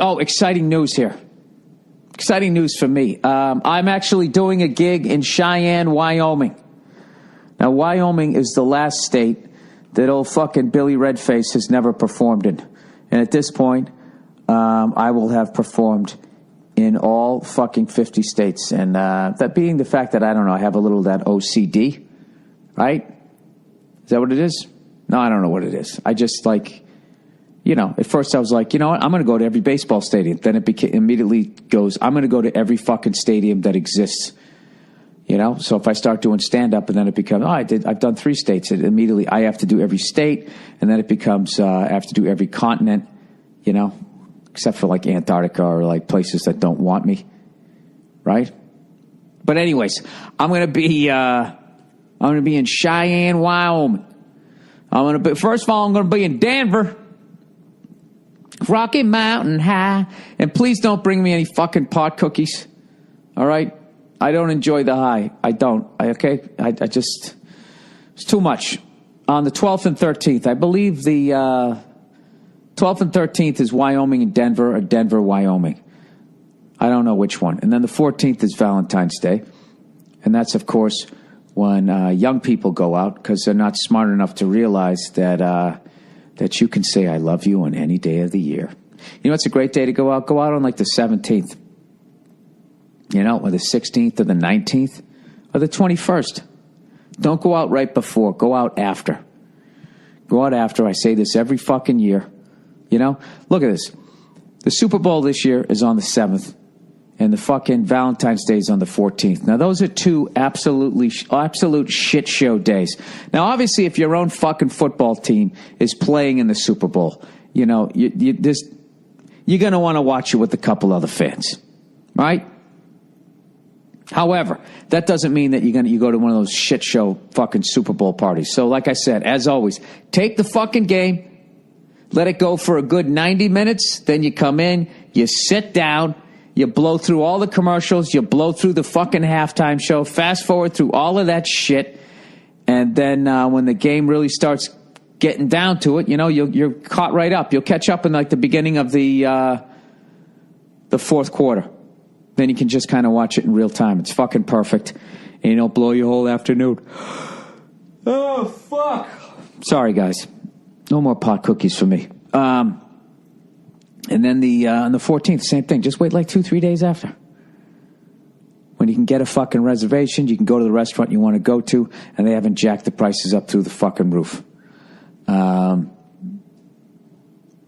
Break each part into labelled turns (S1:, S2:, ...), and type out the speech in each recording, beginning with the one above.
S1: Oh, exciting news here. Exciting news for me. I'm actually doing a gig in Cheyenne, Wyoming. Now, Wyoming is the last state that old fucking Billy Redface has never performed in. And at this point, I will have performed in all fucking 50 states. And that being the fact that, I don't know, I have a little of that OCD, right? Is that what it is? No, I don't know what it is. I just like, you know, at first I was like, you know what, I'm going to go to every baseball stadium. Then it immediately goes, I'm going to go to every fucking stadium that exists. You know, so if I start doing stand-up and then it becomes, I've done 3 states. It immediately, I have to do every state, and then it becomes, I have to do every continent, you know, except for like Antarctica or like places that don't want me, right? But anyways, I'm going to be in Cheyenne, Wyoming. First of all, I'm going to be in Denver, Rocky Mountain High, and please don't bring me any fucking pot cookies, all right? I don't enjoy the high. I don't. Okay? I just, it's too much. On the 12th and 13th, I believe the 12th and 13th is Wyoming and Denver, or Denver, Wyoming. I don't know which one. And then the 14th is Valentine's Day. And that's, of course, when young people go out because they're not smart enough to realize that that you can say I love you on any day of the year. You know, it's a great day to go out. Go out on like the 17th. You know, or the 16th or the 19th or the 21st. Don't go out right before. Go out after. Go out after. I say this every fucking year. You know, look at this. The Super Bowl this year is on the 7th, and the fucking Valentine's Day is on the 14th. Now, those are 2 absolute shit show days. Now, obviously, if your own fucking football team is playing in the Super Bowl, you know, you're going to want to watch it with a couple other fans, right? However, that doesn't mean that you go to one of those shit show fucking Super Bowl parties. So like I said, as always, take the fucking game, let it go for a good 90 minutes, then you come in, you sit down, you blow through all the commercials, you blow through the fucking halftime show, fast forward through all of that shit, and then when the game really starts getting down to it, you know, you're caught right up. You'll catch up in like the beginning of the fourth quarter. Then you can just kind of watch it in real time. It's fucking perfect. And you don't blow your whole afternoon. Oh, fuck. Sorry, guys. No more pot cookies for me. And then on the 14th, same thing. Just wait like 2-3 days after. When you can get a fucking reservation, you can go to the restaurant you want to go to, and they haven't jacked the prices up through the fucking roof. And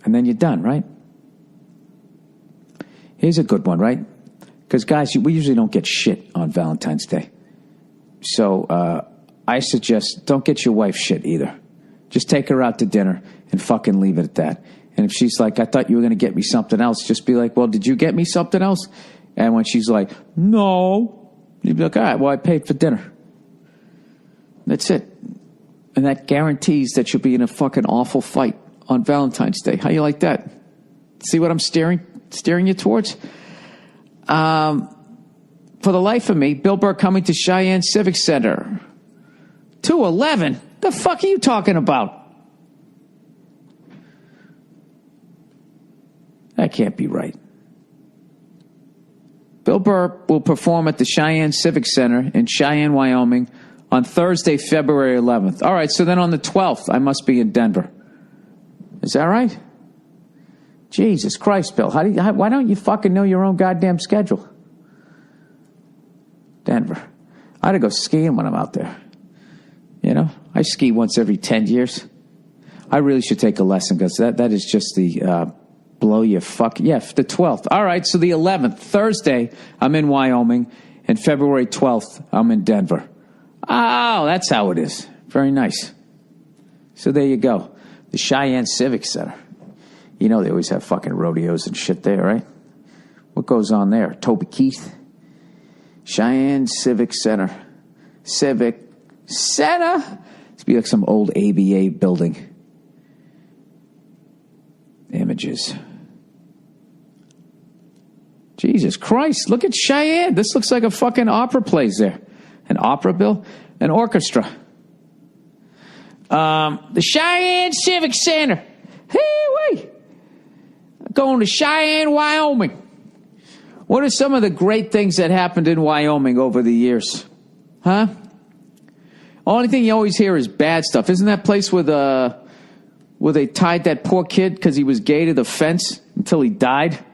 S1: then you're done, right? Here's a good one, right? Because, guys, we usually don't get shit on Valentine's Day. So I suggest don't get your wife shit either. Just take her out to dinner and fucking leave it at that. And if she's like, I thought you were going to get me something else, just be like, well, did you get me something else? And when she's like, no, you'd be like, all right, well, I paid for dinner. That's it. And that guarantees that you'll be in a fucking awful fight on Valentine's Day. How you like that? See what I'm steering you towards? For the life of me, Bill Burr coming to Cheyenne Civic Center. 211? The fuck are you talking about? That can't be right. Bill Burr will perform at the Cheyenne Civic Center in Cheyenne, Wyoming on Thursday, February 11th. All right, so then on the 12th, I must be in Denver. Is that right? Jesus Christ, Bill. Why don't you fucking know your own goddamn schedule? Denver. I ought to go skiing when I'm out there. You know? I ski once every 10 years. I really should take a lesson because that is just the blow you fuck. Yeah, the 12th. All right, so the 11th, Thursday, I'm in Wyoming, and February 12th, I'm in Denver. Oh, that's how it is. Very nice. So there you go. The Cheyenne Civic Center. You know they always have fucking rodeos and shit there, right? What goes on there? Toby Keith. Cheyenne Civic Center. Civic Center? It's be like some old ABA building. Images. Jesus Christ, look at Cheyenne. This looks like a fucking opera place there. An opera, Bill? An orchestra. The Cheyenne Civic Center. Hey, wait. going to Cheyenne, Wyoming. What are some of the great things that happened in Wyoming over the years? Huh? Only thing you always hear is bad stuff. Isn't that place where they tied that poor kid because he was gay to the fence until he died?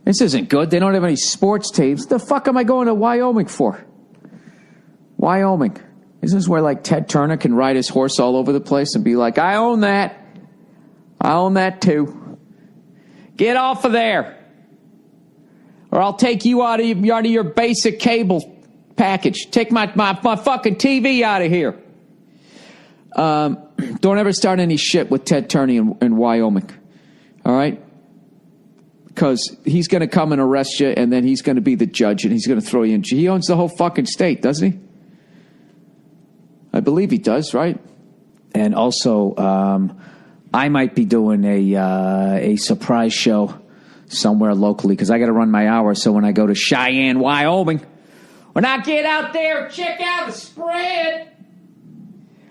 S1: This isn't good. They don't have any sports teams. The fuck am I going to Wyoming for? Wyoming. Isn't this where, like, Ted Turner can ride his horse all over the place and be like, I own that. I own that too. Get off of there. Or I'll take you out of your basic cable package. Take my fucking TV out of here. Don't ever start any shit with Ted Turner in Wyoming. All right? Because he's going to come and arrest you, and then he's going to be the judge, and he's going to throw you in jail. He owns the whole fucking state, doesn't he? I believe he does, right? And also, I might be doing a surprise show somewhere locally, because I got to run my hours, so when I go to Cheyenne, Wyoming, when I get out there and check out the spread,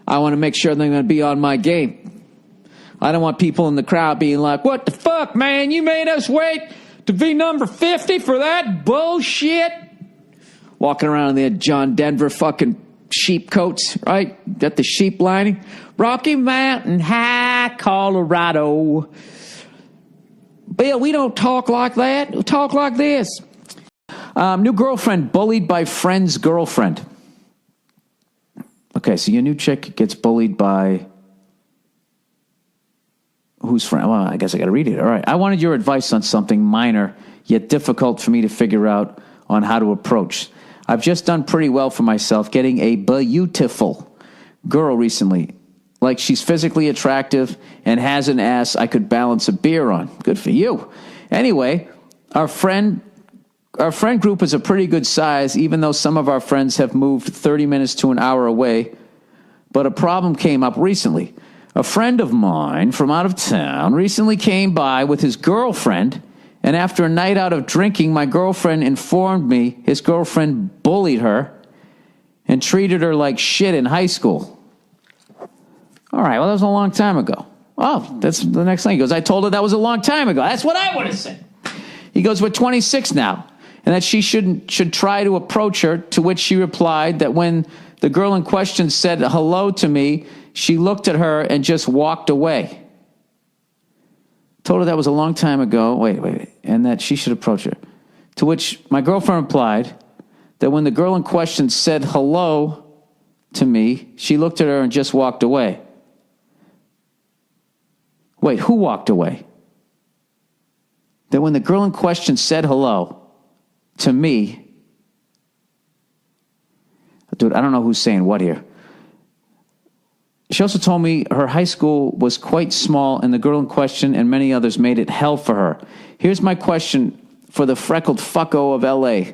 S1: I want to make sure they're going to be on my game. I don't want people in the crowd being like, what the fuck, man? You made us wait to be number 50 for that bullshit? Walking around in their John Denver fucking sheep coats, right? Got the sheep lining. Rocky Mountain High, Colorado. Bill, we don't talk like that. We talk like this. New girlfriend bullied by friend's girlfriend. Okay, so your new chick gets bullied by... whose friend? Well, I guess I got to read it. All right. I wanted your advice on something minor, yet difficult for me to figure out on how to approach. I've just done pretty well for myself getting a beautiful girl recently. Like she's physically attractive and has an ass I could balance a beer on. Good for you. Anyway, our friend group is a pretty good size, even though some of our friends have moved 30 minutes to an hour away. But a problem came up recently. A friend of mine from out of town recently came by with his girlfriend, and after a night out of drinking, my girlfriend informed me his girlfriend bullied her and treated her like shit in high school. All right, well, that was a long time ago. Oh, that's the next thing. He goes, I told her that was a long time ago. That's what I would have said. He goes, we're 26 now, and that she should try to approach her, to which she replied that when the girl in question said hello to me, she looked at her and just walked away. Told her that was a long time ago. Wait. And that she should approach her. To which my girlfriend replied that when the girl in question said hello to me, she looked at her and just walked away. Wait, who walked away? That when the girl in question said hello to me, dude, I don't know who's saying what here. She also told me her high school was quite small and the girl in question and many others made it hell for her. Here's my question for the freckled fucko of LA.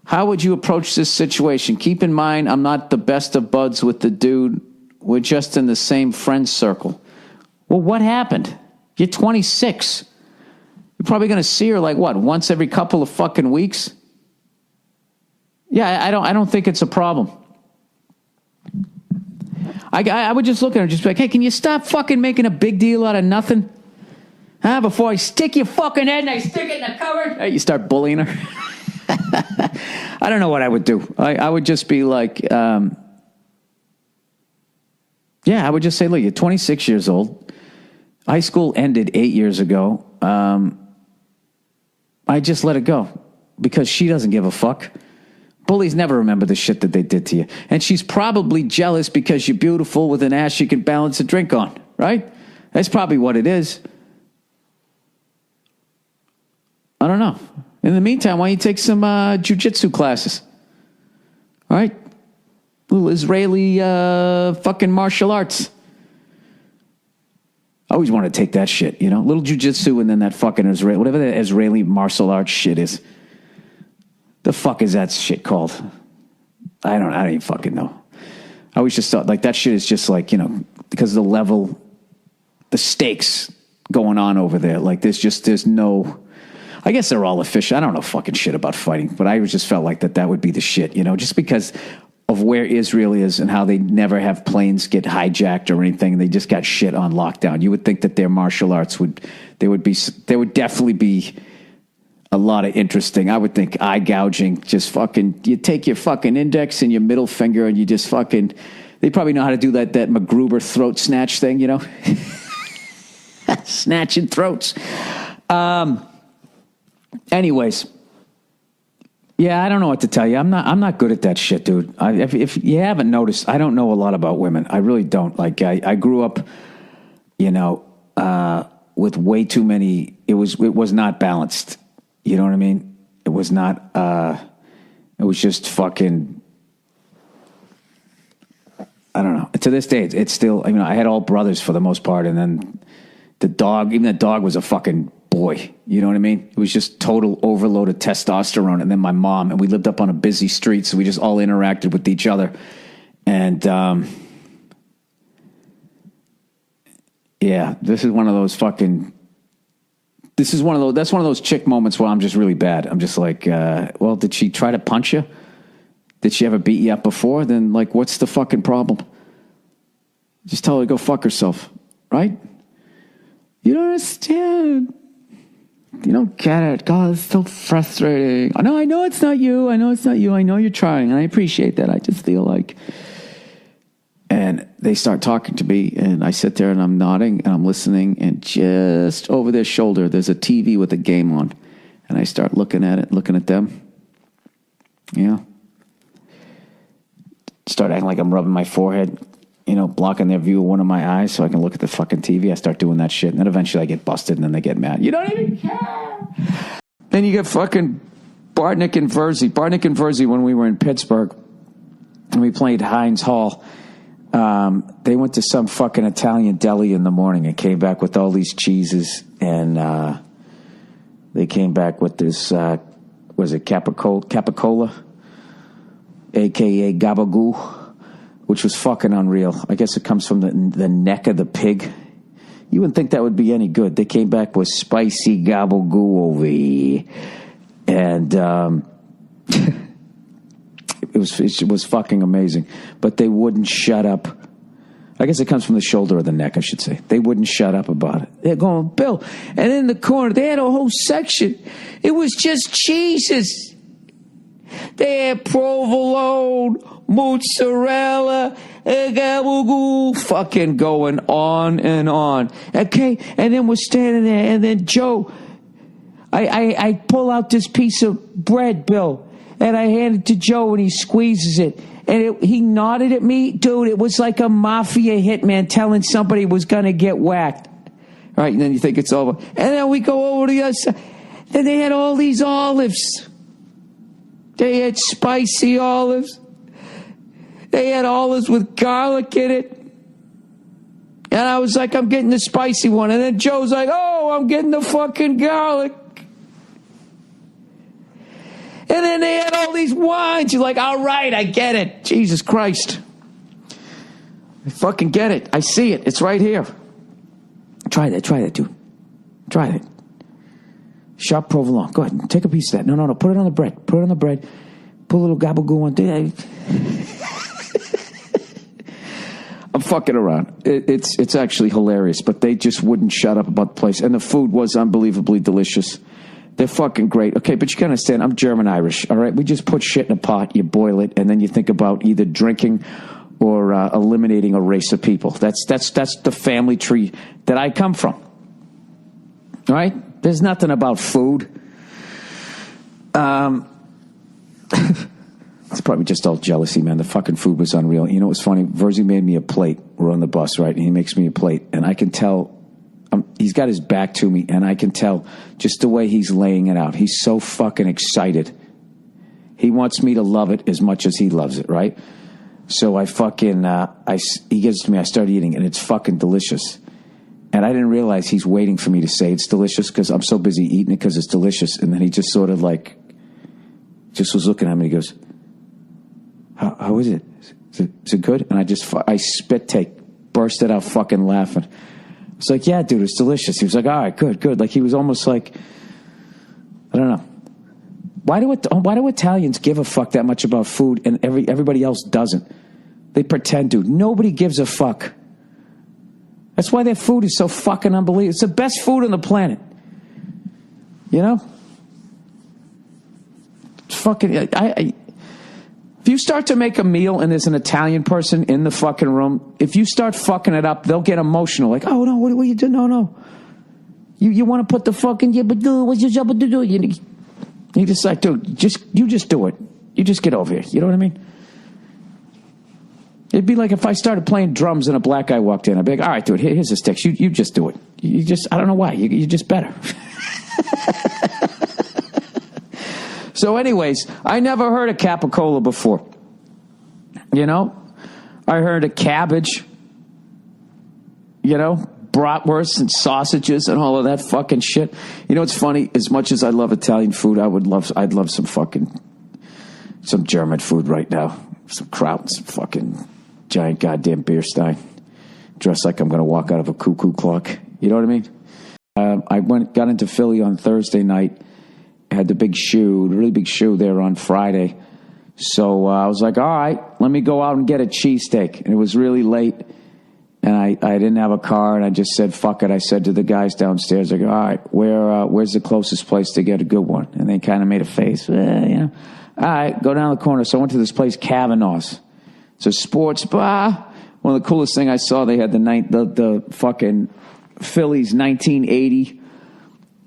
S1: How would you approach this situation? Keep in mind, I'm not the best of buds with the dude. We're just in the same friend circle. Well, what happened? You're 26. You're probably going to see her like what, once every couple of fucking weeks? Yeah, I don't think it's a problem. I would just look at her and just be like, hey, can you stop fucking making a big deal out of nothing? Huh? Before I stick your fucking head and I stick it in the cupboard. Hey, you start bullying her. I don't know what I would do. I would just be like, I would just say, look, you're 26 years old. High school ended 8 years ago. I just let it go because she doesn't give a fuck. Bullies never remember the shit that they did to you. And she's probably jealous because you're beautiful with an ass she can balance a drink on, right? That's probably what it is. I don't know. In the meantime, why don't you take some jiu-jitsu classes? All right? Little Israeli fucking martial arts. I always want to take that shit, you know? Little jiu-jitsu and then that fucking Israeli, whatever that Israeli martial arts shit is. The fuck is that shit called? I don't even fucking know. I always just thought, like, that shit is just like, you know, because of the level, the stakes going on over there. Like, there's no, I guess they're all official. I don't know fucking shit about fighting, but I just felt like that would be the shit, you know, just because of where Israel is and how they never have planes get hijacked or anything. They just got shit on lockdown. You would think that their martial arts would definitely be a lot of interesting. I would think eye gouging, just fucking, you take your fucking index and your middle finger and you just fucking, they probably know how to do that MacGruber throat snatch thing, you know? Snatching throats. Anyways. Yeah, I don't know what to tell you. I'm not good at that shit, dude. If you haven't noticed, I don't know a lot about women. I really don't. Like, I grew up, you know, with way too many. It was not balanced. You know what I mean? It was not. It was just fucking. I don't know. To this day, it's still. I mean, I had all brothers for the most part, and then the dog. Even the dog was a fucking boy. You know what I mean? It was just total overload of testosterone. And then my mom, and we lived up on a busy street, so we just all interacted with each other. And yeah, this is one of those fucking. That's one of those chick moments where I'm just really bad. I'm just like, well, did she try to punch you? Did she ever beat you up before? Then, like, what's the fucking problem? Just tell her to go fuck herself, right? You don't understand. You don't get it. God, it's so frustrating. I know it's not you. I know it's not you. I know you're trying, and I appreciate that. I just feel like... And they start talking to me, and I sit there, and I'm nodding, and I'm listening, and just over their shoulder, there's a TV with a game on. And I start looking at it, looking at them. Yeah. Start acting like I'm rubbing my forehead, you know, blocking their view of one of my eyes so I can look at the fucking TV. I start doing that shit, and then eventually I get busted, and then they get mad. You don't even care. Then you get fucking Bartnick and Verzi. Bartnick and Verzi, when we were in Pittsburgh, and we played Heinz Hall, they went to some fucking Italian deli in the morning and came back with all these cheeses, and they came back with this, was it Capicola, a.k.a. Gabagoo, which was fucking unreal. I guess it comes from the neck of the pig. You wouldn't think that would be any good. They came back with spicy gabagoo over here. And it was fucking amazing. But they wouldn't shut up. I guess it comes from the shoulder of the neck, I should say. They wouldn't shut up about it. They're going, Bill. And in the corner, they had a whole section. It was just cheeses. They had provolone, mozzarella, gabagoo, fucking going on and on. Okay, and then we're standing there, and then Joe, I pull out this piece of bread, Bill, and I hand it to Joe, and he squeezes it. And he nodded at me. Dude, it was like a mafia hitman telling somebody was going to get whacked. Right, and then you think it's over. And then we go over to the other side. Then they had all these olives. They had spicy olives. They had olives with garlic in it. And I was like, I'm getting the spicy one. And then Joe's like, oh, I'm getting the fucking garlic. And then they had all these wines. You're like, all right, I get it. Jesus Christ. I fucking get it. I see it. It's right here. Try that, dude. Try it. Sharp provolone. Go ahead and take a piece of that. No. Put it on the bread. Put it on the bread. Put a little gabagoo on there. I'm fucking around. It's actually hilarious, but they just wouldn't shut up about the place. And the food was unbelievably delicious. They're fucking great. Okay, but you can understand, I'm German-Irish, all right? We just put shit in a pot, you boil it, and then you think about either drinking or eliminating a race of people. That's the family tree that I come from. All right? There's nothing about food. It's probably just all jealousy, man. The fucking food was unreal. You know what's funny? Verzi made me a plate. We're on the bus, right? And he makes me a plate. And I can tell, he's got his back to me, and I can tell just the way he's laying it out. He's so fucking excited. He wants me to love it as much as he loves it, right? So I fucking, he gives it to me, I start eating, and it's fucking delicious. And I didn't realize he's waiting for me to say it's delicious because I'm so busy eating it because it's delicious. And then he just sort of like, just was looking at me and he goes, how is it? Is it good? And I spit take, bursted out fucking laughing. It's like, yeah, dude, it's delicious. He was like, all right, good. Like he was almost like, I don't know. Why do Italians give a fuck that much about food and everybody else doesn't? They pretend to. Nobody gives a fuck. That's why their food is so fucking unbelievable. It's the best food on the planet. You know? It's fucking... if you start to make a meal and there's an Italian person in the fucking room, if you start fucking it up, they'll get emotional. Like, oh, no, what are you doing? No. You want to put the fucking... Yeah, but what's your job to do? You just like, dude, you just do it. You just get over here. You know what I mean? It'd be like if I started playing drums and a black guy walked in. I'd be like, all right, dude, here's the sticks. You just do it. I don't know why. You're just better. So anyways, I never heard of capicola before. You know? I heard of cabbage. You know? Bratwurst and sausages and all of that fucking shit. You know, it's funny. As much as I love Italian food, I'd love some German food right now. Some kraut, some fucking giant goddamn beer stein. Dressed like I'm going to walk out of a cuckoo clock. You know what I mean? I got into Philly on Thursday night. I had the really big shoe there on Friday. So I was like, all right, let me go out and get a cheesesteak. And it was really late. And I didn't have a car, and I just said, fuck it. I said to the guys downstairs, I go, all right, where's the closest place to get a good one? And they kind of made a face. You know, all right, go down the corner. So I went to this place, Kavanaugh's. It's a sports bar. One of the coolest thing I saw, they had the fucking Phillies 1980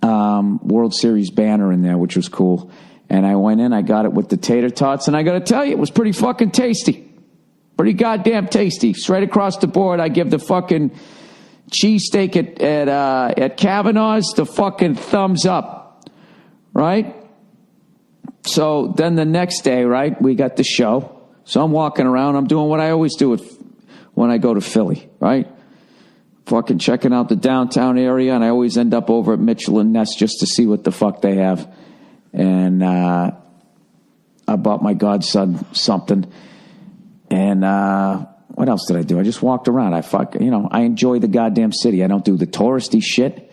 S1: World Series banner in there, which was cool. And I went in, I got it with the tater tots, and I got to tell you, it was pretty fucking tasty. Pretty goddamn tasty. Straight across the board, I give the fucking cheesesteak at Kavanaugh's the fucking thumbs up. Right? So then the next day, right, we got the show. So I'm walking around. I'm doing what I always do when I go to Philly, right? Fucking checking out the downtown area, and I always end up over at Mitchell and Ness just to see what the fuck they have. And I bought my godson something. And what else did I do? I just walked around. I enjoy the goddamn city. I don't do the touristy shit.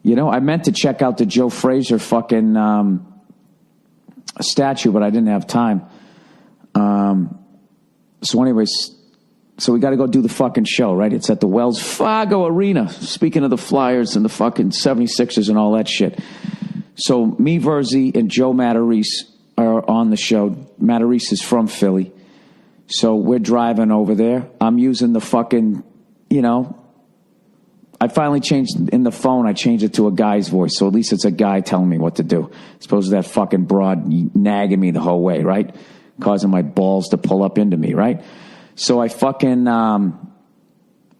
S1: You know, I meant to check out the Joe Frazier fucking statue, but I didn't have time. So anyways, so we got to go do the fucking show, right? It's at the Wells Fargo Arena. Speaking of the Flyers and the fucking 76ers and all that shit. So me, Verzi, and Joe Matarese are on the show. Matarese is from Philly. So we're driving over there. I'm using the fucking, you know, I finally changed in the phone. I changed it to a guy's voice. So at least it's a guy telling me what to do. As opposed to that fucking broad nagging me the whole way, right? Causing my balls to pull up into me, right? So I fucking,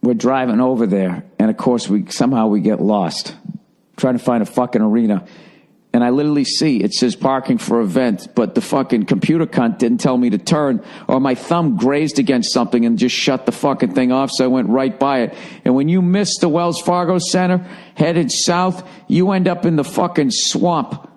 S1: we're driving over there. And of course we get lost. Trying to find a fucking arena. And I literally see, it says parking for event, but the fucking computer cunt didn't tell me to turn, or my thumb grazed against something and just shut the fucking thing off, so I went right by it. And when you miss the Wells Fargo Center, headed south, you end up in the fucking swamp.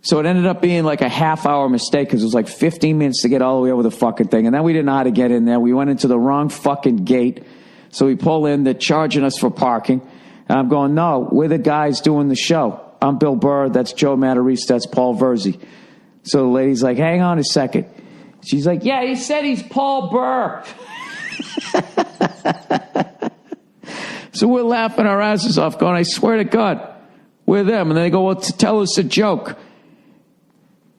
S1: So it ended up being like a half-hour mistake, because it was like 15 minutes to get all the way over the fucking thing. And then we didn't know how to get in there. We went into the wrong fucking gate. So we pull in, they're charging us for parking. And I'm going, no, we're the guys doing the show. I'm Bill Burr, that's Joe Matarese, that's Paul Verzi. So the lady's like, hang on a second. She's like, yeah, he said he's Paul Burr. So we're laughing our asses off, going, I swear to God, we're them. And then they go, well, tell us a joke.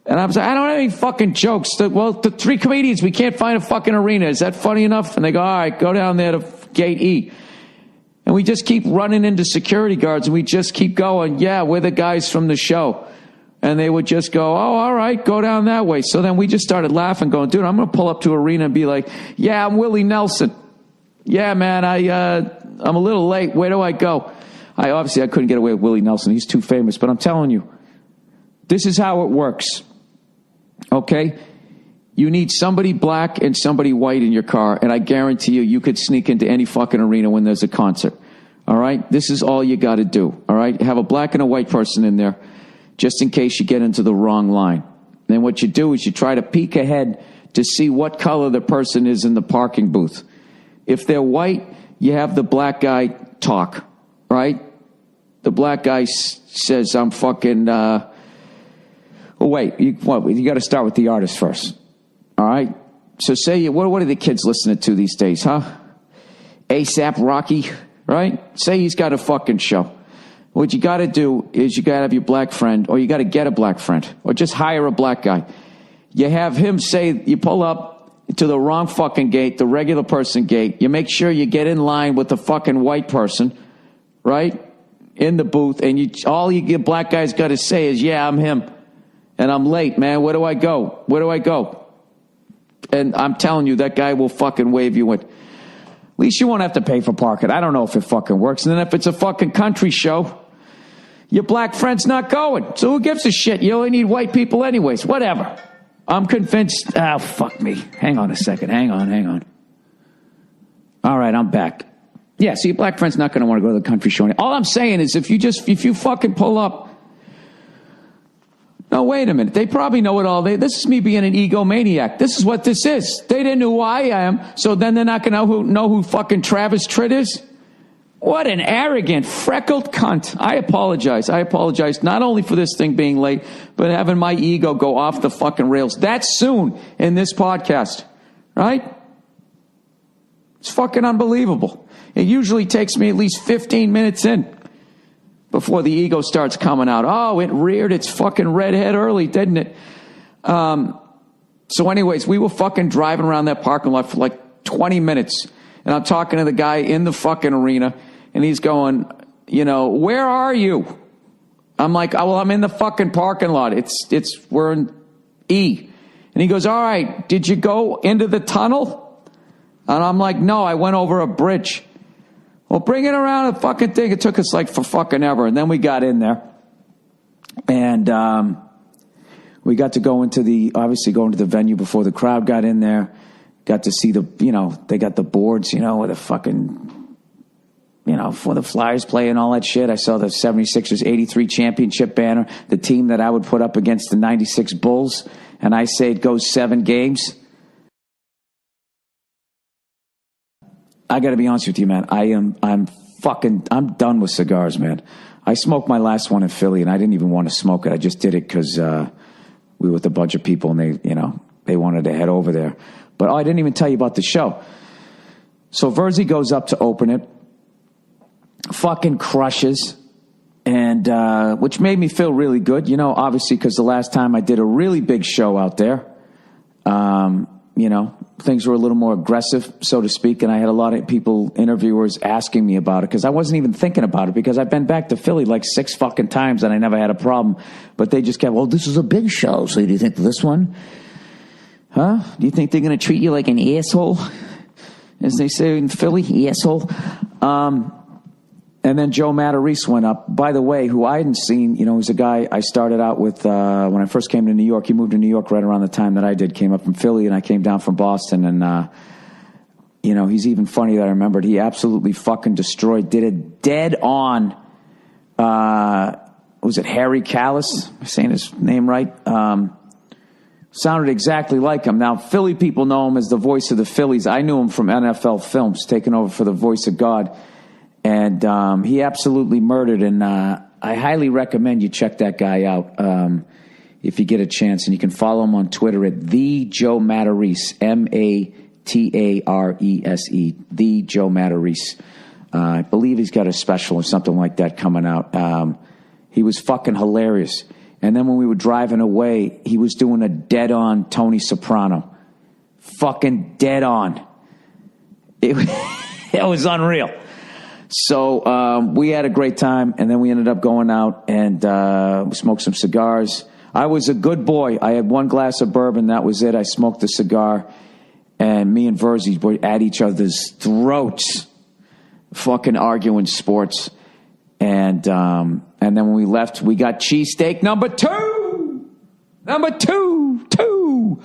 S1: And I was like, I don't have any fucking jokes. Well, the three comedians, we can't find a fucking arena. Is that funny enough? And they go, all right, go down there to gate E. And we just keep running into security guards, and we just keep going, yeah, we're the guys from the show. And they would just go, oh, all right, go down that way. So then we just started laughing, going, dude, I'm going to pull up to arena and be like, yeah, I'm Willie Nelson. Yeah, man, I'm a little late. Where do I go? I couldn't get away with Willie Nelson. He's too famous. But I'm telling you, this is how it works. Okay? You need somebody black and somebody white in your car, and I guarantee you could sneak into any fucking arena when there's a concert. All right? This is all you got to do. All right? Have a black and a white person in there just in case you get into the wrong line. Then what you do is you try to peek ahead to see what color the person is in the parking booth. If they're white, you have the black guy talk, right? The black guy says, I'm fucking, Well, wait, you got to start with the artist first. All right? So say, what are the kids listening to these days, huh? ASAP Rocky, right? Say he's got a fucking show. What you got to do is you got to have your black friend, or you got to get a black friend, or just hire a black guy. You have him say, you pull up to the wrong fucking gate, the regular person gate. You make sure you get in line with the fucking white person, right? In the booth, and all you black guys got to say is, yeah, I'm him. And I'm late, man. Where do I go? Where do I go? And I'm telling you, that guy will fucking wave you in. At least you won't have to pay for parking. I don't know if it fucking works. And then if it's a fucking country show, your black friend's not going. So who gives a shit? You only need white people anyways. Whatever. I'm convinced. Oh, fuck me. Hang on a second. Hang on. All right, I'm back. Yeah, so your black friend's not going to want to go to the country show. All I'm saying is if you fucking pull up. No, wait a minute. They probably know it all. This is me being an egomaniac. This is what this is. They didn't know who I am, so then they're not going to know who fucking Travis Tritt is? What an arrogant, freckled cunt. I apologize. Not only for this thing being late, but having my ego go off the fucking rails that soon in this podcast. Right? It's fucking unbelievable. It usually takes me at least 15 minutes in before the ego starts coming out. Oh, it reared its fucking red head early, didn't it? So anyways, we were fucking driving around that parking lot for like 20 minutes. And I'm talking to the guy in the fucking arena. And he's going, where are you? I'm like, oh, well, I'm in the fucking parking lot. We're in E. And he goes, all right, did you go into the tunnel? And I'm like, no, I went over a bridge. Well, bring it around the fucking thing. It took us like for fucking ever. And then we got in there. And we got to go into the venue before the crowd got in there. Got to see they got the boards, with the fucking, for the Flyers play and all that shit. I saw the 76ers 83 championship banner, the team that I would put up against the 96 Bulls. And I say it goes 7 games. I got to be honest with you, man. I'm done with cigars, man. I smoked my last one in Philly, and I didn't even want to smoke it. I just did it because we were with a bunch of people, and they wanted to head over there. But I didn't even tell you about the show. So Verzi goes up to open it, fucking crushes, and which made me feel really good. Obviously because the last time I did a really big show out there, things were a little more aggressive, so to speak, and I had a lot of interviewers asking me about it because I wasn't even thinking about it because I've been back to Philly like 6 fucking times and I never had a problem. But they just kept, well, this is a big show, so do you think this one? Huh? Do you think they're going to treat you like an asshole? As they say in Philly, asshole. And then Joe Matarese went up, by the way, who I hadn't seen. He's a guy I started out with when I first came to New York. He moved to New York right around the time that I did. Came up from Philly, and I came down from Boston. And, he's even funny that I remembered. He absolutely fucking destroyed, did it dead on. Was it Harry Callis? Am I saying his name right? Sounded exactly like him. Now, Philly people know him as the voice of the Phillies. I knew him from NFL Films, taking over for the voice of God. And he absolutely murdered, and I highly recommend you check that guy out if you get a chance. And you can follow him on Twitter at the Joe Matarese, Matarese, the Joe Matarese. I believe he's got a special or something like that coming out. He was fucking hilarious. And then when we were driving away, he was doing a dead-on Tony Soprano. Fucking dead-on. It was unreal. So we had a great time, and then we ended up going out and we smoked some cigars. I was a good boy. I had 1 glass of bourbon. That was it. I smoked the cigar, and me and Verzi were at each other's throats, fucking arguing sports. And then when we left, we got cheesesteak number 2. Number 2.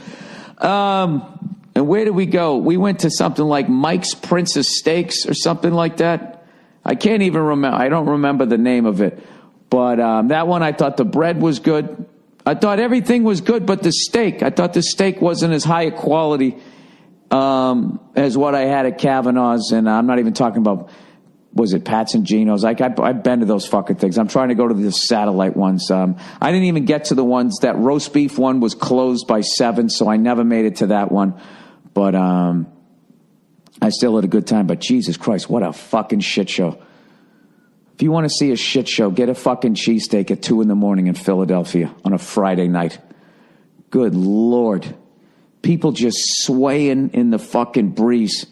S1: And where did we go? We went to something like Mike's Princess Steaks or something like that. I can't even remember. I don't remember the name of it. But that one, I thought the bread was good. I thought everything was good, but the steak. I thought the steak wasn't as high a quality as what I had at Kavanaugh's. And I'm not even talking about was it Pat's and Geno's? I've been to those fucking things. I'm trying to go to the satellite ones. I didn't even get to the ones. That roast beef one was closed by 7, so I never made it to that one. But I still had a good time. But Jesus Christ, what a fucking shit show. If you want to see a shit show, get a fucking cheesesteak at 2 a.m. in Philadelphia on a Friday night. Good Lord. People just swaying in the fucking breeze.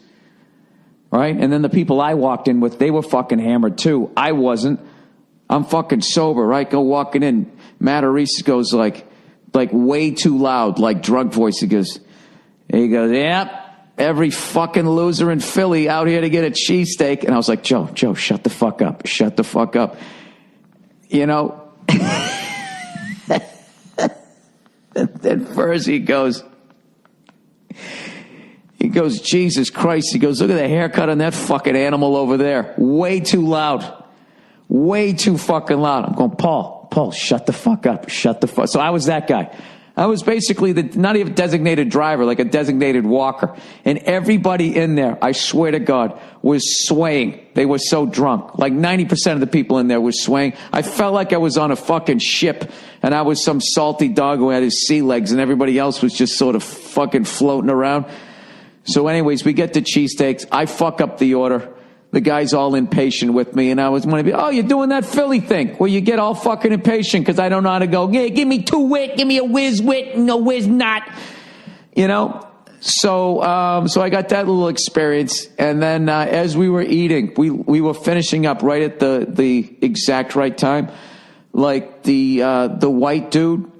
S1: Right? And then the people I walked in with, they were fucking hammered too. I wasn't. I'm fucking sober, right? Go walking in. Matt Reese goes like way too loud, like drug voice. He goes, yep, every fucking loser in Philly out here to get a cheesesteak. And I was like, Joe, shut the fuck up. Shut the fuck up. You know? And then first he goes, Jesus Christ. He goes, look at the haircut on that fucking animal over there. Way too loud. Way too fucking loud. I'm going, Paul, shut the fuck up. Shut the fuck. So I was that guy. I was basically not even a designated driver, like a designated walker. And everybody in there, I swear to God, was swaying. They were so drunk. Like 90% of the people in there were swaying. I felt like I was on a fucking ship and I was some salty dog who had his sea legs and everybody else was just sort of fucking floating around. So anyways, we get the cheesesteaks. I fuck up the order. The guy's all impatient with me, and I was going to be, oh, you're doing that Philly thing where you get all fucking impatient because I don't know how to go, yeah, give me 2 wit, give me a whiz wit, no whiz not, you know? So I got that little experience, and then as we were eating, we were finishing up right at the exact right time. Like the white dude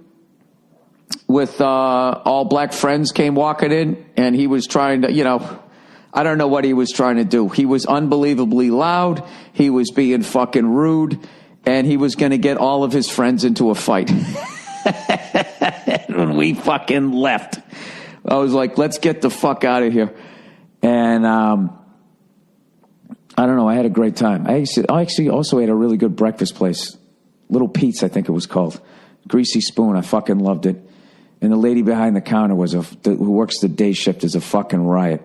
S1: with all black friends came walking in, and he was trying to, you know, I don't know what he was trying to do. He was unbelievably loud. He was being fucking rude, and he was going to get all of his friends into a fight. When we fucking left, I was like, let's get the fuck out of here. And I don't know. I had a great time. I actually also had a really good breakfast place. Little Pete's, I think it was called. Greasy Spoon. I fucking loved it. And the lady behind the counter who works the day shift is a fucking riot.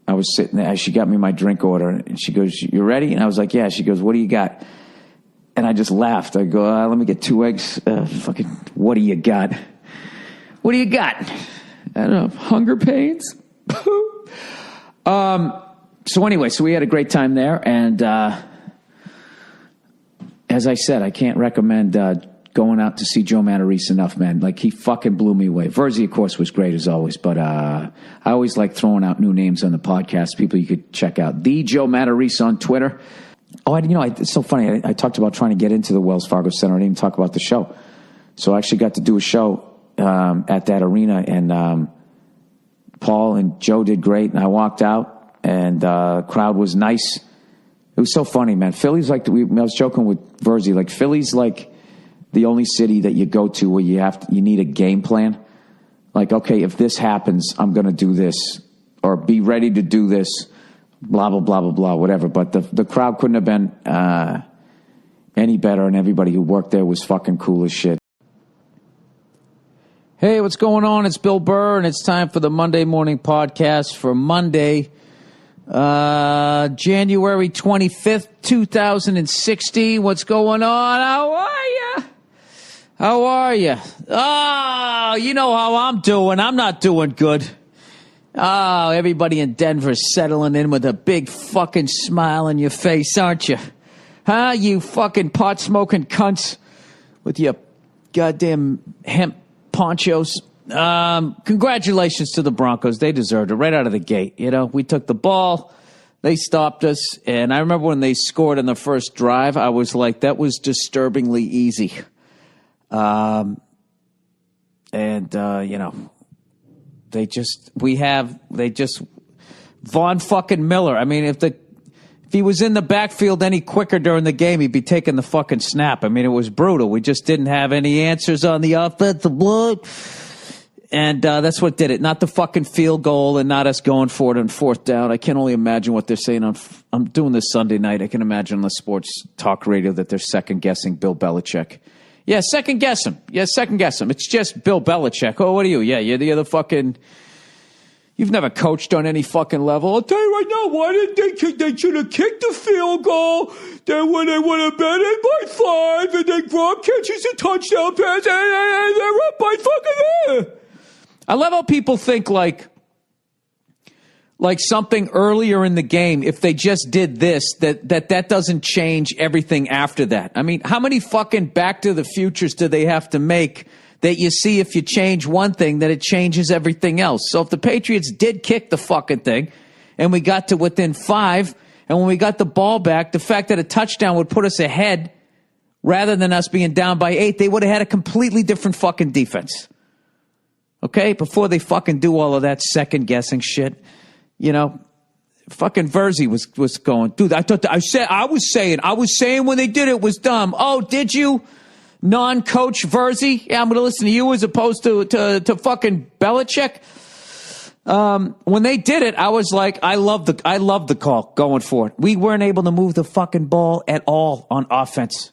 S1: I was sitting there. She got me my drink order, and she goes, you ready? And I was like, yeah. She goes, what do you got? And I just laughed. I go, let me get 2 eggs. Fucking, what do you got? What do you got? I don't know. Hunger pains? So anyway, we had a great time there. And as I said, I can't recommend going out to see Joe Matarese enough, man. Like, he fucking blew me away. Verzi, of course, was great as always, but I always like throwing out new names on the podcast, people you could check out. The Joe Matarese on Twitter. Oh, it's so funny. I talked about trying to get into the Wells Fargo Center. I didn't even talk about the show. So I actually got to do a show at that arena, and Paul and Joe did great, and I walked out, and the crowd was nice. It was so funny, man. Philly's like, I was joking with Verzi, like, Philly's like the only city that you go to where you need a game plan. Like, okay, if this happens, I'm going to do this, or be ready to do this, blah, blah, blah, blah, blah, whatever. But the crowd couldn't have been any better, and everybody who worked there was fucking cool as shit. Hey, what's going on? It's Bill Burr, and it's time for the Monday Morning Podcast for Monday, January 25th, 2016. What's going on? How are you? How are you? Oh, you know how I'm doing. I'm not doing good. Oh, everybody in Denver's settling in with a big fucking smile on your face, aren't you? Huh, you fucking pot-smoking cunts with your goddamn hemp ponchos. Congratulations to the Broncos. They deserved it right out of the gate. You know, we took the ball. They stopped us. And I remember when they scored on the first drive, I was like, that was disturbingly easy. You know, Von fucking Miller. I mean, if he was in the backfield any quicker during the game, he'd be taking the fucking snap. I mean, it was brutal. We just didn't have any answers on the offensive line. And that's what did it. Not the fucking field goal and not us going for it on 4th down. I can only imagine what they're saying I'm doing this Sunday night. I can imagine on the sports talk radio that they're second-guessing Bill Belichick. Yeah, second-guess him. Yeah, second-guess him. It's just Bill Belichick. Oh, what are you? Yeah, you're the fucking... You've never coached on any fucking level. I'll tell you right now, why didn't they kick? They should have kicked the field goal. Then when they would have been in by 5, and then Gronk catches a touchdown pass, and they're up by fucking. I love how people think like something earlier in the game, if they just did this, that doesn't change everything after that. I mean, how many fucking Back to the Futures do they have to make that you see if you change one thing, that it changes everything else? So if the Patriots did kick the fucking thing and we got to within 5, and when we got the ball back, the fact that a touchdown would put us ahead rather than us being down by 8, they would have had a completely different fucking defense. Okay? Before they fucking do all of that second guessing shit. You know, fucking Verzi was going, dude, I was saying when they did it was dumb. Oh, did you? Non-coach Verzi? Yeah, I'm going to listen to you as opposed to fucking Belichick. When they did it, I was like, I love the call going for it. We weren't able to move the fucking ball at all on offense.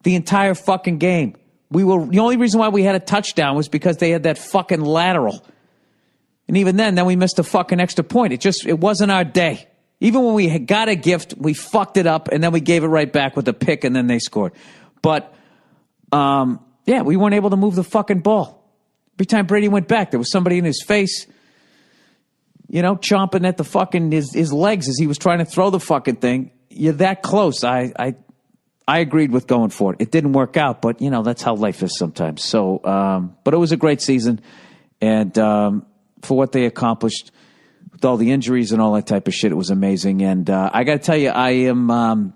S1: The entire fucking game. The only reason why we had a touchdown was because they had that fucking lateral. And even then we missed a fucking extra point. It wasn't our day. Even when we got a gift, we fucked it up, and then we gave it right back with a pick, and then they scored. But, we weren't able to move the fucking ball. Every time Brady went back, there was somebody in his face, chomping at the fucking his legs as he was trying to throw the fucking thing. You're that close. I agreed with going for it. It didn't work out, but, that's how life is sometimes. So, but it was a great season, and for what they accomplished with all the injuries and all that type of shit, it was amazing. And I got to tell you, I'm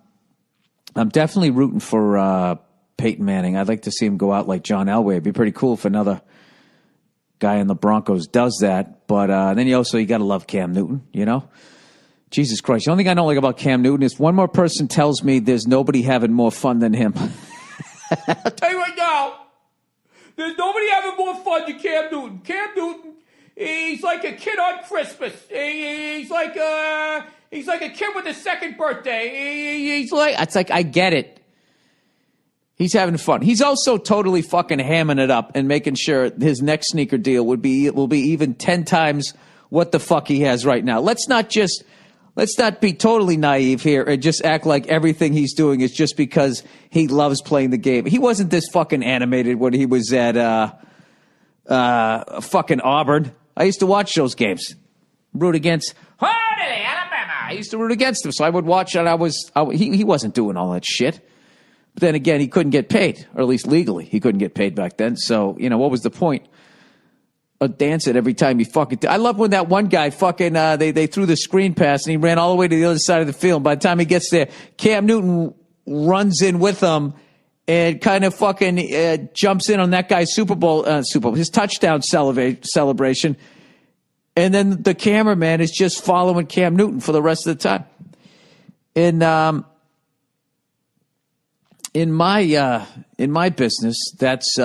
S1: definitely rooting for Peyton Manning. I'd like to see him go out like John Elway. It'd be pretty cool if another guy in the Broncos does that. But then you got to love Cam Newton, Jesus Christ. The only thing I don't like about Cam Newton is one more person tells me there's nobody having more fun than him. I'll tell you right now, there's nobody having more fun than Cam Newton. Cam Newton, he's like a kid on Christmas. He's like a kid with his second birthday. It's like, I get it. He's having fun. He's also totally fucking hamming it up and making sure his next sneaker deal will be even 10 times what the fuck he has right now. Let's not be totally naive here and just act like everything he's doing is just because he loves playing the game. He wasn't this fucking animated when he was at fucking Auburn. I used to watch those games. Root against Alabama. I used to root against him, so I would watch, and he wasn't doing all that shit. But then again, he couldn't get paid, or at least legally, he couldn't get paid back then. So, what was the point of dancing every time he fucking... I love when that one guy fucking... They threw the screen pass, and he ran all the way to the other side of the field. By the time he gets there, Cam Newton runs in with him and kind of fucking jumps in on that guy's his touchdown celebration. And then the cameraman is just following Cam Newton for the rest of the time. And in my business, that's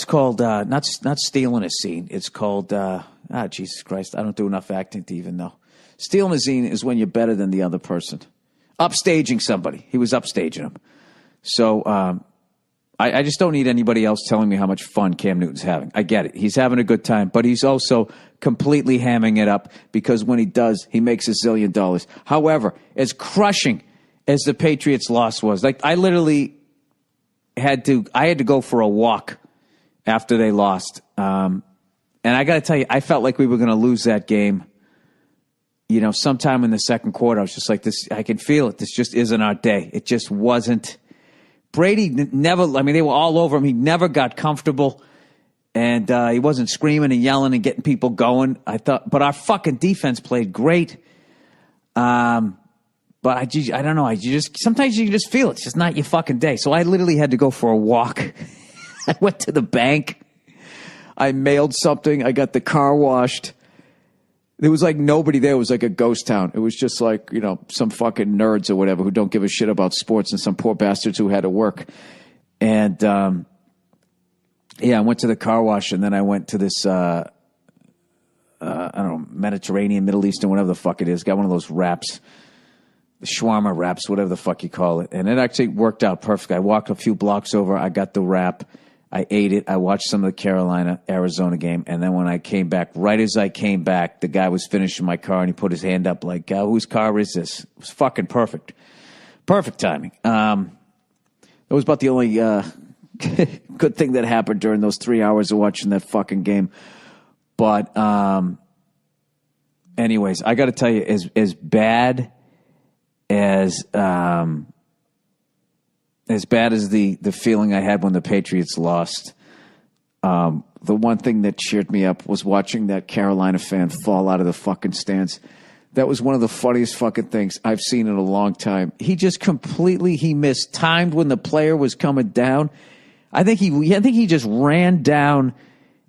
S1: called not stealing a scene. It's called Jesus Christ, I don't do enough acting to even know. Stealing a scene is when you're better than the other person. Upstaging somebody. He was upstaging him. So I just don't need anybody else telling me how much fun Cam Newton's having. I get it. He's having a good time, but he's also completely hamming it up because when he does, he makes $1 zillion. However, as crushing as the Patriots' loss was, like I literally had to go for a walk after they lost. And I got to tell you, I felt like we were going to lose that game. Sometime in the second quarter, I was just like, this, I can feel it. This just isn't our day. It just wasn't. Brady never, they were all over him. He never got comfortable. And he wasn't screaming and yelling and getting people going. But our fucking defense played great. But I don't know. Sometimes you just feel it. It's just not your fucking day. So I literally had to go for a walk. I went to the bank. I mailed something. I got the car washed. There was like nobody there. It was like a ghost town. It was just like, some fucking nerds or whatever who don't give a shit about sports and some poor bastards who had to work. And, I went to the car wash and then I went to this, I don't know, Mediterranean, Middle Eastern, whatever the fuck it is. Got one of those wraps, the shawarma wraps, whatever the fuck you call it. And it actually worked out perfect. I walked a few blocks over. I got the wrap. I ate it. I watched some of the Carolina-Arizona game. And then when I came back, right as I came back, the guy was finishing my car and he put his hand up like, whose car is this? It was fucking perfect. Perfect timing. That was about the only good thing that happened during those 3 hours of watching that fucking game. But anyways, I got to tell you, as bad as the feeling I had when the Patriots lost, the one thing that cheered me up was watching that Carolina fan fall out of the fucking stands. That was one of the funniest fucking things I've seen in a long time. He just he mistimed when the player was coming down. I think he just ran down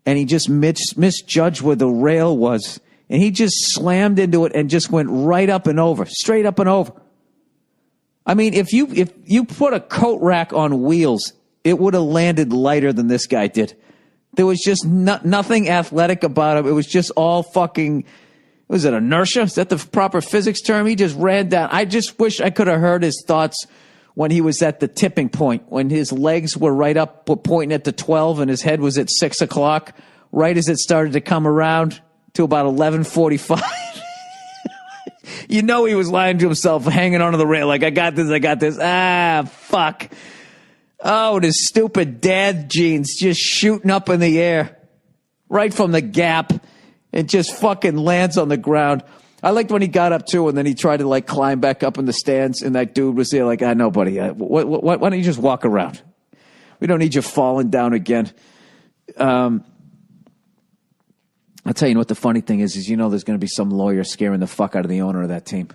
S1: and he just misjudged where the rail was. And he just slammed into it and just went right up and over, straight up and over. I mean, if you put a coat rack on wheels, it would have landed lighter than this guy did. There was just nothing athletic about him. It was just all fucking, was it inertia? Is that the proper physics term? He just ran down. I just wish I could have heard his thoughts when he was at the tipping point, when his legs were right up, pointing at the 12 and his head was at 6 o'clock, right as it started to come around to about 11:45. You know he was lying to himself, hanging onto the rail like, I got this. Ah, fuck. Oh, his stupid dad jeans just shooting up in the air right from the gap. It just fucking lands on the ground. I liked when he got up too, and then he tried to like climb back up in the stands, and that dude was there like, no, buddy, why don't you just walk around? We don't need you falling down again. I'll tell you what the funny thing is there's going to be some lawyer scaring the fuck out of the owner of that team.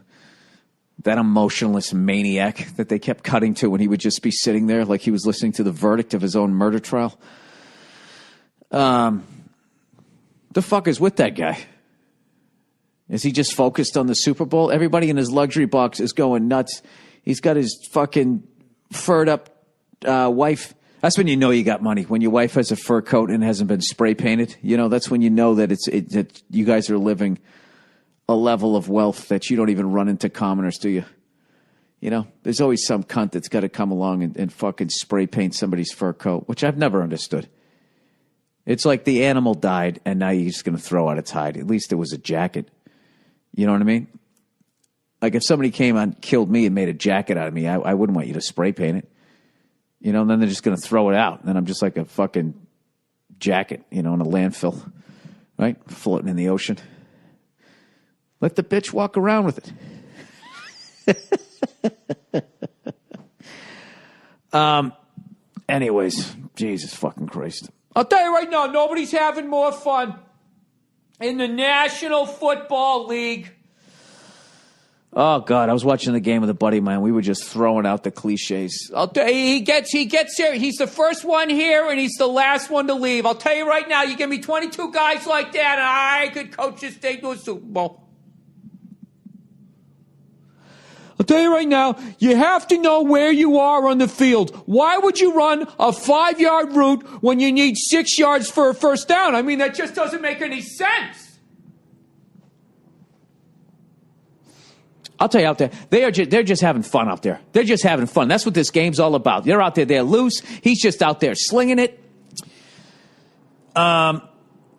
S1: That emotionless maniac that they kept cutting to when he would just be sitting there like he was listening to the verdict of his own murder trial. The fuck is with that guy? Is he just focused on the Super Bowl? Everybody in his luxury box is going nuts. He's got his fucking furred up wife. That's when you know you got money. When your wife has a fur coat and hasn't been spray painted, that's when you know that that you guys are living a level of wealth that you don't even run into commoners, do you? There's always some cunt that's got to come along and fucking spray paint somebody's fur coat, which I've never understood. It's like the animal died and now you're just going to throw out its hide. At least it was a jacket. You know what I mean? Like if somebody came and killed me and made a jacket out of me, I wouldn't want you to spray paint it. And then they're just going to throw it out. And then I'm just like a fucking jacket, in a landfill, right? Floating in the ocean. Let the bitch walk around with it. Anyways, Jesus fucking Christ. I'll tell you right now, nobody's having more fun in the National Football League. Oh, God, I was watching the game with a buddy of mine. We were just throwing out the cliches. I'll tell you, he gets here. He's the first one here, and he's the last one to leave. I'll tell you right now, you give me 22 guys like that, and I could coach this state to a Super Bowl. I'll tell you right now, you have to know where you are on the field. Why would you run a 5-yard route when you need 6 yards for a first down? I mean, that just doesn't make any sense. I'll tell you out there, they're just having fun out there. They're just having fun. That's what this game's all about. They're out there, they're loose. He's just out there slinging it.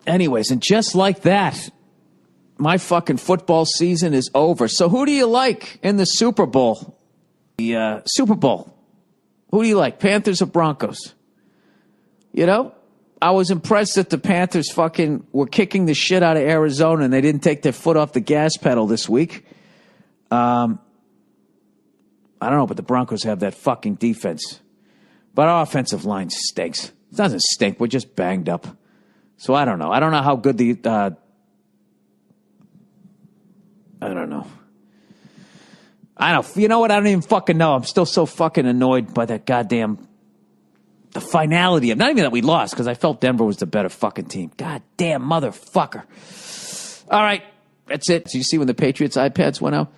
S1: Anyways, and just like that, my fucking football season is over. So who do you like in the Super Bowl? The Super Bowl. Who do you like, Panthers or Broncos? I was impressed that the Panthers fucking were kicking the shit out of Arizona and they didn't take their foot off the gas pedal this week. I don't know, but the Broncos have that fucking defense. But our offensive line stinks. It doesn't stink. We're just banged up. So I don't know. I don't know how good the... I don't know. You know what? I don't even fucking know. I'm still so fucking annoyed by that goddamn... The finality of... Not even that we lost, because I felt Denver was the better fucking team. Goddamn motherfucker. All right. That's it. So you see when the Patriots' iPads went out?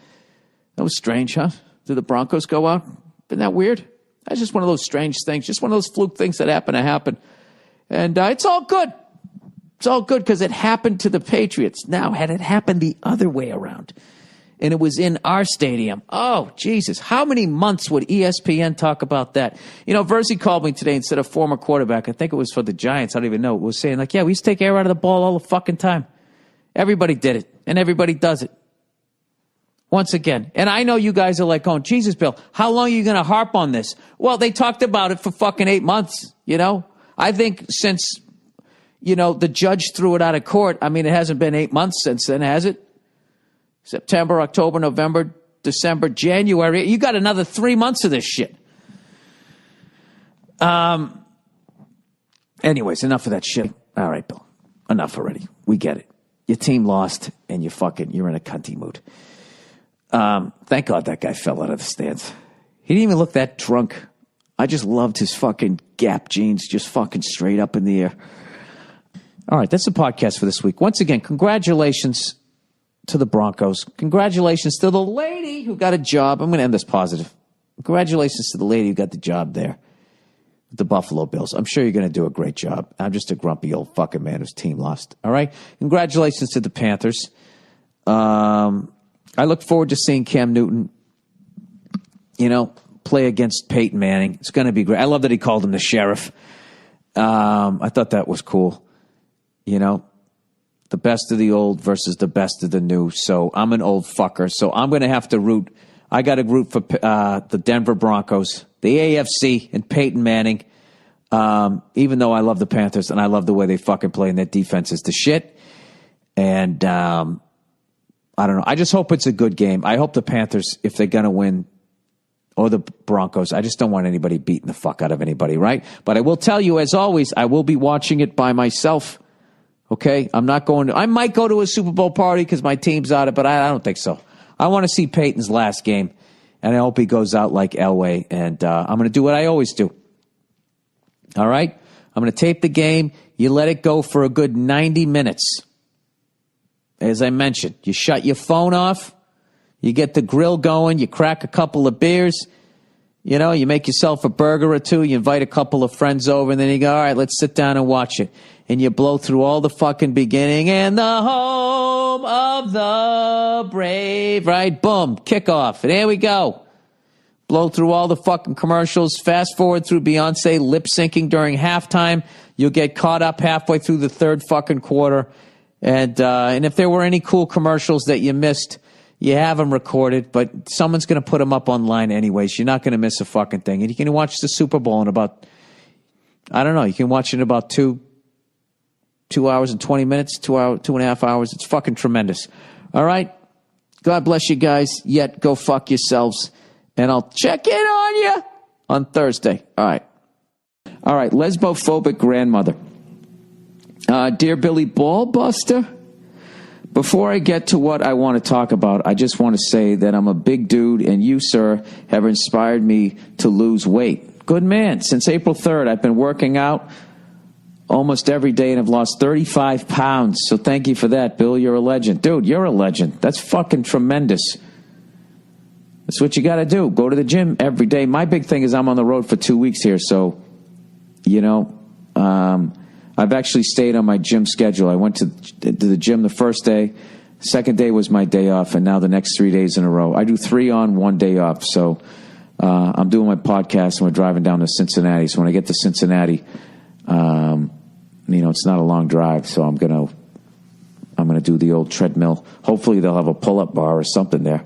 S1: That was strange, huh? Did the Broncos go out? Isn't that weird? That's just one of those strange things. Just one of those fluke things that happen to happen. And it's all good. It's all good because it happened to the Patriots. Now, had it happened the other way around, and it was in our stadium. Oh, Jesus. How many months would ESPN talk about that? You know, Verzi called me today instead of former quarterback. I think it was for the Giants. I don't even know. It was saying, like, yeah, we used to take air out of the ball all the fucking time. Everybody did it, and everybody does it. Once again. And I know you guys are like going, Jesus, Bill, how long are you going to harp on this? Well, they talked about it for fucking 8 months, you know? I think since, you know, the judge threw it out of court, I mean, it hasn't been 8 months since then, has it? September, October, November, December, January. You got another 3 months of this shit. Anyways, enough of that shit. All right, Bill. Enough already. We get it. Your team lost, and you're in a cunty mood. Thank God that guy fell out of the stands. He didn't even look that drunk. I just loved his fucking Gap jeans, just fucking straight up in the air. All right, that's the podcast for this week. Once again, congratulations to the Broncos. Congratulations to the lady who got a job. I'm going to end this positive. Congratulations to the lady who got the job there with the Buffalo Bills. I'm sure you're going to do a great job. I'm just a grumpy old fucking man whose team lost. All right? Congratulations to the Panthers. I look forward to seeing Cam Newton, you know, play against Peyton Manning. It's going to be great. I love that he called him the sheriff. I thought that was cool. You know, the best of the old versus the best of the new. So I'm an old fucker. So I'm going to have to root. I got to root for the Denver Broncos, the AFC, and Peyton Manning. Even though I love the Panthers and I love the way they fucking play and their defense is the shit. And I don't know. I just hope it's a good game. I hope the Panthers, if they're going to win, or the Broncos, I just don't want anybody beating the fuck out of anybody, right? But I will tell you, as always, I will be watching it by myself. Okay? I'm not going to, I might go to a Super Bowl party because my team's out of it, but I don't think so. I want to see Peyton's last game, and I hope he goes out like Elway, and I'm going to do what I always do. All right? I'm going to tape the game. You let it go for a good 90 minutes. As I mentioned, you shut your phone off, you get the grill going, you crack a couple of beers, you know, you make yourself a burger or two, you invite a couple of friends over, and then you go, all right, let's sit down and watch it. And you blow through all the fucking beginning, and the home of the brave, right? Boom, kickoff, and there we go. Blow through all the fucking commercials, fast forward through Beyonce lip-syncing during halftime. You'll get caught up halfway through the third fucking quarter. And if there were any cool commercials that you missed, you have them recorded, but someone's going to put them up online anyways. You're not going to miss a fucking thing. And you can watch the Super Bowl in about, I don't know, you can watch it in about 2 hours and 20 minutes, 2.5 hours. It's fucking tremendous. All right? God bless you guys. Yet go fuck yourselves. And I'll check in on you on Thursday. All right. All right, lesbophobic grandmother. Dear Billy Ballbuster, before I get to what I want to talk about, I just want to say that I'm a big dude, and you, sir, have inspired me to lose weight. Good man. Since April 3rd, I've been working out almost every day and have lost 35 pounds. So thank you for that, Bill. You're a legend. Dude, you're a legend. That's fucking tremendous. That's what you got to do. Go to the gym every day. My big thing is I'm on the road for 2 weeks here, so, you know, I've actually stayed on my gym schedule. I went to the gym the first day. Second day was my day off, and now the next 3 days in a row. I do 3 on, 1 day off. So I'm doing my podcast, and we're driving down to Cincinnati. So when I get to Cincinnati, you know, it's not a long drive, so I'm gonna do the old treadmill. Hopefully they'll have a pull-up bar or something there,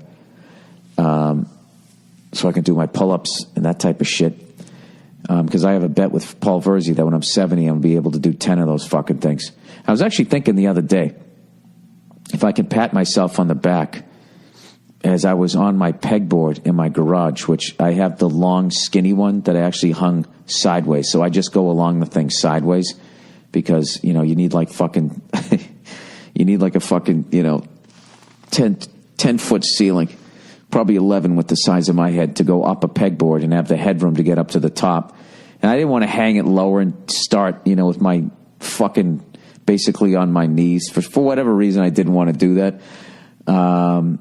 S1: so I can do my pull-ups and that type of shit. Because I have a bet with Paul Verzi that when I'm 70, I'll be able to do 10 of those fucking things. I was actually thinking the other day, if I could pat myself on the back as I was on my pegboard in my garage, which I have the long, skinny one that I actually hung sideways. So I just go along the thing sideways because, you know, you need like fucking, you need like a fucking, you know, 10-foot ceiling. Probably 11 with the size of my head to go up a pegboard and have the headroom to get up to the top. And I didn't want to hang it lower and start, you know, with my fucking basically on my knees. For whatever reason, I didn't want to do that. And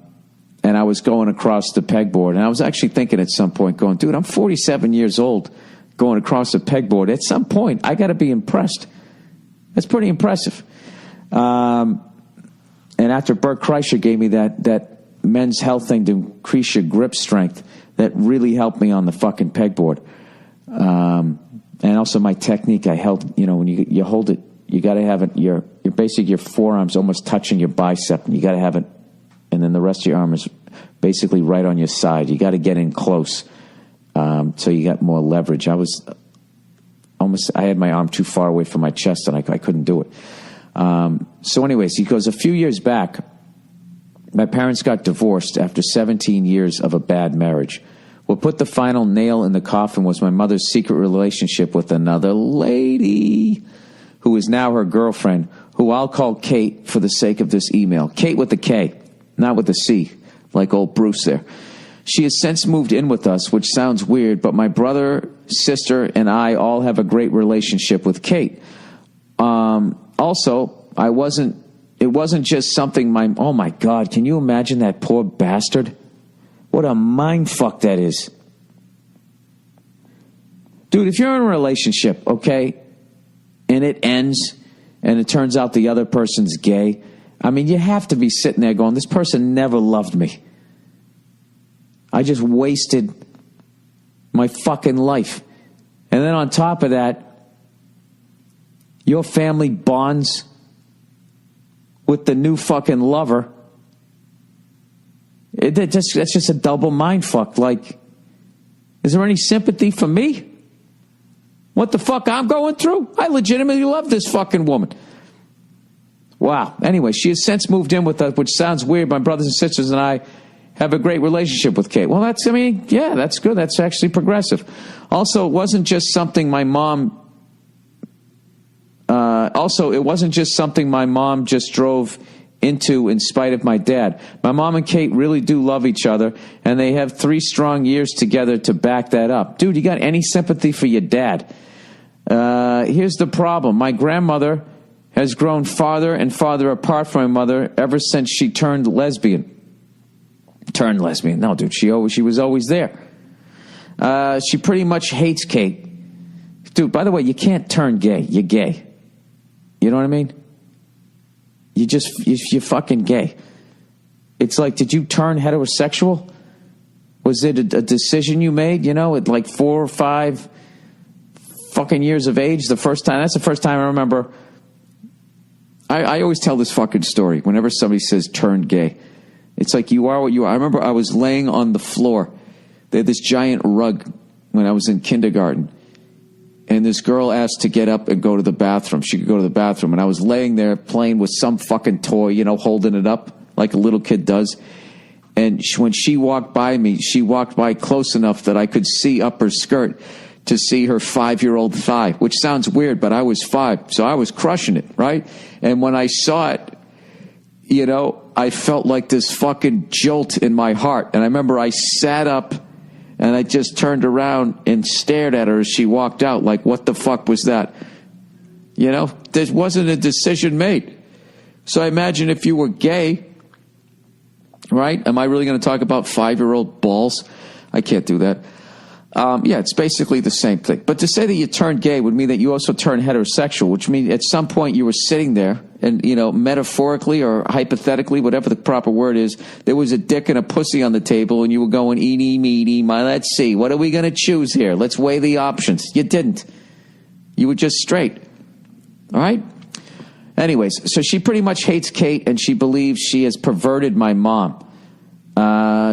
S1: I was going across the pegboard. And I was actually thinking at some point going, dude, I'm 47 years old going across the pegboard. At some point, I got to be impressed. That's pretty impressive. And after Burr Kreischer gave me that Men's Health thing to increase your grip strength that really helped me on the fucking pegboard. And also my technique, I held, when you hold it, you got to have it, your forearm's almost touching your bicep, and you got to have it, and then the rest of your arm is basically right on your side. You got to get in close, so you got more leverage. I had my arm too far away from my chest, and I couldn't do it. So anyways, he goes, a few years back, my parents got divorced after 17 years of a bad marriage. What put the final nail in the coffin was my mother's secret relationship with another lady who is now her girlfriend, who I'll call Kate for the sake of this email. Kate with a K, not with a C, like old Bruce there. She has since moved in with us, which sounds weird, but my brother, sister, and I all have a great relationship with Kate. Also, it wasn't just something oh my God, can you imagine that poor bastard? What a mind fuck that is. Dude, if you're in a relationship, okay, and it ends, and it turns out the other person's gay, I mean, you have to be sitting there going, this person never loved me. I just wasted my fucking life. And then on top of that, your family bonds with the new fucking lover. That's just a double mind fuck. Like, is there any sympathy for me? What the fuck I'm going through? I legitimately love this fucking woman. Wow. Anyway, she has since moved in with us, which sounds weird. My brothers and sisters and I have a great relationship with Kate. Well, that's good. That's actually progressive. Also, it wasn't just something my mom just drove into in spite of my dad. My mom and Kate really do love each other, and they have 3 strong years together to back that up. Dude, you got any sympathy for your dad? Here's the problem. My grandmother has grown farther and farther apart from my mother ever since she turned lesbian. Turned lesbian? No, dude, she was always there. She pretty much hates Kate. Dude, by the way, you can't turn gay. You're gay. You know what I mean? You're fucking gay. It's like, did you turn heterosexual? Was it a decision you made, at like 4 or 5 fucking years of age? That's the first time I remember. I always tell this fucking story whenever somebody says turn gay. It's like, you are what you are. I remember I was laying on the floor. They had this giant rug when I was in kindergarten. And this girl asked to get up and go to the bathroom. She could go to the bathroom. And I was laying there playing with some fucking toy, holding it up like a little kid does. And when she walked by me, she walked by close enough that I could see up her skirt to see her 5-year-old thigh, which sounds weird, but I was 5. So I was crushing it, right? And when I saw it, I felt like this fucking jolt in my heart. And I remember I sat up and I just turned around and stared at her as she walked out like, what the fuck was that? There wasn't a decision made. So I imagine if you were gay, right? Am I really going to talk about 5-year-old balls? I can't do that. Yeah, it's basically the same thing. But to say that you turned gay would mean that you also turned heterosexual, which means at some point you were sitting there and, metaphorically or hypothetically, whatever the proper word is, there was a dick and a pussy on the table and you were going, eeny, meeny, let's see, what are we going to choose here? Let's weigh the options. You didn't. You were just straight. All right? Anyways, so she pretty much hates Kate and she believes she has perverted my mom.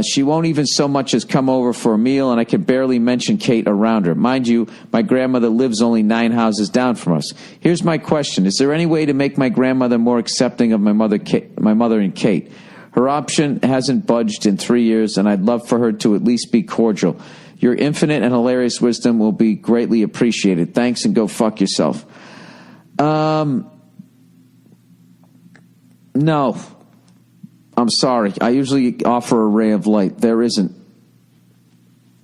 S1: She won't even so much as come over for a meal, and I can barely mention Kate around her. Mind you, my grandmother lives only 9 houses down from us. Here's my question. Is there any way to make my grandmother more accepting of my mother and Kate? Her option hasn't budged in 3 years, and I'd love for her to at least be cordial. Your infinite and hilarious wisdom will be greatly appreciated. Thanks, and go fuck yourself. No. I'm sorry. I usually offer a ray of light. There isn't.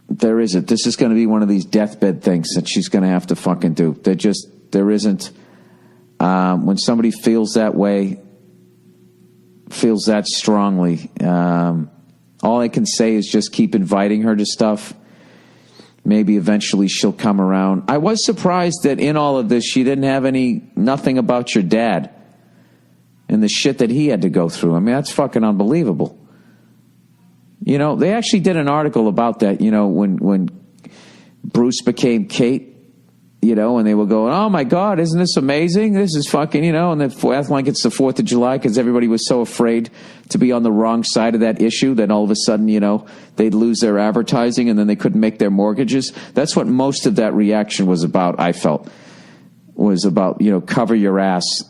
S1: This is going to be one of these deathbed things that she's going to have to fucking do. There isn't. When somebody feels that way, feels that strongly, all I can say is just keep inviting her to stuff. Maybe eventually she'll come around. I was surprised that in all of this, she didn't have nothing about your dad and the shit that he had to go through. I mean, that's fucking unbelievable. You know, they actually did an article about that, you know, when Bruce became Kate, you know, and they were going, oh my God, isn't this amazing? This is fucking, you know, and acting like it's the 4th of July because everybody was so afraid to be on the wrong side of that issue that all of a sudden, you know, they'd lose their advertising and then they couldn't make their mortgages. That's what most of that reaction was about, I felt, was about, you know, cover your ass.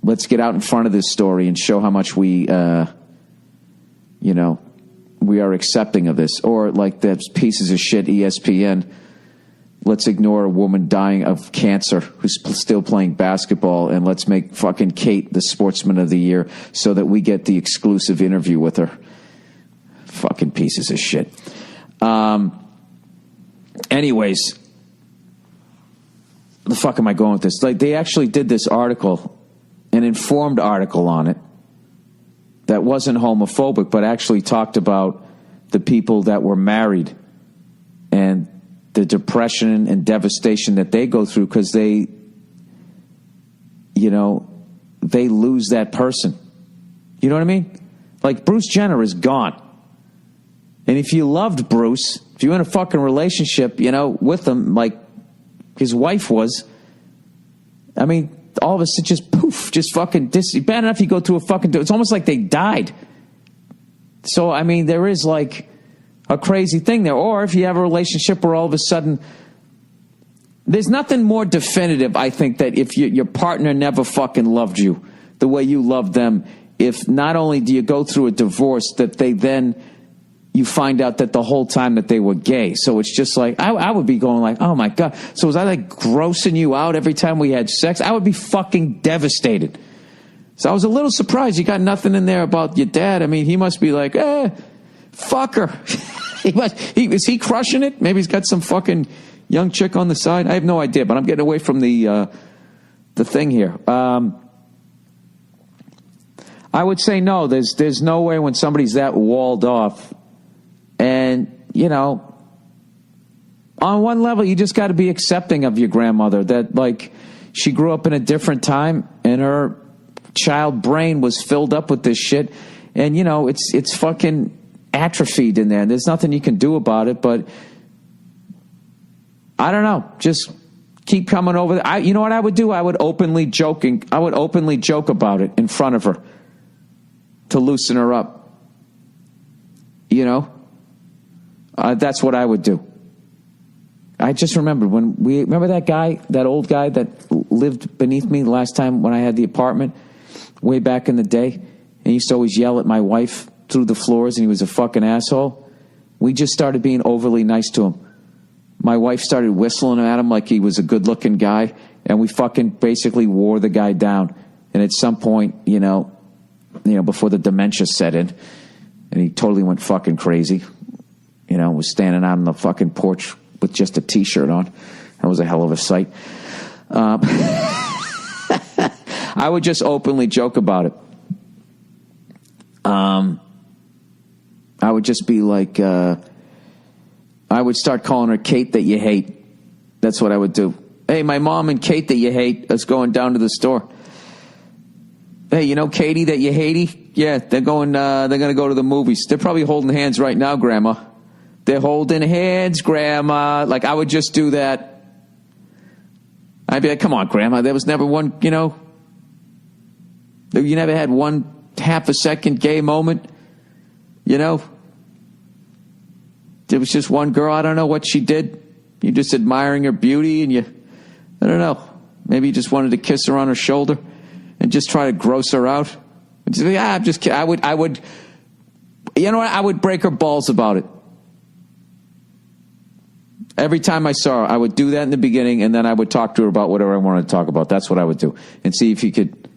S1: Let's get out in front of this story and show how much we, you know, we are accepting of this. Or like that pieces of shit ESPN, let's ignore a woman dying of cancer who's still playing basketball, and let's make fucking Kate the sportsman of the year so that we get the exclusive interview with her. Fucking pieces of shit. Anyways, the fuck am I going with this? Like, they actually did this article, an informed article on it, that wasn't homophobic, but actually talked about the people that were married and the depression and devastation that they go through because they, you know, they lose that person. You know what I mean? Like, Bruce Jenner is gone. And if you loved Bruce, if you're in a fucking relationship, you know, with him, like his wife was, I mean, all of a sudden just poof, just fucking, bad enough you go through a fucking, it's almost like they died. So, I mean, there is like a crazy thing there. Or if you have a relationship where all of a sudden, there's nothing more definitive, I think, that if your partner never fucking loved you the way you loved them, if not only do you go through a divorce, that they then, you find out that the whole time that they were gay. So it's just like, I would be going like, oh my God. So was I like grossing you out every time we had sex? I would be fucking devastated. So I was a little surprised you got nothing in there about your dad. I mean, he must be like, fuck her. Is he crushing it? Maybe he's got some fucking young chick on the side. I have no idea, but I'm getting away from the thing here. I would say no. There's no way when somebody's that walled off. And, you know, on one level, you just got to be accepting of your grandmother, that, like, she grew up in a different time and her child brain was filled up with this shit. And, you know, it's fucking atrophied in there. There's nothing you can do about it, but I don't know. Just keep coming over. You know what I would do? I would openly joke about it in front of her to loosen her up. You know? That's what I would do. I just remembered remember that guy, that old guy that lived beneath me the last time when I had the apartment way back in the day, and he used to always yell at my wife through the floors, and he was a fucking asshole. We just started being overly nice to him. My wife started whistling at him like he was a good looking guy, and we fucking basically wore the guy down. And at some point, you know, before the dementia set in, and he totally went fucking crazy. You know, was standing out on the fucking porch with just a T-shirt on. That was a hell of a sight. I would just openly joke about it. I would just be like, I would start calling her Kate that you hate. That's what I would do. Hey, my mom and Kate that you hate is going down to the store. Hey, you know Katie that you hatey? Yeah, they're going to go to the movies. They're probably holding hands right now, Grandma. They're holding hands, Grandma. Like, I would just do that. I'd be like, come on, Grandma. There was never one, you know. You never had one half a second gay moment, you know. There was just one girl. I don't know what she did. You're just admiring her beauty, and I don't know. Maybe you just wanted to kiss her on her shoulder and just try to gross her out. And just, I'm just kidding. I would, you know what? I would break her balls about it. Every time I saw her, I would do that in the beginning, and then I would talk to her about whatever I wanted to talk about. That's what I would do, and see if he could.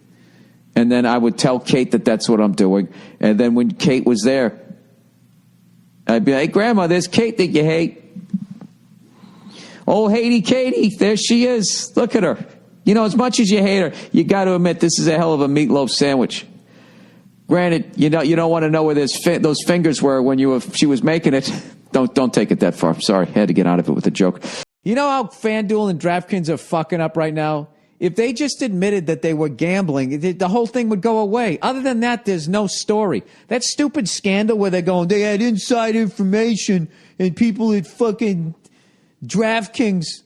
S1: And then I would tell Kate that that's what I'm doing. And then when Kate was there, I'd be like, hey, Grandma, there's Kate that you hate. Oh, Haiti Katie, there she is. Look at her. You know, as much as you hate her, you got to admit this is a hell of a meatloaf sandwich. Granted, you don't want to know where those fingers were when she was making it. Don't take it that far. Sorry, had to get out of it with a joke. You know how FanDuel and DraftKings are fucking up right now? If they just admitted that they were gambling, the whole thing would go away. Other than that, there's no story. That stupid scandal where they're going, they had inside information and people at fucking DraftKings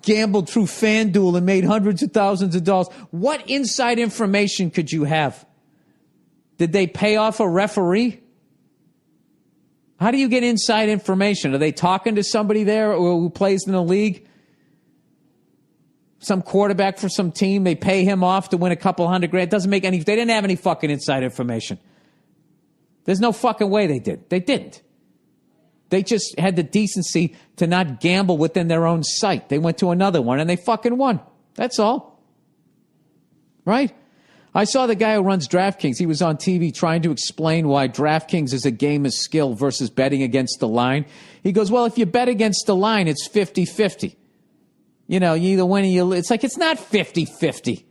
S1: gambled through FanDuel and made hundreds of thousands of dollars. What inside information could you have? Did they pay off a referee? How do you get inside information? Are they talking to somebody there who plays in the league? Some quarterback for some team, they pay him off to win a couple $100,000. It doesn't make any, they didn't have any fucking inside information. There's no fucking way they did. They didn't. They just had the decency to not gamble within their own site. They went to another one and they fucking won. That's all. Right? I saw the guy who runs DraftKings. He was on TV trying to explain why DraftKings is a game of skill versus betting against the line. He goes, well, if you bet against the line, it's 50-50. You know, you either win or you lose. It's like, it's not 50-50.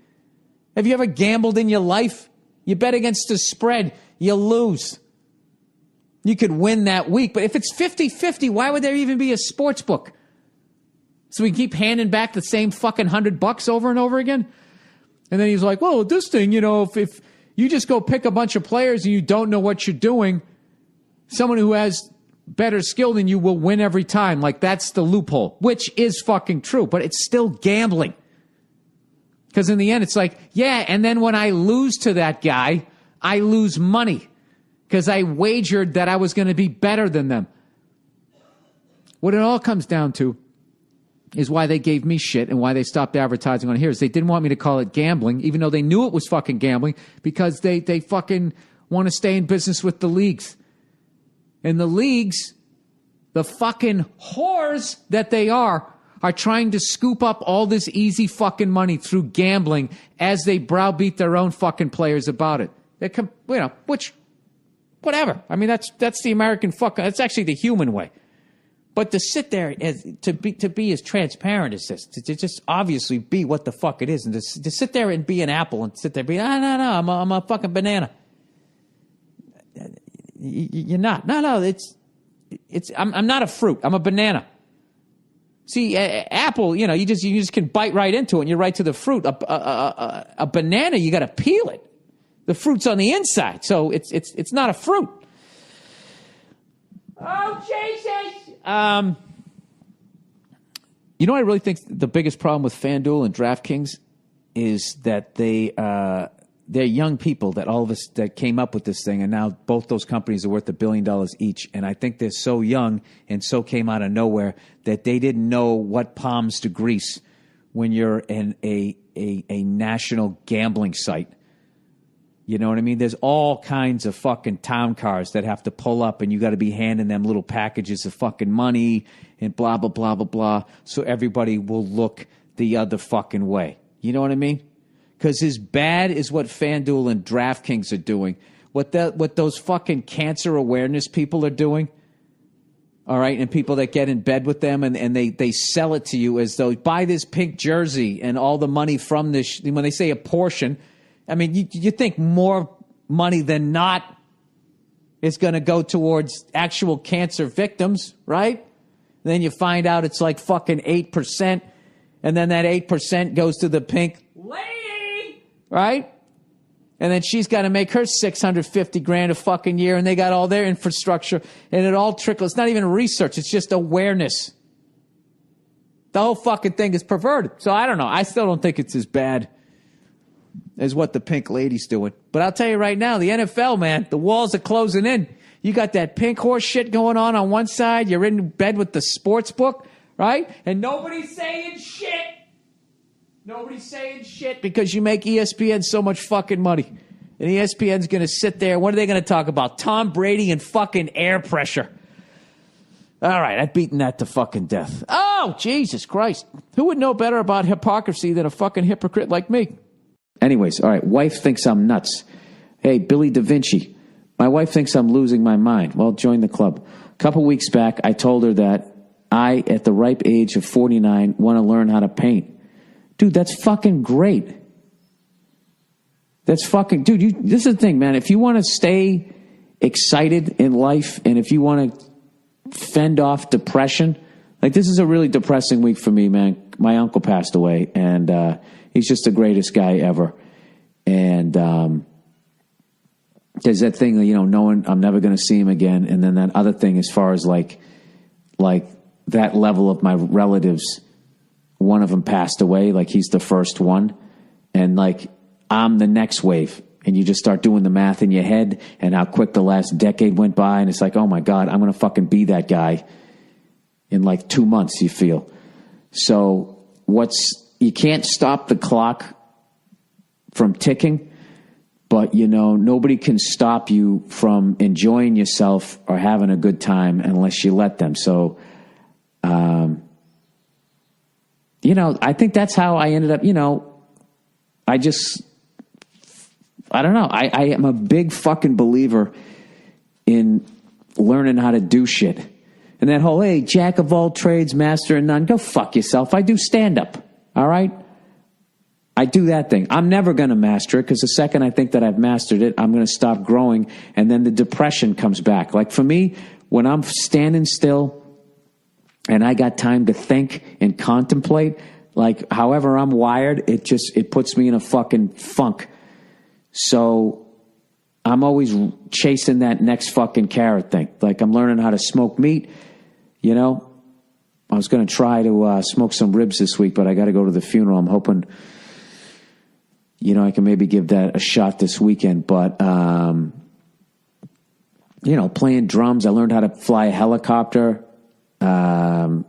S1: Have you ever gambled in your life? You bet against the spread, you lose. You could win that week. But if it's 50-50, why would there even be a sports book? So we keep handing back the same fucking $100 over and over again? And then he's like, well, this thing, you know, if you just go pick a bunch of players and you don't know what you're doing, someone who has better skill than you will win every time. Like, that's the loophole, which is fucking true, but it's still gambling. Because in the end, it's like, yeah, and then when I lose to that guy, I lose money because I wagered that I was going to be better than them. What it all comes down to is why they gave me shit and why they stopped advertising on here is they didn't want me to call it gambling, even though they knew it was fucking gambling, because they fucking want to stay in business with the leagues. And the leagues, the fucking whores that they are trying to scoop up all this easy fucking money through gambling as they browbeat their own fucking players about it. Which, whatever. I mean, that's the American fucking, that's actually the human way. But to sit there to be as transparent as this, to just obviously be what the fuck it is, and to sit there and be an apple and sit there and be, no, I'm a fucking banana. You're not. No. I'm not a fruit. I'm a banana. See, apple. You know, you just can bite right into it and you're right to the fruit. A banana, you got to peel it. The fruit's on the inside, so it's not a fruit. Oh Jesus! You know what I really think the biggest problem with FanDuel and DraftKings is that they're young people that all of us that came up with this thing, and now both those companies are worth $1 billion each. And I think they're so young and so came out of nowhere that they didn't know what palms to grease when you're in a national gambling site. You know what I mean? There's all kinds of fucking town cars that have to pull up, and you got to be handing them little packages of fucking money and blah, blah, blah, blah, blah, so everybody will look the other fucking way. You know what I mean? Because as bad as what FanDuel and DraftKings are doing, what those fucking cancer awareness people are doing, all right, and people that get in bed with them and they sell it to you as though, buy this pink jersey and all the money from this, when they say a portion, I mean, you think more money than not is going to go towards actual cancer victims, right? And then you find out it's like fucking 8%, and then that 8% goes to the pink lady, right? And then she's got to make her $650,000 a fucking year, and they got all their infrastructure, and it all trickles. It's not even research; it's just awareness. The whole fucking thing is perverted. So I don't know. I still don't think it's as bad as what the pink lady's doing. But I'll tell you right now, the NFL, man, the walls are closing in. You got that pink horse shit going on one side. You're in bed with the sports book, right? And nobody's saying shit. Nobody's saying shit because you make ESPN so much fucking money. And ESPN's going to sit there. What are they going to talk about? Tom Brady and fucking air pressure. All right, I've beaten that to fucking death. Oh, Jesus Christ. Who would know better about hypocrisy than a fucking hypocrite like me? Anyways, all right, wife thinks I'm nuts. Hey, Billy Da Vinci, my wife thinks I'm losing my mind. Well, join the club. A couple weeks back, I told her that I, at the ripe age of 49, want to learn how to paint. Dude, that's fucking great. That's fucking, dude, this is the thing, man. If you want to stay excited in life and if you want to fend off depression, like this is a really depressing week for me, man. my uncle passed away, and he's just the greatest guy ever. And there's that thing, knowing I'm never going to see him again, and then that other thing as far as like that level of my relatives, one of them passed away, like he's the first one, and like I'm the next wave. And you just start doing the math in your head and how quick the last decade went by. And it's like, oh my God, I'm going to fucking be that guy in like 2 months, you feel. So you can't stop the clock from ticking, but nobody can stop you from enjoying yourself or having a good time unless you let them. So, I think that's how I ended up, I don't know. I am a big fucking believer in learning how to do shit. And that whole, hey, jack of all trades, master of none, go fuck yourself. I do stand-up, all right? I do that thing. I'm never going to master it because the second I think that I've mastered it, I'm going to stop growing, and then the depression comes back. Like for me, when I'm standing still and I got time to think and contemplate, like however I'm wired, it puts me in a fucking funk. So I'm always chasing that next fucking carrot thing. Like I'm learning how to smoke meat, I was going to try to smoke some ribs this week, but I got to go to the funeral. I'm hoping, I can maybe give that a shot this weekend. But, playing drums, I learned how to fly a helicopter. I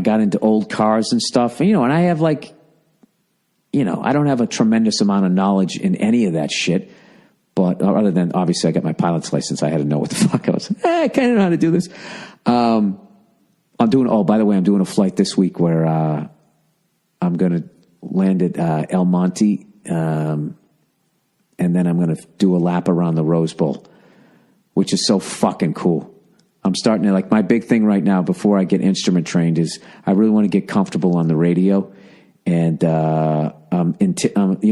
S1: got into old cars and stuff, and I have like, I don't have a tremendous amount of knowledge in any of that shit, but other than obviously I got my pilot's license, I had to know what the fuck I was. I kind of know how to do this. By the way, I'm doing a flight this week where I'm going to land at El Monte, and then I'm going to do a lap around the Rose Bowl, which is so fucking cool. I'm starting to, like, my big thing right now before I get instrument trained is I really want to get comfortable on the radio. And, I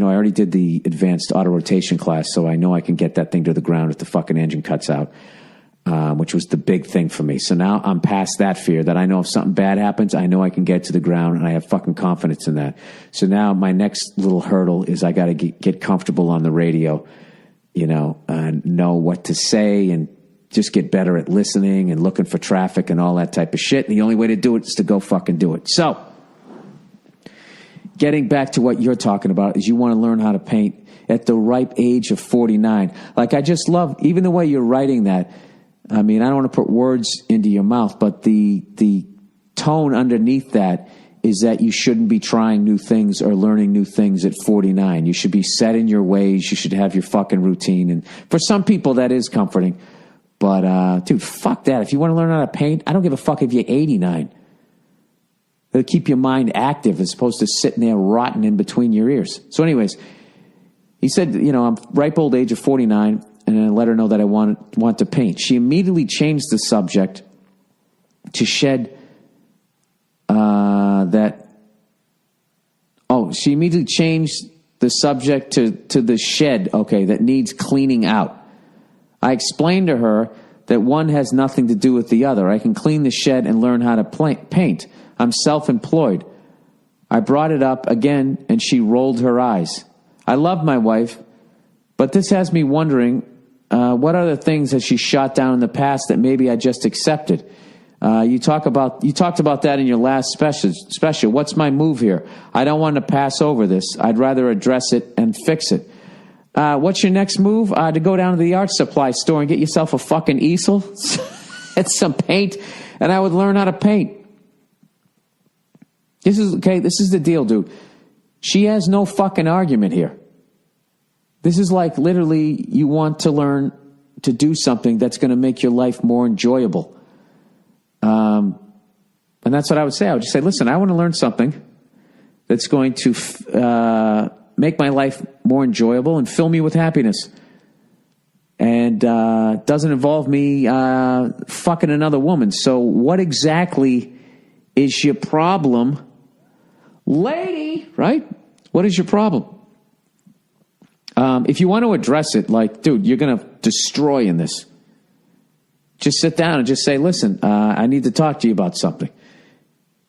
S1: already did the advanced auto rotation class, so I know I can get that thing to the ground if the fucking engine cuts out, which was the big thing for me. So now I'm past that fear that I know if something bad happens, I know I can get to the ground, and I have fucking confidence in that. So now my next little hurdle is I got to get comfortable on the radio, and know what to say and just get better at listening and looking for traffic and all that type of shit. And the only way to do it is to go fucking do it. So, getting back to what you're talking about is you want to learn how to paint at the ripe age of 49. Like, I just love, even the way you're writing that. I mean, I don't want to put words into your mouth, but the tone underneath that is that you shouldn't be trying new things or learning new things at 49. You should be set in your ways. You should have your fucking routine. And for some people, that is comforting. But, dude, fuck that. If you want to learn how to paint, I don't give a fuck if you're 89. It'll keep your mind active as opposed to sitting there rotting in between your ears. So anyways, he said, I'm ripe old age of 49, and I let her know that I want to paint. She immediately changed the subject to shed she immediately changed the subject to the shed, that needs cleaning out. I explained to her that one has nothing to do with the other. I can clean the shed and learn how to paint. I'm self-employed. I brought it up again, and she rolled her eyes. I love my wife, but this has me wondering, what other things has she shot down in the past that maybe I just accepted? You talked about that in your last special. What's my move here? I don't want to pass over this. I'd rather address it and fix it. What's your next move? To go down to the art supply store and get yourself a fucking easel and some paint, and I would learn how to paint. This is the deal, dude. She has no fucking argument here. This is like literally you want to learn to do something that's going to make your life more enjoyable. And that's what I would say. I would just say, listen, I want to learn something that's going to make my life more enjoyable and fill me with happiness. And doesn't involve me fucking another woman. So what exactly is your problem? Lady, right? What is your problem? If you want to address it, like, dude, you're going to destroy in this. Just sit down and just say, listen, I need to talk to you about something.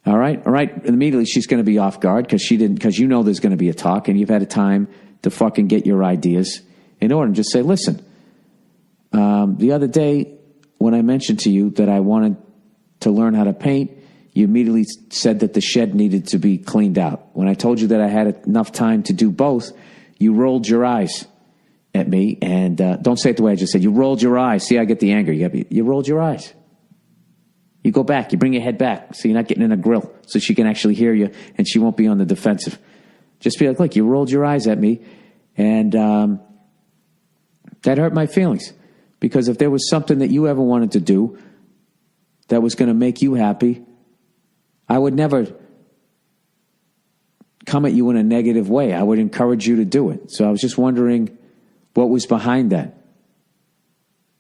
S1: All right. And immediately she's going to be off guard because you know there's going to be a talk and you've had a time to fucking get your ideas in order and just say, listen, the other day when I mentioned to you that I wanted to learn how to paint, you immediately said that the shed needed to be cleaned out. When I told you that I had enough time to do both, you rolled your eyes at me. And don't say it the way I just said. You rolled your eyes. See, I get the anger. You rolled your eyes. You go back. You bring your head back so you're not getting in a grill so she can actually hear you and she won't be on the defensive. Just be like, look, you rolled your eyes at me. And that hurt my feelings. Because if there was something that you ever wanted to do that was going to make you happy, I would never come at you in a negative way. I would encourage you to do it. So I was just wondering what was behind that.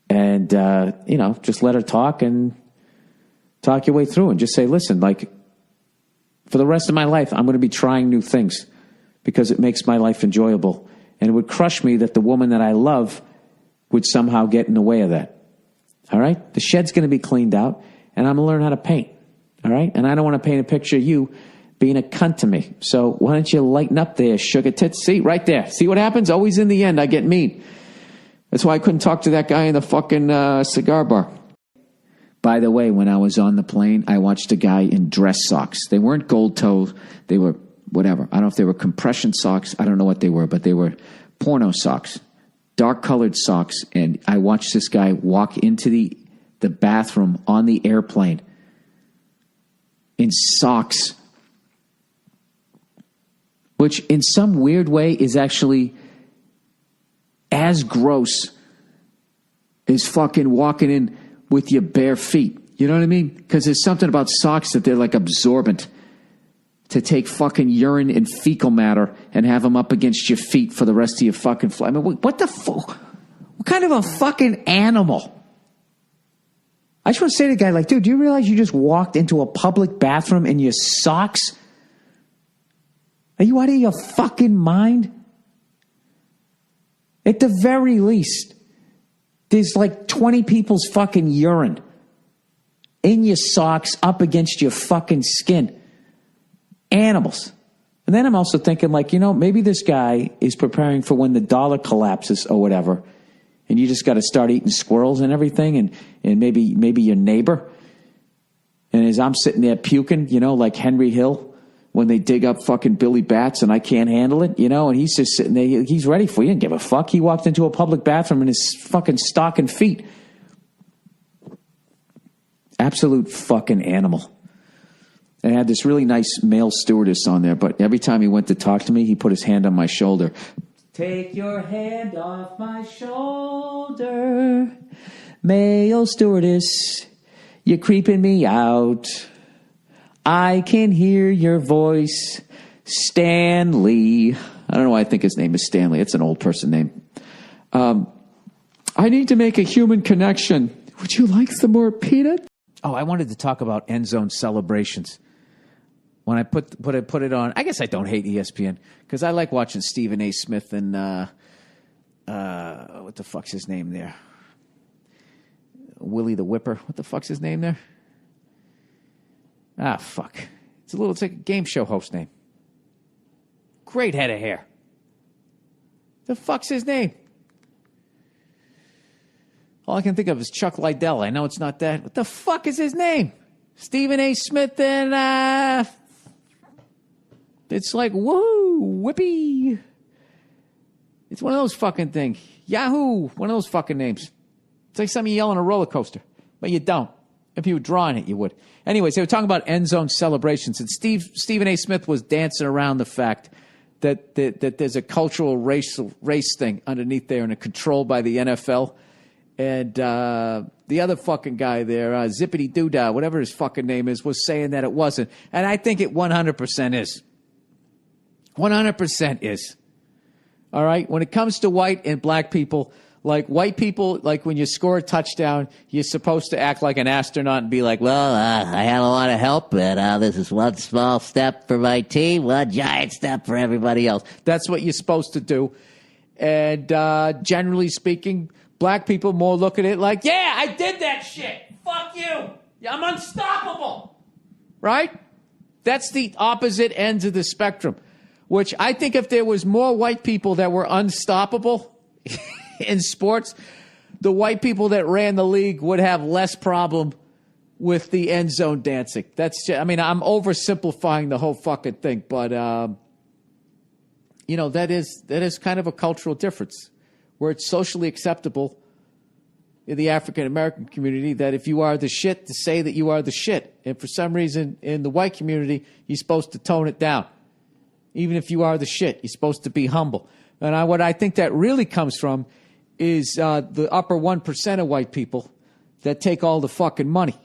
S1: And, just let her talk and talk your way through and just say, listen, like, for the rest of my life, I'm going to be trying new things because it makes my life enjoyable. And it would crush me that the woman that I love would somehow get in the way of that. All right? The shed's going to be cleaned out, and I'm going to learn how to paint. All right? And I don't want to paint a picture of you being a cunt to me. So why don't you lighten up there, sugar tits? See, right there. See what happens? Always in the end, I get mean. That's why I couldn't talk to that guy in the fucking cigar bar. By the way, when I was on the plane, I watched a guy in dress socks. They weren't gold toe. They were whatever. I don't know if they were compression socks. I don't know what they were, but they were porno socks. Dark-colored socks. And I watched this guy walk into the bathroom on the airplane in socks, which in some weird way is actually as gross as fucking walking in with your bare feet. You know what I mean? Because there's something about socks that they're like absorbent to take fucking urine and fecal matter and have them up against your feet for the rest of your fucking flight. I mean, what the fuck? What kind of a fucking animal? I just want to say to the guy, like, dude, do you realize you just walked into a public bathroom in your socks? Are you out of your fucking mind? At the very least, there's like 20 people's fucking urine in your socks up against your fucking skin. Animals. And then I'm also thinking, like, maybe this guy is preparing for when the dollar collapses or whatever, and you just got to start eating squirrels and everything, and maybe your neighbor. And as I'm sitting there puking, like Henry Hill, when they dig up fucking Billy Bats and I can't handle it, and he's just sitting there, he's ready for you, he didn't give a fuck. He walked into a public bathroom in his fucking stocking feet. Absolute fucking animal. And I had this really nice male stewardess on there, but every time he went to talk to me, he put his hand on my shoulder. Take your hand off my shoulder, male stewardess, you're creeping me out. I can hear your voice, Stanley. I don't know why I think his name is Stanley. It's an old person name. I need to make a human connection. Would you like some more peanut? Oh, I wanted to talk about end zone celebrations. When I put it on, I guess I don't hate ESPN because I like watching Stephen A. Smith and what the fuck's his name there? Willie the Whipper. What the fuck's his name there? Ah, fuck. It's like a game show host name. Great head of hair. The fuck's his name? All I can think of is Chuck Liddell. I know it's not that. What the fuck is his name? Stephen A. Smith and, it's like, woohoo, whippy. It's one of those fucking things. Yahoo! One of those fucking names. It's like something you yell on a roller coaster, but you don't. If you were drawing it, you would. Anyways, they were talking about end zone celebrations, and Stephen A. Smith was dancing around the fact that there's a cultural race thing underneath there and it's controlled by the NFL. And the other fucking guy there, Zippity Doodah, whatever his fucking name is, was saying that it wasn't. And I think it 100% is. 100% is. All right? When it comes to white and black people, like white people, like when you score a touchdown, you're supposed to act like an astronaut and be like, well, I had a lot of help, but this is one small step for my team, one giant step for everybody else. That's what you're supposed to do. And generally speaking, black people more look at it like, yeah, I did that shit. Fuck you. I'm unstoppable. Right? That's the opposite ends of the spectrum, which I think if there was more white people that were unstoppable in sports, the white people that ran the league would have less problem with the end zone dancing. That's just, I mean, I'm oversimplifying the whole fucking thing, but you know, that is kind of a cultural difference where it's socially acceptable in the African American community that if you are the shit, to say that you are the shit. And for some reason in the white community, you're supposed to tone it down. Even if you are the shit, you're supposed to be humble. And what I think that really comes from is the upper 1% of white people that take all the fucking money.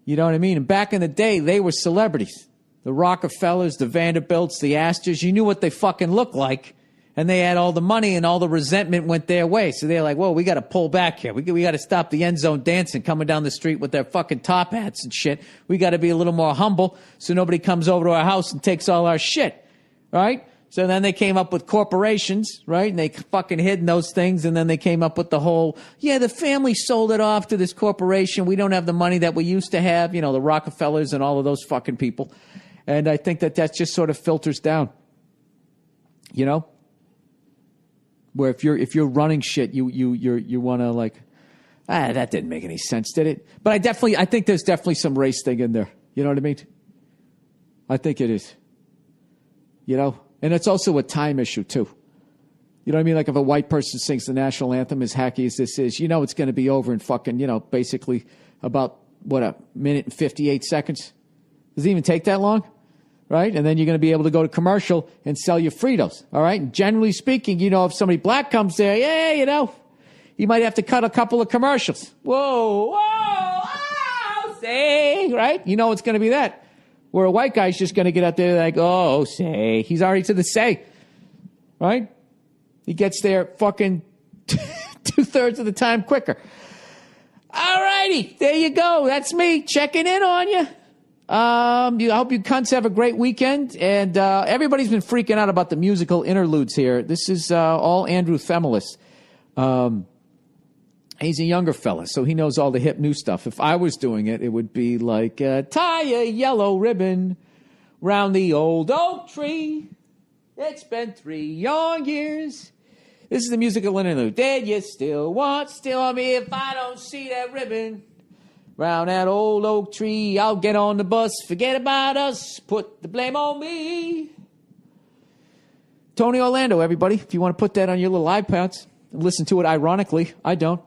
S1: You know what I mean? And back in the day, they were celebrities. The Rockefellers, the Vanderbilts, the Astors, you knew what they fucking looked like. And they had all the money and all the resentment went their way. So they're like, whoa, we got to pull back here. We got to stop the end zone dancing coming down the street with their fucking top hats and shit. We got to be a little more humble so nobody comes over to our house and takes all our shit. Right? So then they came up with corporations, right? And they fucking hid those things. And then they came up with the whole, yeah, the family sold it off to this corporation. We don't have the money that we used to have. You know, the Rockefellers and all of those fucking people. And I think that just sort of filters down. You know? Where if you're running shit, you want to like, that didn't make any sense, did it? But I think there's definitely some race thing in there. You know what I mean? I think it is. You know? And it's also a time issue, too. You know what I mean? Like if a white person sings the national anthem as hacky as this is, you know it's going to be over in fucking, you know, basically about, a minute and 58 seconds? Does it even take that long? Right? And then you're going to be able to go to commercial and sell your Fritos. All right? And generally speaking, you know, if somebody black comes there, yeah, you know, you might have to cut a couple of commercials. Whoa, say, right? You know it's going to be that. Where a white guy's just going to get up there like, oh, say. He's already to the say. Right? He gets there fucking 2/3 of the time quicker. All righty. There you go. That's me checking in on you. I hope you cunts have a great weekend. And everybody's been freaking out about the musical interludes here. This is all Andrew Themelis. He's a younger fella, so he knows all the hip new stuff. If I was doing it, it would be like, tie a yellow ribbon round the old oak tree. It's been 3 long years. This is the musical interlude. Did you still want me if I don't see that ribbon round that old oak tree? I'll get on the bus, forget about us, put the blame on me. Tony Orlando, everybody. If you want to put that on your little iPads and listen to it ironically, I don't.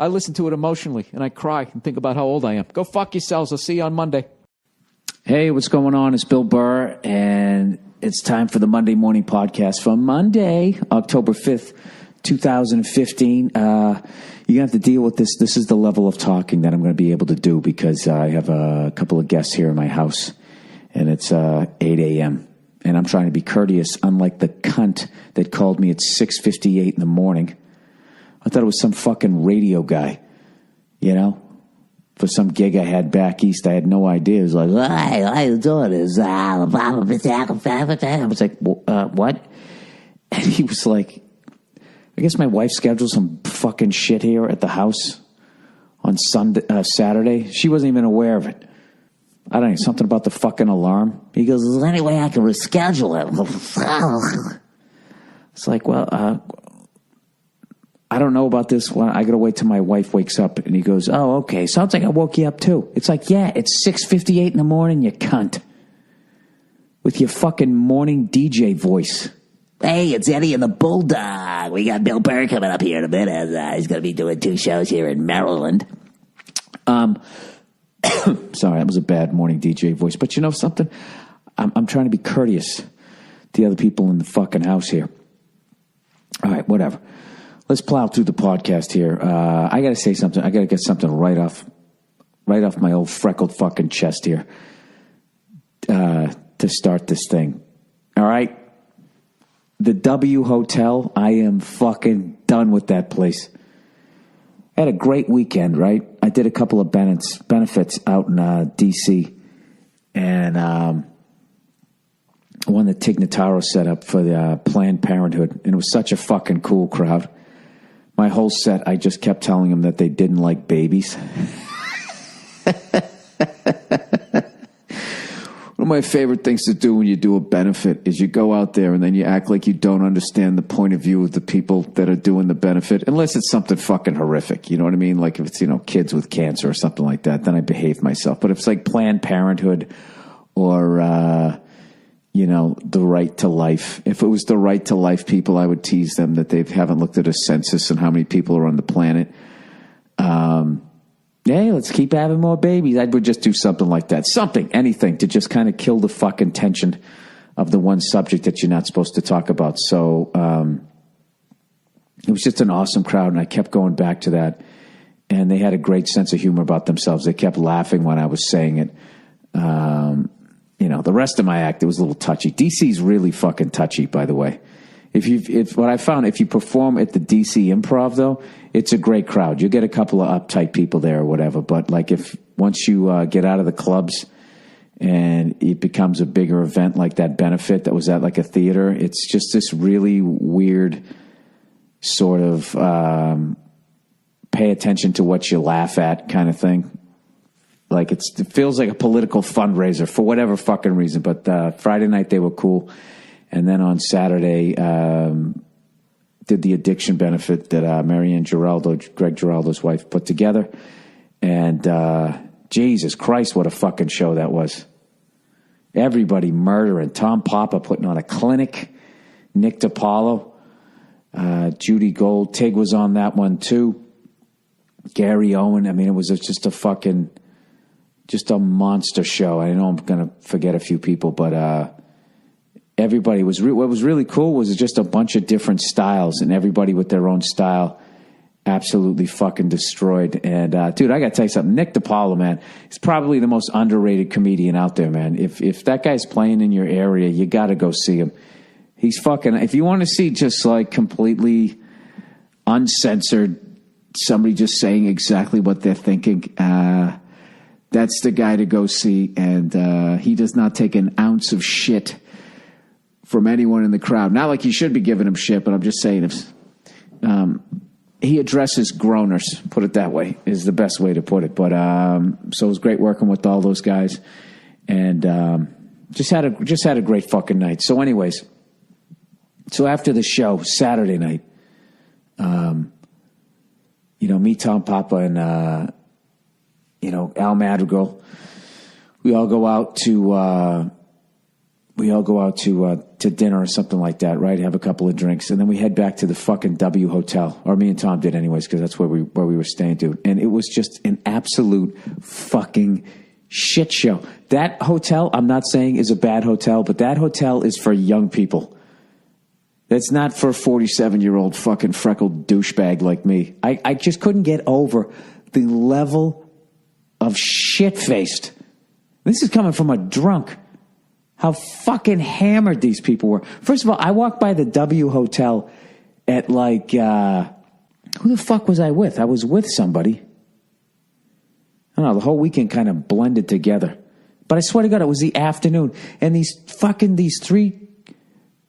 S1: I listen to it emotionally, and I cry and think about how old I am. Go fuck yourselves. I'll see you on Monday. Hey, what's going on? It's Bill Burr, and it's time for the Monday Morning Podcast for Monday, October 5th, 2015. You're going to have to deal with this. This is the level of talking that I'm going to be able to do because I have a couple of guests here in my house, and it's 8 a.m., and I'm trying to be courteous, unlike the cunt that called me at 6:58 in the morning. I thought it was some fucking radio guy, you know, for some gig I had back east. I had no idea. It was like, hey, how you doing? I was like, what? And he was like, I guess my wife scheduled some fucking shit here at the house on Saturday. She wasn't even aware of it. I don't know, something about the fucking alarm. He goes, is there any way I can reschedule it? It's like, well, I don't know about this one. I got to wait till my wife wakes up. And he goes, oh, okay. Sounds like I woke you up too. It's like, yeah, it's 6:58 in the morning, you cunt. With your fucking morning DJ voice. Hey, it's Eddie and the Bulldog. We got Bill Burr coming up here in a minute. He's going to be doing 2 shows here in Maryland. Sorry, that was a bad morning DJ voice. But you know something? I'm trying to be courteous to the other people in the fucking house here. All right, whatever. Let's plow through the podcast here. I got to say something. I got to get something right off my old freckled fucking chest here to start this thing. All right? The W Hotel, I am fucking done with that place. I had a great weekend, right? I did a couple of benefits out in D.C. and one that Tig Notaro set up for the Planned Parenthood. And it was such a fucking cool crowd. My whole set, I just kept telling them that they didn't like babies. One of of my favorite things to do when you do a benefit is you go out there and then you act like you don't understand the point of view of the people that are doing the benefit, unless it's something fucking horrific. You know what I mean? Like if it's, kids with cancer or something like that, then I behave myself. But if it's like Planned Parenthood or, the right to life. If it was the right to life people, I would tease them that they haven't looked at a census and how many people are on the planet. Hey, let's keep having more babies. I would just do something like that. Anything to just kind of kill the fucking tension of the one subject that you're not supposed to talk about. So it was just an awesome crowd, and I kept going back to that. And they had a great sense of humor about themselves. They kept laughing when I was saying it. The rest of my act, it was a little touchy. DC's really fucking touchy, by the way. What I found, if you perform at the DC Improv, though, it's a great crowd. You get a couple of uptight people there or whatever. But like once you get out of the clubs and it becomes a bigger event like that benefit that was at like a theater, it's just this really weird sort of pay attention to what you laugh at kind of thing. Like it feels like a political fundraiser for whatever fucking reason. But Friday night they were cool. And then on Saturday, did the addiction benefit that Marianne Giraldo, Greg Giraldo's wife, put together. And Jesus Christ, what a fucking show that was. Everybody murdering. Tom Papa putting on a clinic. Nick DiPaolo. Judy Gold. Tig was on that one too. Gary Owen. I mean, it was just a monster show. I know I'm going to forget a few people, but everybody was, what was really cool was just a bunch of different styles, and everybody with their own style absolutely fucking destroyed. And dude, I got to tell you something. Nick DiPaolo, man, is probably the most underrated comedian out there, man. If that guy's playing in your area, you got to go see him. He's fucking, if you want to see just like completely uncensored, somebody just saying exactly what they're thinking, that's the guy to go see. And he does not take an ounce of shit from anyone in the crowd. Not like you should be giving him shit, but I'm just saying if he addresses groaners, put it that way, is the best way to put it. But so it was great working with all those guys, and just had a great fucking night. So anyways, so after the show, Saturday night, me, Tom Papa, and Al Madrigal, we all go out to dinner or something like that, right? Have a couple of drinks, and then we head back to the fucking W Hotel, or me and Tom did anyways, because that's where we were staying, dude. And it was just an absolute fucking shit show. That hotel, I'm not saying is a bad hotel, but that hotel is for young people. That's not for a 47-year-old fucking freckled douchebag like me. I just couldn't get over the level of shit-faced. This is coming from a drunk. How fucking hammered these people were. First of all, I walked by the W Hotel at like, who the fuck was I with? I was with somebody. I don't know, the whole weekend kind of blended together. But I swear to God, it was the afternoon. And these three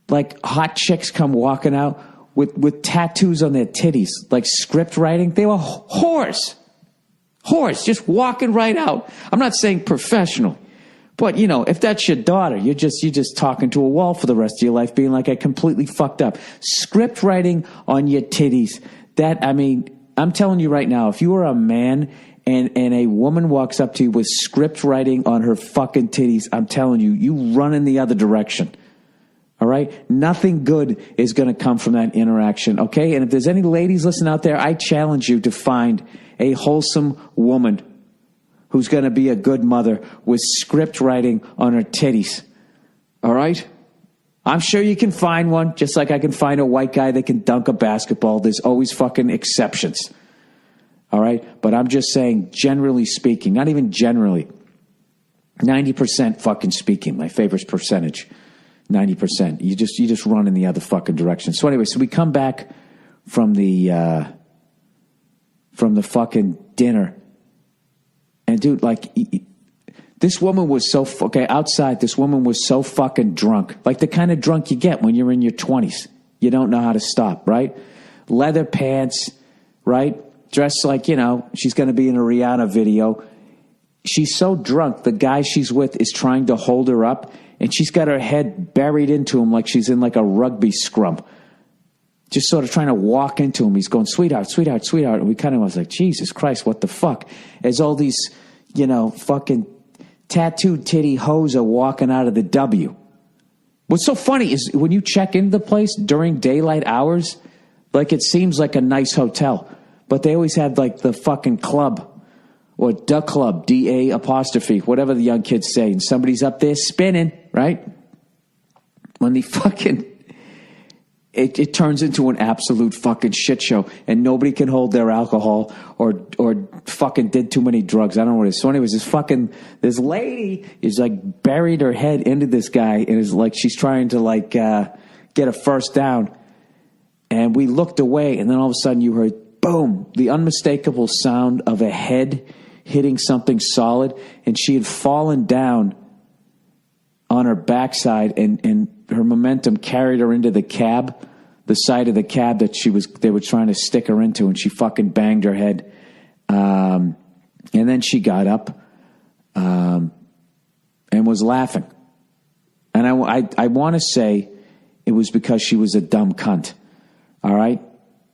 S1: like hot chicks come walking out with tattoos on their titties, like script writing. They were whores, just walking right out. I'm not saying professional. But, if that's your daughter, you're just talking to a wall for the rest of your life, being like, I completely fucked up. Script writing on your titties. I'm telling you right now, if you are a man and a woman walks up to you with script writing on her fucking titties, I'm telling you, you run in the other direction. All right? Nothing good is going to come from that interaction, okay? And if there's any ladies listening out there, I challenge you to find a wholesome woman who's going to be a good mother with script writing on her titties. All right? I'm sure you can find one, just like I can find a white guy that can dunk a basketball. There's always fucking exceptions. All right? But I'm just saying, generally speaking, not even generally, 90% fucking speaking, my favorite percentage, 90%. You just run in the other fucking direction. So anyway, so we come back from the fucking dinner. And dude, like, this woman was so, outside, this woman was so fucking drunk. Like the kind of drunk you get when you're in your 20s. You don't know how to stop, right? Leather pants, right? Dressed like, she's going to be in a Rihanna video. she's so drunk, the guy she's with is trying to hold her up, and she's got her head buried into him like she's in like a rugby scrum. Just sort of trying to walk into him. He's going, sweetheart, sweetheart, sweetheart. And we kind of was like, Jesus Christ, what the fuck? As all these, fucking tattooed titty hoes are walking out of the W. What's so funny is when you check into the place during daylight hours, like it seems like a nice hotel, but they always have like the fucking club or the club, D-A apostrophe, whatever the young kids say. And somebody's up there spinning, right? When the fucking... It turns into an absolute fucking shit show, and nobody can hold their alcohol or fucking did too many drugs. I don't know what it is. So anyways, this lady is like buried her head into this guy and is like, she's trying to like get a first down. And we looked away, and then all of a sudden you heard, boom, the unmistakable sound of a head hitting something solid, and she had fallen down on her backside, and her momentum carried her into the cab, the side of the cab that they were trying to stick her into, and she fucking banged her head. And then she got up and was laughing. And I want to say it was because she was a dumb cunt. All right?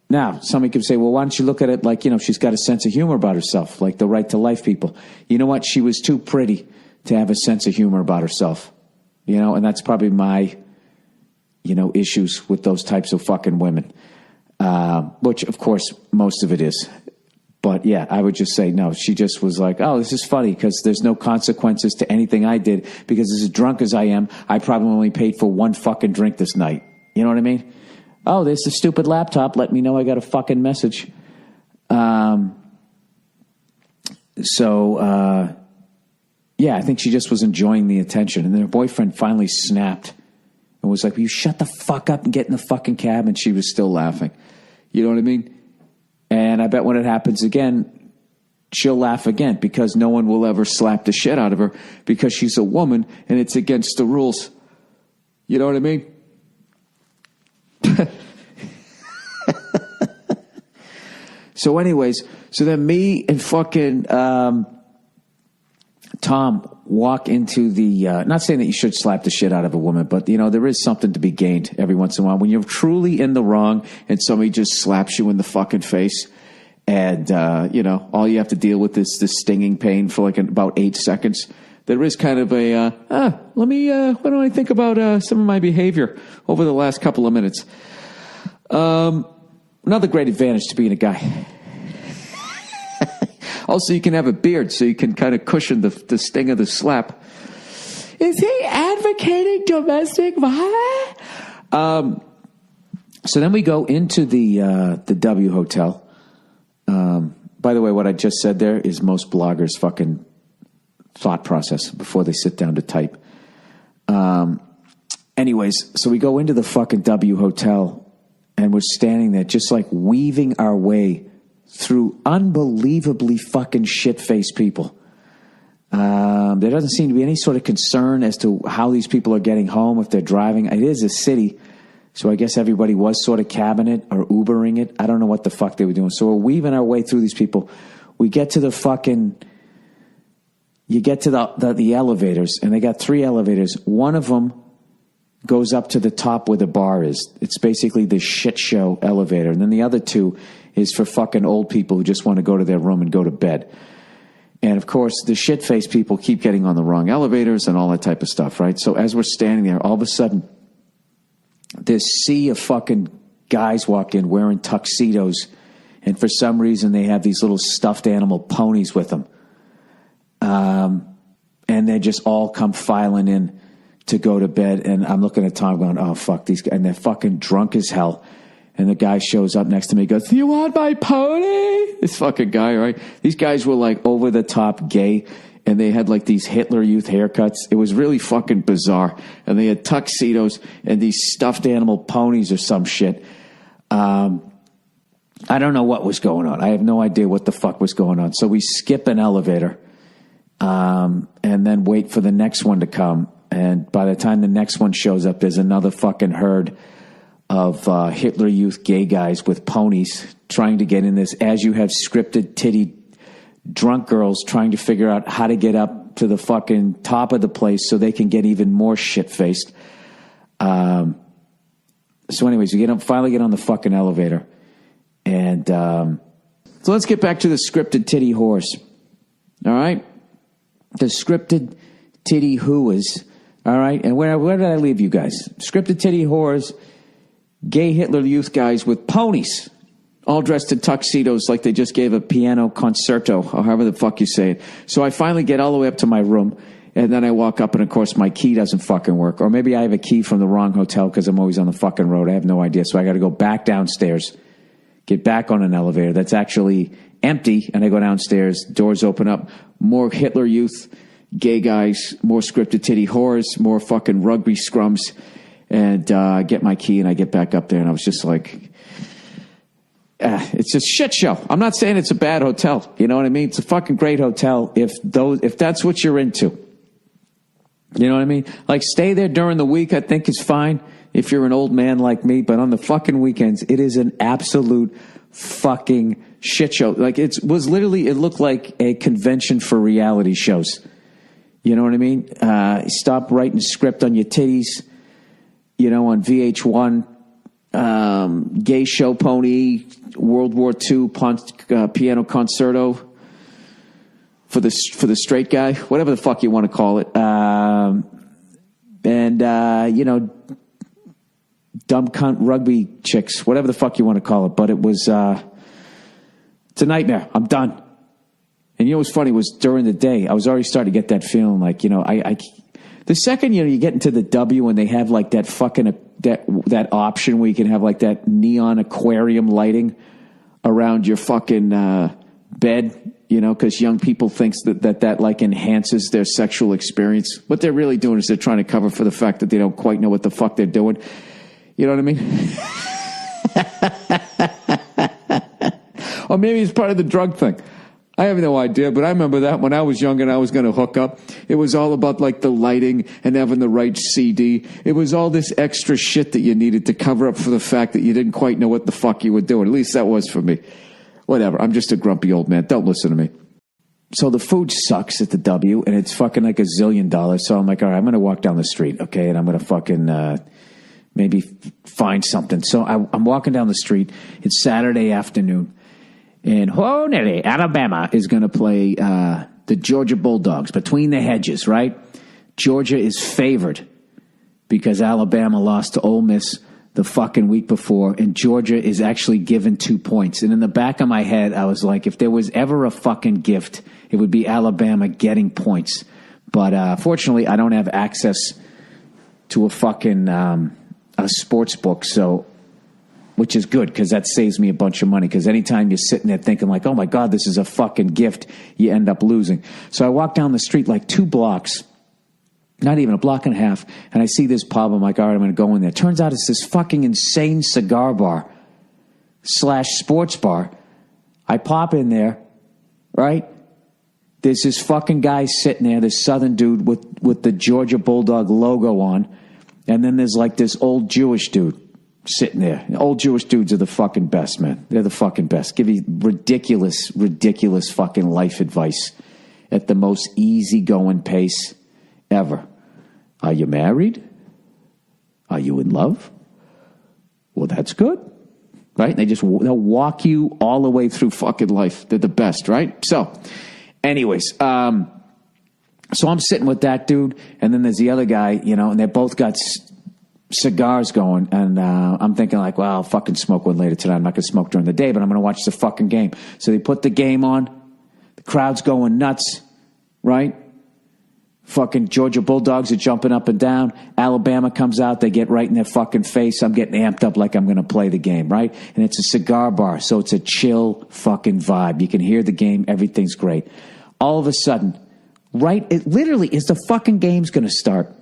S1: Now, somebody could say, well, why don't you look at it like, she's got a sense of humor about herself, like the Right to Life people. You know what? She was too pretty to have a sense of humor about herself. And that's probably my, issues with those types of fucking women, which, of course, most of it is. But, yeah, I would just say, no, she just was like, oh, this is funny because there's no consequences to anything I did because as drunk as I am, I probably only paid for one fucking drink this night. You know what I mean? Oh, there's the stupid laptop. Let me know I got a fucking message. Yeah, I think she just was enjoying the attention. And then her boyfriend finally snapped and was like, will you shut the fuck up and get in the fucking cab? And she was still laughing. You know what I mean? And I bet when it happens again, she'll laugh again because no one will ever slap the shit out of her because she's a woman and it's against the rules. You know what I mean? So anyways, so then me and fucking Tom walk into the, not saying that you should slap the shit out of a woman, but there is something to be gained every once in a while when you're truly in the wrong and somebody just slaps you in the fucking face and, all you have to deal with is this stinging pain for like about 8 seconds. There is kind of a, what do I think about some of my behavior over the last couple of minutes? Another great advantage to being a guy. Also, you can have a beard, so you can kind of cushion the sting of the slap. Is he advocating domestic violence? So then we go into the W Hotel. By the way, what I just said there is most bloggers' fucking thought process before they sit down to type. Anyways, so we go into the fucking W Hotel, and we're standing there just like weaving our way through unbelievably fucking shit-faced people. There doesn't seem to be any sort of concern as to how these people are getting home if they're driving. It is a city, so I guess everybody was sort of cabbing it or Ubering it. I don't know what the fuck they were doing. So we're weaving our way through these people. We get to the fucking... You get to the elevators, and they got 3 elevators. One of them goes up to the top where the bar is. It's basically the shit show elevator. And then the other 2 is for fucking old people who just want to go to their room and go to bed. And, of course, the shit-faced people keep getting on the wrong elevators and all that type of stuff, right? So as we're standing there, all of a sudden, this sea of fucking guys walk in wearing tuxedos, and for some reason they have these little stuffed animal ponies with them. And they just all come filing in to go to bed. And I'm looking at Tom going, oh, fuck these guys. And they're fucking drunk as hell. And the guy shows up next to me and goes, do you want my pony? This fucking guy, right? These guys were like over the top gay. And they had like these Hitler Youth haircuts. It was really fucking bizarre. And they had tuxedos and these stuffed animal ponies or some shit. I don't know what was going on. I have no idea what the fuck was going on. So we skip an elevator. And then wait for the next one to come. And by the time the next one shows up, there's another fucking herd of Hitler Youth gay guys with ponies trying to get in this as you have scripted titty drunk girls trying to figure out how to get up to the fucking top of the place so they can get even more shit-faced. So anyways, finally get on the fucking elevator. And so let's get back to the scripted titty whores. All right? The scripted titty whoas. All right? And where did I leave you guys? Scripted titty whores, gay Hitler Youth guys with ponies, all dressed in tuxedos like they just gave a piano concerto, or however the fuck you say it. So I finally get all the way up to my room, and then I walk up, and of course my key doesn't fucking work. Or maybe I have a key from the wrong hotel because I'm always on the fucking road. I have no idea. So I got to go back downstairs, get back on an elevator that's actually empty, and I go downstairs, doors open up, more Hitler Youth, gay guys, more scripted titty whores, more fucking rugby scrums, and I get my key, and I get back up there, and I was just like... it's a shit show. I'm not saying it's a bad hotel. You know what I mean? It's a fucking great hotel if that's what you're into. You know what I mean? Like, stay there during the week, I think is fine if you're an old man like me, but on the fucking weekends, it is an absolute fucking shit show. Like, it looked like a convention for reality shows. You know what I mean? Stop writing script on your titties, on VH1. Gay show pony, World War II piano concerto for the straight guy, whatever the fuck you want to call it. Dumb cunt rugby chicks, whatever the fuck you want to call it. But it was, it's a nightmare. I'm done. And what's funny was during the day, I was already starting to get that feeling like, the second, you get into the W and they have like that fucking, that option where you can have like that neon aquarium lighting around your fucking bed, because young people think that like enhances their sexual experience. What they're really doing is they're trying to cover for the fact that they don't quite know what the fuck they're doing. You know what I mean? Or maybe it's part of the drug thing. I have no idea, but I remember that when I was young and I was going to hook up, it was all about like the lighting and having the right CD. It was all this extra shit that you needed to cover up for the fact that you didn't quite know what the fuck you were doing. At least that was for me. Whatever. I'm just a grumpy old man. Don't listen to me. So the food sucks at the W and it's fucking like $1 zillion. So I'm like, all right, I'm going to walk down the street. Okay. And I'm going to fucking, maybe find something. So I'm walking down the street. It's Saturday afternoon. And Honolulu, Alabama is going to play the Georgia Bulldogs, Between the Hedges, right? Georgia is favored because Alabama lost to Ole Miss the fucking week before, and Georgia is actually given 2 points. And in the back of my head, I was like, if there was ever a fucking gift, it would be Alabama getting points. But fortunately, I don't have access to a fucking a sports book, so... which is good because that saves me a bunch of money because anytime you're sitting there thinking like, oh my God, this is a fucking gift, you end up losing. So I walk down the street like 2 blocks, not even a block and a half, and I see this pub. I'm like, all right, I'm going to go in there. Turns out it's this fucking insane cigar bar / sports bar. I pop in there, right? There's this fucking guy sitting there, this southern dude with the Georgia Bulldog logo on, and then there's like this old Jewish dude sitting there. Old Jewish dudes are the fucking best, man. They're the fucking best. Give you ridiculous fucking life advice at the most easygoing pace ever. Are you married? Are you in love? Well, that's good, right? They'll walk you all the way through fucking life. They're the best, right? So, anyways, so I'm sitting with that dude, and then there's the other guy, and they both got cigars going, and I'm thinking like, well, I'll fucking smoke one later tonight. I'm not going to smoke during the day, but I'm going to watch the fucking game. So they put the game on. The crowd's going nuts, right? Fucking Georgia Bulldogs are jumping up and down. Alabama comes out. They get right in their fucking face. I'm getting amped up like I'm going to play the game, right? And it's a cigar bar, so it's a chill fucking vibe. You can hear the game. Everything's great. All of a sudden, it literally is the fucking game's going to start.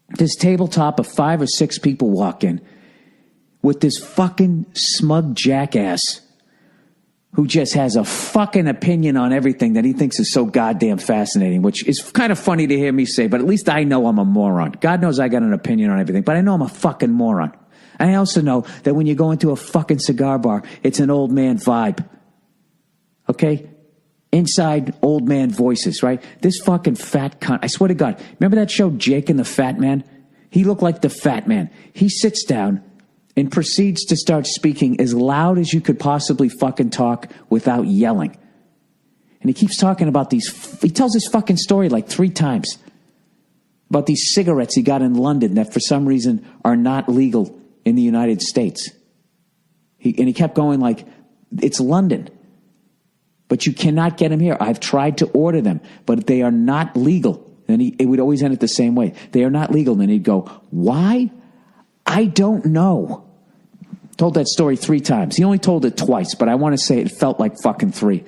S1: This tabletop of 5 or 6 people walk in with this fucking smug jackass who just has a fucking opinion on everything that he thinks is so goddamn fascinating, which is kind of funny to hear me say, but at least I know I'm a moron. God knows I got an opinion on everything, but I know I'm a fucking moron. I also know that when you go into a fucking cigar bar, it's an old man vibe. Okay? inside old man voices, right? This fucking fat cunt. I swear to God. Remember that show, Jake and the Fat Man? He looked like the Fat Man. He sits down and proceeds to start speaking as loud as you could possibly fucking talk without yelling. And he keeps talking about he tells his fucking story like 3 times about these cigarettes he got in London that for some reason are not legal in the United States. He kept going like, it's London, but you cannot get them here. I've tried to order them, but they are not legal. And it would always end it the same way. They are not legal. And then he'd go, why? I don't know. Told that story 3 times. He only told it twice, but I want to say it felt like fucking 3.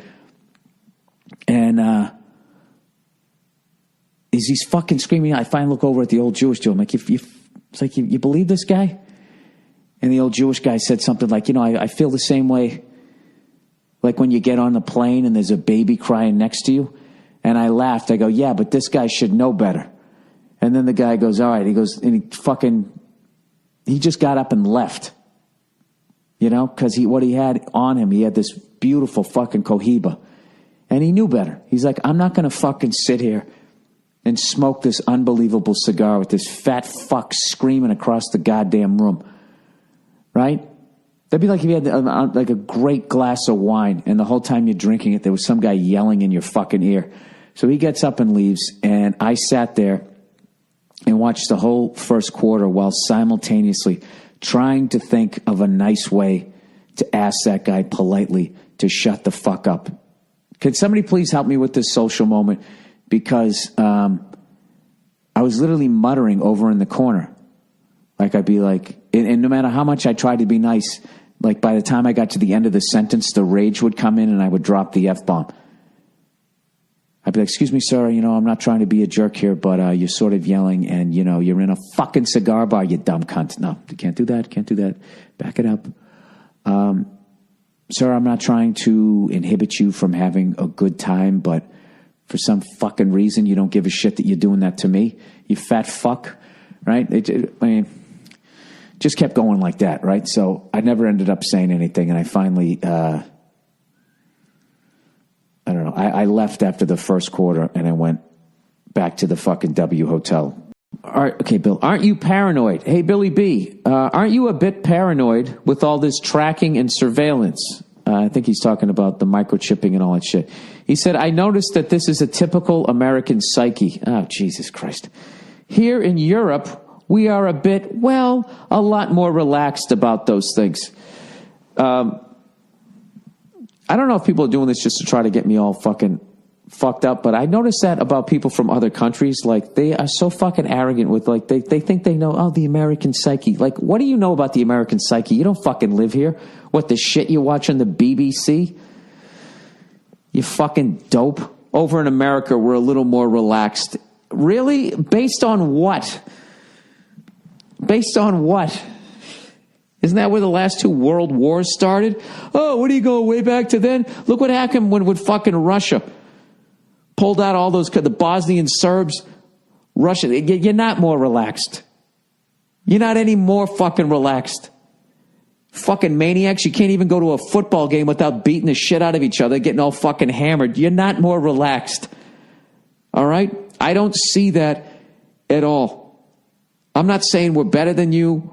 S1: And as he's fucking screaming, I finally look over at the old Jewish dude. I'm like, it's like, you believe this guy? And the old Jewish guy said something like, I feel the same way like when you get on the plane and there's a baby crying next to you. And I laughed. I go, yeah, but this guy should know better. And then the guy goes, all right. He goes, and he just got up and left. Because what he had on him, he had this beautiful fucking Cohiba. And he knew better. He's like, I'm not going to fucking sit here and smoke this unbelievable cigar with this fat fuck screaming across the goddamn room. Right? That'd be like if you had like a great glass of wine and the whole time you're drinking it, there was some guy yelling in your fucking ear. So he gets up and leaves, and I sat there and watched the whole first quarter while simultaneously trying to think of a nice way to ask that guy politely to shut the fuck up. Could somebody please help me with this social moment? Because I was literally muttering over in the corner. Like I'd be like, and no matter how much I tried to be nice, like by the time I got to the end of the sentence, the rage would come in and I would drop the F-bomb. I'd be like, excuse me, sir, I'm not trying to be a jerk here, but you're sort of yelling and, you're in a fucking cigar bar, you dumb cunt. No, you can't do that. Back it up. Sir, I'm not trying to inhibit you from having a good time, but for some fucking reason, you don't give a shit that you're doing that to me, you fat fuck, right? Just kept going like that, right? So I never ended up saying anything, and I finally, I don't know, I left after the first quarter, and I went back to the fucking W Hotel. All right, okay, Bill, aren't you paranoid? Hey, Billy B, aren't you a bit paranoid with all this tracking and surveillance? I think he's talking about the microchipping and all that shit. He said, I noticed that this is a typical American psyche. Oh, Jesus Christ. Here in Europe, we are a lot more relaxed about those things. I don't know if people are doing this just to try to get me all fucking fucked up, but I noticed that about people from other countries. Like, they are so fucking arrogant with, like, they think they know, the American psyche. Like, what do you know about the American psyche? You don't fucking live here. What, the shit you watch on the BBC? You fucking dope. Over in America, we're a little more relaxed. Really? Based on what? Based on what? Isn't that where the last 2 world wars started? Oh, what are you going way back to then? Look what happened when with fucking Russia pulled out all those, the Bosnian Serbs, Russia. You're not more relaxed. You're not any more fucking relaxed. Fucking maniacs. You can't even go to a football game without beating the shit out of each other, getting all fucking hammered. You're not more relaxed. All right? I don't see that at all. I'm not saying we're better than you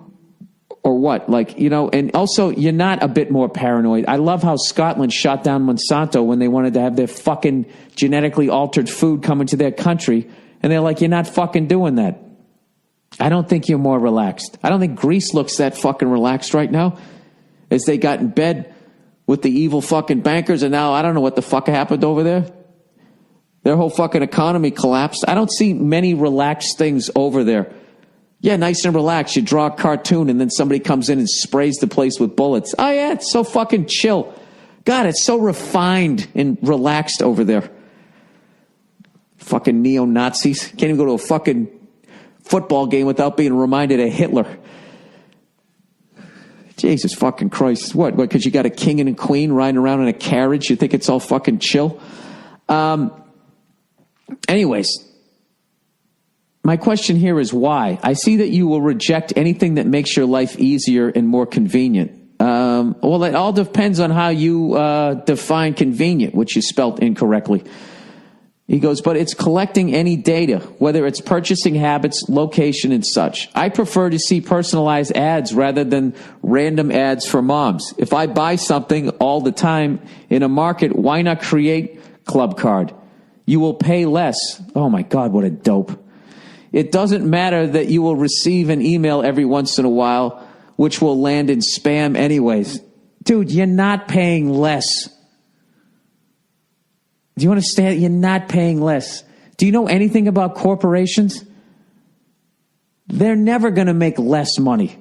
S1: or what, and also you're not a bit more paranoid. I love how Scotland shot down Monsanto when they wanted to have their fucking genetically altered food come into their country. And they're like, you're not fucking doing that. I don't think you're more relaxed. I don't think Greece looks that fucking relaxed right now as they got in bed with the evil fucking bankers. And now I don't know what the fuck happened over there. Their whole fucking economy collapsed. I don't see many relaxed things over there. Yeah, nice and relaxed. You draw a cartoon and then somebody comes in and sprays the place with bullets. Oh, yeah, it's so fucking chill. God, it's so refined and relaxed over there. Fucking neo-Nazis. Can't even go to a fucking football game without being reminded of Hitler. Jesus fucking Christ. What, because you got a king and a queen riding around in a carriage? You think it's all fucking chill? Anyways. My question here is why. I see that you will reject anything that makes your life easier and more convenient. Well, it all depends on how you define convenient, which is spelt incorrectly. He goes, but it's collecting any data, whether it's purchasing habits, location, and such. I prefer to see personalized ads rather than random ads for moms. If I buy something all the time in a market, why not create Club Card? You will pay less. Oh my God, what a dope. It doesn't matter that you will receive an email every once in a while, which will land in spam anyways. Dude, you're not paying less. Do you understand? You're not paying less. Do you know anything about corporations? They're never going to make less money.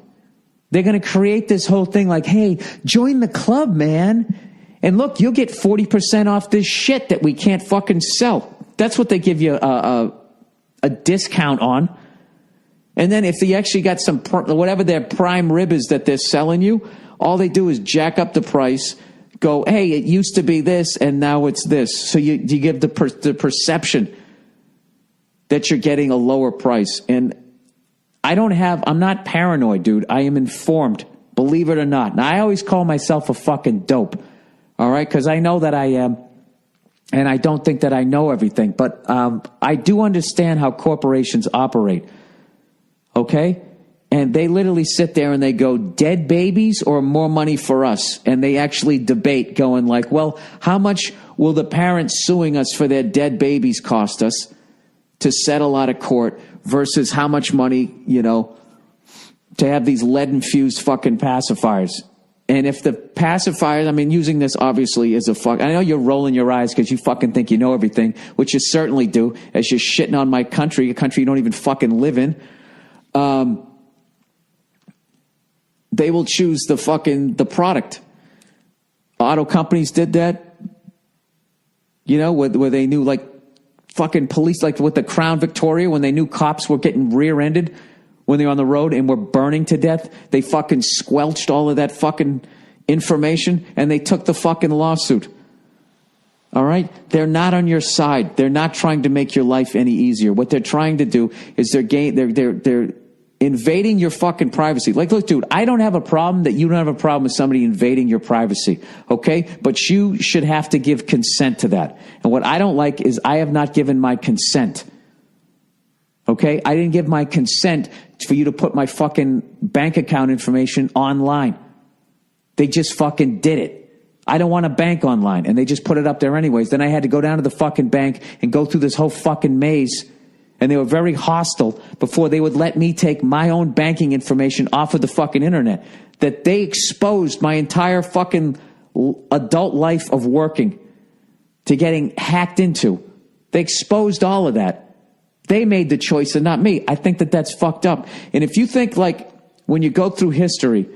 S1: They're going to create this whole thing like, hey, join the club, man. And look, you'll get 40% off this shit that we can't fucking sell. That's what they give you a discount on. And then if they actually got some, whatever their prime rib is that they're selling you, all they do is jack up the price, go, hey, it used to be this and now it's this. So you give the perception that you're getting a lower price. And I'm not paranoid, dude. I am informed, believe it or not. Now, I always call myself a fucking dope, all right? Because I know that I am, and I don't think that I know everything. But I do understand how corporations operate, okay? And they literally sit there and they go, dead babies or more money for us? And they actually debate going like, well, how much will the parents suing us for their dead babies cost us to settle out of court versus how much money, to have these lead-infused fucking pacifiers? And if the pacifiers, I mean, using this obviously is I know you're rolling your eyes because you fucking think you know everything, which you certainly do, as you're shitting on my country, a country you don't even fucking live in. They will choose the product. Auto companies did that, where they knew like fucking police, like with the Crown Victoria, when they knew cops were getting rear-ended when they were on the road and were burning to death, they fucking squelched all of that fucking information and they took the fucking lawsuit. All right? They're not on your side. They're not trying to make your life any easier. What they're trying to do is they're invading your fucking privacy. Like, look, dude, I don't have a problem that you don't have a problem with somebody invading your privacy, okay? But you should have to give consent to that. And what I don't like is I have not given my consent, okay? I didn't give my consent for you to put my fucking bank account information online. They just fucking did it. I don't want a bank online, and they just put it up there anyways. Then I had to go down to the fucking bank and go through this whole fucking maze. And they were very hostile before they would let me take my own banking information off of the fucking internet. That they exposed my entire fucking adult life of working to getting hacked into. They exposed all of that. They made the choice and not me. I think that that's fucked up. And if you think like when you go through history,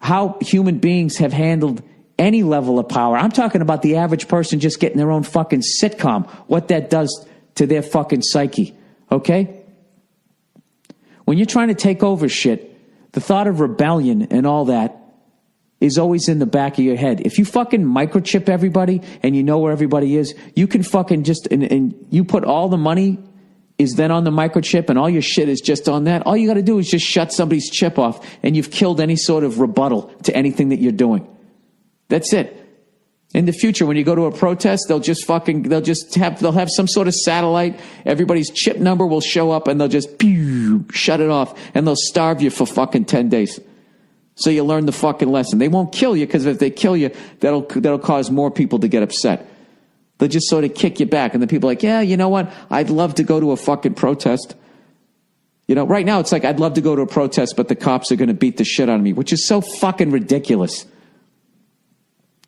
S1: how human beings have handled any level of power. I'm talking about the average person just getting their own fucking sitcom. What that does to their fucking psyche, okay? When you're trying to take over shit, the thought of rebellion and all that is always in the back of your head. If you fucking microchip everybody and you know where everybody is, you can fucking just, and you put all the money is then on the microchip and all your shit is just on that. All you got to do is just shut somebody's chip off and you've killed any sort of rebuttal to anything that you're doing. That's it. In the future, when you go to a protest, they'll have some sort of satellite. Everybody's chip number will show up and they'll just shut it off and they'll starve you for fucking 10 days. So you learn the fucking lesson. They won't kill you because if they kill you, that'll cause more people to get upset. They'll just sort of kick you back. And the people are like, yeah, you know what? I'd love to go to a fucking protest. Right now it's like, I'd love to go to a protest, but the cops are going to beat the shit out of me, which is so fucking ridiculous.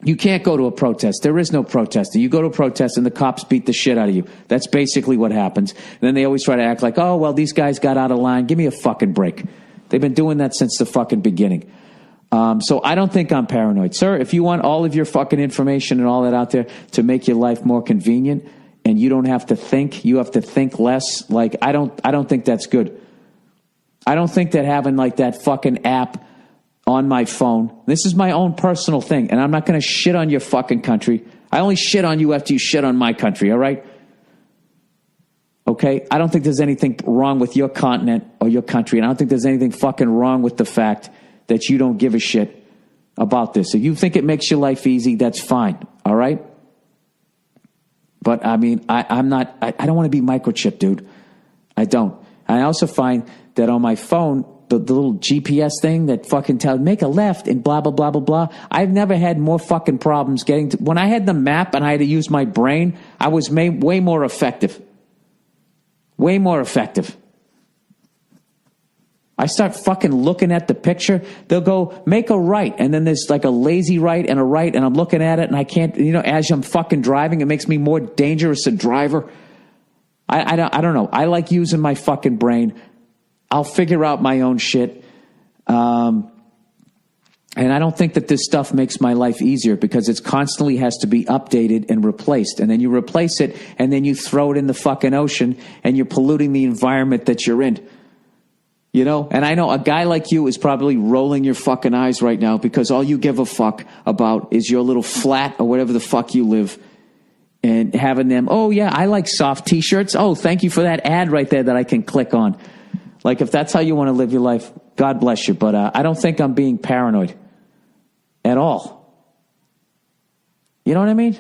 S1: You can't go to a protest. There is no protesting. You go to a protest and the cops beat the shit out of you. That's basically what happens. And then they always try to act like, oh, well, these guys got out of line. Give me a fucking break. They've been doing that since the fucking beginning. So I don't think I'm paranoid. Sir, if you want all of your fucking information and all that out there to make your life more convenient and you don't have to think, you have to think less, like, I don't think that's good. I don't think that having like that fucking app on my phone. This is my own personal thing, and I'm not going to shit on your fucking country. I only shit on you after you shit on my country, all right? Okay? I don't think there's anything wrong with your continent or your country, and I don't think there's anything fucking wrong with the fact that you don't give a shit about this. If you think it makes your life easy, that's fine. All right? But I mean, I don't want to be microchipped, dude. I don't. I also find that on my phone, the little GPS thing that fucking tells make a left and blah, blah, blah, blah, blah. I've never had more fucking problems getting to, when I had the map and I had to use my brain, I was way more effective. Way more effective. I start fucking looking at the picture. They'll go, make a right. And then there's like a lazy right and a right. And I'm looking at it and I can't, as I'm fucking driving, it makes me more dangerous a driver. I don't know. I like using my fucking brain. I'll figure out my own shit. And I don't think that this stuff makes my life easier because it constantly has to be updated and replaced. And then you replace it and then you throw it in the fucking ocean and you're polluting the environment that you're in. And I know a guy like you is probably rolling your fucking eyes right now because all you give a fuck about is your little flat or whatever the fuck you live and having them, oh yeah, I like soft t-shirts. Oh, thank you for that ad right there that I can click on. Like, if that's how you want to live your life, God bless you. But I don't think I'm being paranoid at all. You know what I mean?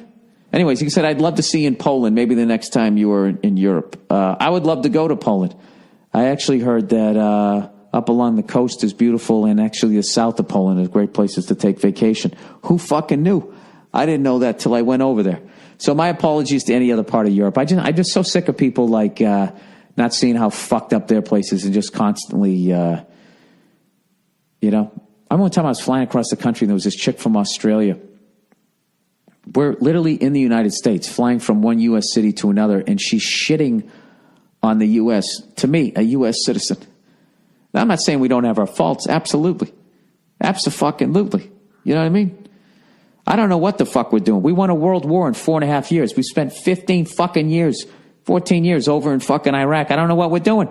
S1: Anyways, you said, I'd love to see you in Poland, maybe the next time you were in Europe. I would love to go to Poland. I actually heard that up along the coast is beautiful, and actually the south of Poland is great places to take vacation. Who fucking knew? I didn't know that till I went over there. So my apologies to any other part of Europe. I'm just so sick of people like... not seeing how fucked up their place is and just constantly, I remember one time I was flying across the country and there was this chick from Australia. We're literally in the United States, flying from one U.S. city to another, and she's shitting on the U.S., to me, a U.S. citizen. Now, I'm not saying we don't have our faults. Absolutely. Abso-fucking-lutely. You know what I mean? I don't know what the fuck we're doing. We won a world war in 4.5 years. We spent 15 fucking years 14 years over in fucking Iraq. I don't know what we're doing.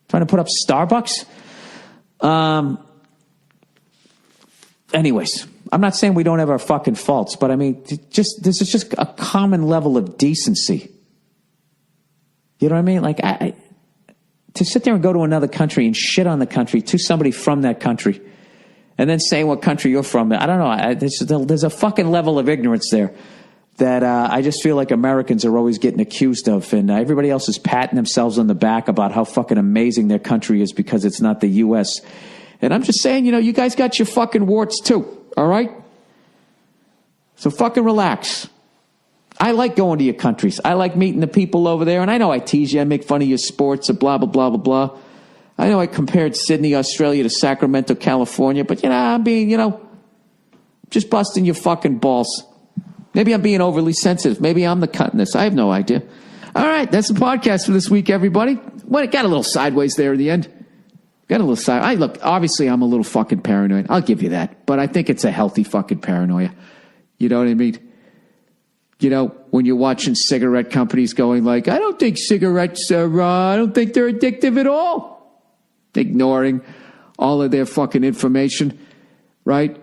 S1: Trying to put up Starbucks? Anyways, I'm not saying we don't have our fucking faults, but I mean, this is just a common level of decency. You know what I mean? Like, to sit there and go to another country and shit on the country to somebody from that country and then say what country you're from. I don't know. There's a fucking level of ignorance there that I just feel like Americans are always getting accused of, and everybody else is patting themselves on the back about how fucking amazing their country is because it's not the U.S. And I'm just saying, you guys got your fucking warts too, all right? So fucking relax. I like going to your countries. I like meeting the people over there, and I know I tease you, I make fun of your sports, and blah, blah, blah, blah, blah. I know I compared Sydney, Australia to Sacramento, California, but, I'm being, just busting your fucking balls. Maybe I'm being overly sensitive. Maybe I'm the cunt in this. I have no idea. All right, that's the podcast for this week, everybody. Well, it got a little sideways there in the end. Got a little side. Look, obviously I'm a little fucking paranoid. I'll give you that. But I think it's a healthy fucking paranoia. You know what I mean? When you're watching cigarette companies going like, I don't think cigarettes are, I don't think they're addictive at all. Ignoring all of their fucking information, right?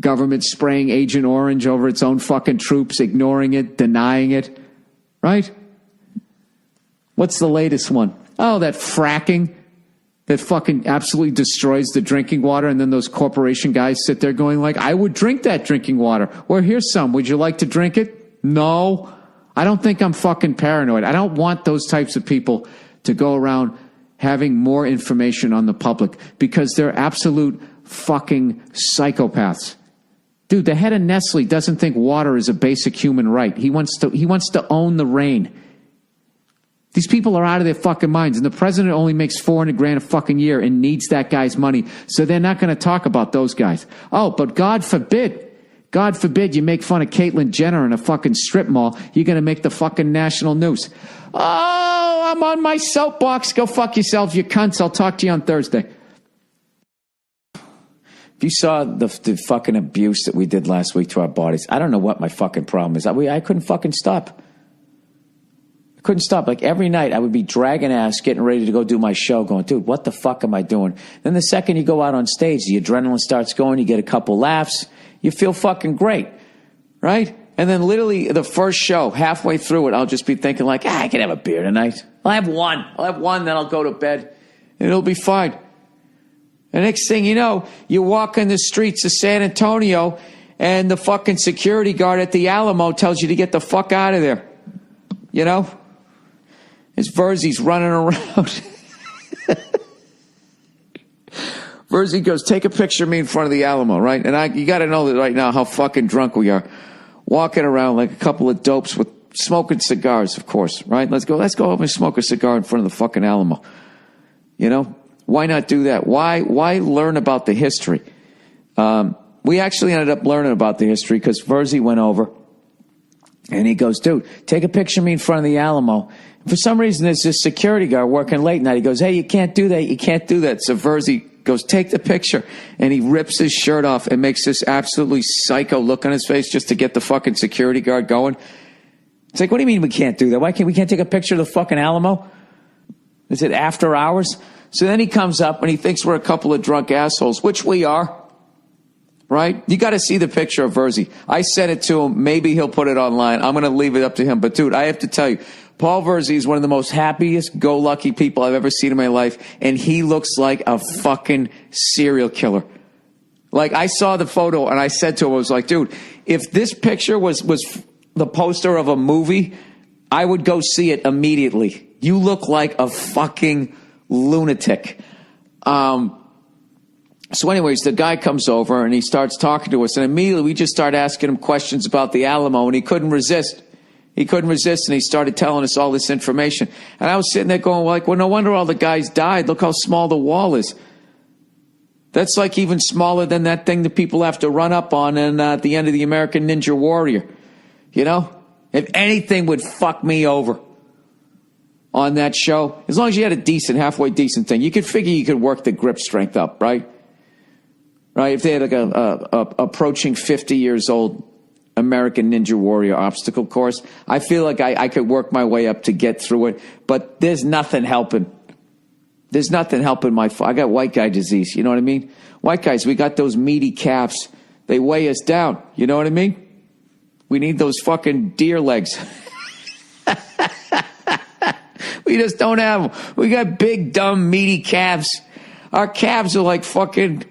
S1: Government spraying Agent Orange over its own fucking troops, ignoring it, denying it, right? What's the latest one? Oh, that fracking that fucking absolutely destroys the drinking water, and then those corporation guys sit there going like, I would drink that drinking water. Or here's some. Would you like to drink it? No. I don't think I'm fucking paranoid. I don't want those types of people to go around having more information on the public because they're absolute fucking psychopaths. Dude, the head of Nestle doesn't think water is a basic human right. He wants to own the rain. These people are out of their fucking minds, and the president only makes $400,000 a fucking year and needs that guy's money, so they're not going to talk about those guys. Oh, but God forbid you make fun of Caitlyn Jenner in a fucking strip mall, you're going to make the fucking national news. Oh, I'm on my soapbox. Go fuck yourselves, you cunts. I'll talk to you on Thursday. If you saw the fucking abuse that we did last week to our bodies, I don't know what my fucking problem is. I couldn't fucking stop. I couldn't stop. Like every night I would be dragging ass, getting ready to go do my show, going, dude, what the fuck am I doing? Then the second you go out on stage, the adrenaline starts going, you get a couple laughs, you feel fucking great, right? And then literally the first show, halfway through it, I'll just be thinking like, I can have a beer tonight. I'll have one, then I'll go to bed, and it'll be fine. The next thing you know, you walk in the streets of San Antonio and the fucking security guard at the Alamo tells you to get the fuck out of there. You know? As Verzi's running around. Verzi goes, take a picture of me in front of the Alamo, right? And you got to know that right now how fucking drunk we are. Walking around like a couple of dopes with smoking cigars, of course, right? Let's go over and smoke a cigar in front of the fucking Alamo. You know? Why not do that? Why learn about the history? We actually ended up learning about the history because Verzi went over and he goes, dude, take a picture of me in front of the Alamo. And for some reason, there's this security guard working late night. He goes, hey, you can't do that. You can't do that. So Verzi goes, take the picture. And he rips his shirt off and makes this absolutely psycho look on his face just to get the fucking security guard going. It's like, what do you mean we can't do that? Why can't we take a picture of the fucking Alamo? Is it after hours? So then he comes up and he thinks we're a couple of drunk assholes, which we are, right? You got to see the picture of Verzi. I sent it to him. Maybe he'll put it online. I'm going to leave it up to him. But, dude, I have to tell you, Paul Verzi is one of the most happiest, go-lucky people I've ever seen in my life, and he looks like a fucking serial killer. Like, I saw the photo and I said to him, I was like, dude, if this picture was the poster of a movie, I would go see it immediately. You look like a fucking lunatic. So anyways, the guy comes over and he starts talking to us, and immediately we just start asking him questions about the Alamo, and he couldn't resist. He couldn't resist, and he started telling us all this information. And I was sitting there going, like, well, no wonder all the guys died. Look how small the wall is. That's like even smaller than that thing that people have to run up on at the end of the American Ninja Warrior. You know? If anything would fuck me over on that show, as long as you had a decent, halfway decent thing, you could figure you could work the grip strength up, right? Right? If they had like a approaching 50 years old American Ninja Warrior obstacle course, I feel like I could work my way up to get through it, but there's nothing helping. There's nothing helping I got white guy disease, you know what I mean? White guys, we got those meaty calves. They weigh us down, you know what I mean? We need those fucking deer legs. We just don't have them. We got big, dumb, meaty calves. Our calves are like fucking,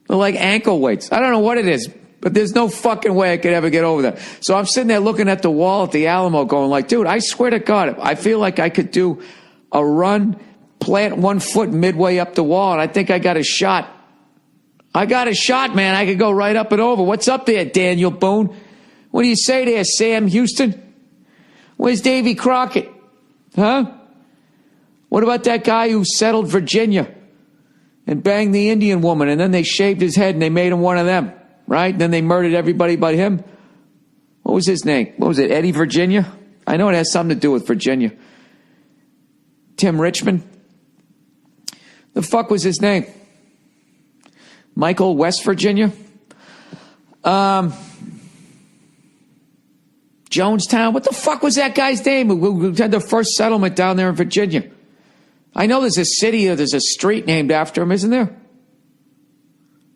S1: they're like ankle weights. I don't know what it is, but there's no fucking way I could ever get over that. So I'm sitting there looking at the wall at the Alamo going like, dude, I swear to God, I feel like I could do a run, plant 1 foot midway up the wall, and I think I got a shot. I got a shot, man. I could go right up and over. What's up there, Daniel Boone? What do you say there, Sam Houston? Where's Davy Crockett? Huh? What about that guy who settled Virginia and banged the Indian woman, and then they shaved his head and they made him one of them, right? And then they murdered everybody but him. What was his name? What was it, Eddie Virginia? I know it has something to do with Virginia. Tim Richmond? The fuck was his name? Michael, West Virginia? Jonestown? What the fuck was that guy's name who had the first settlement down there in Virginia? I know there's a city or there's a street named after him, isn't there?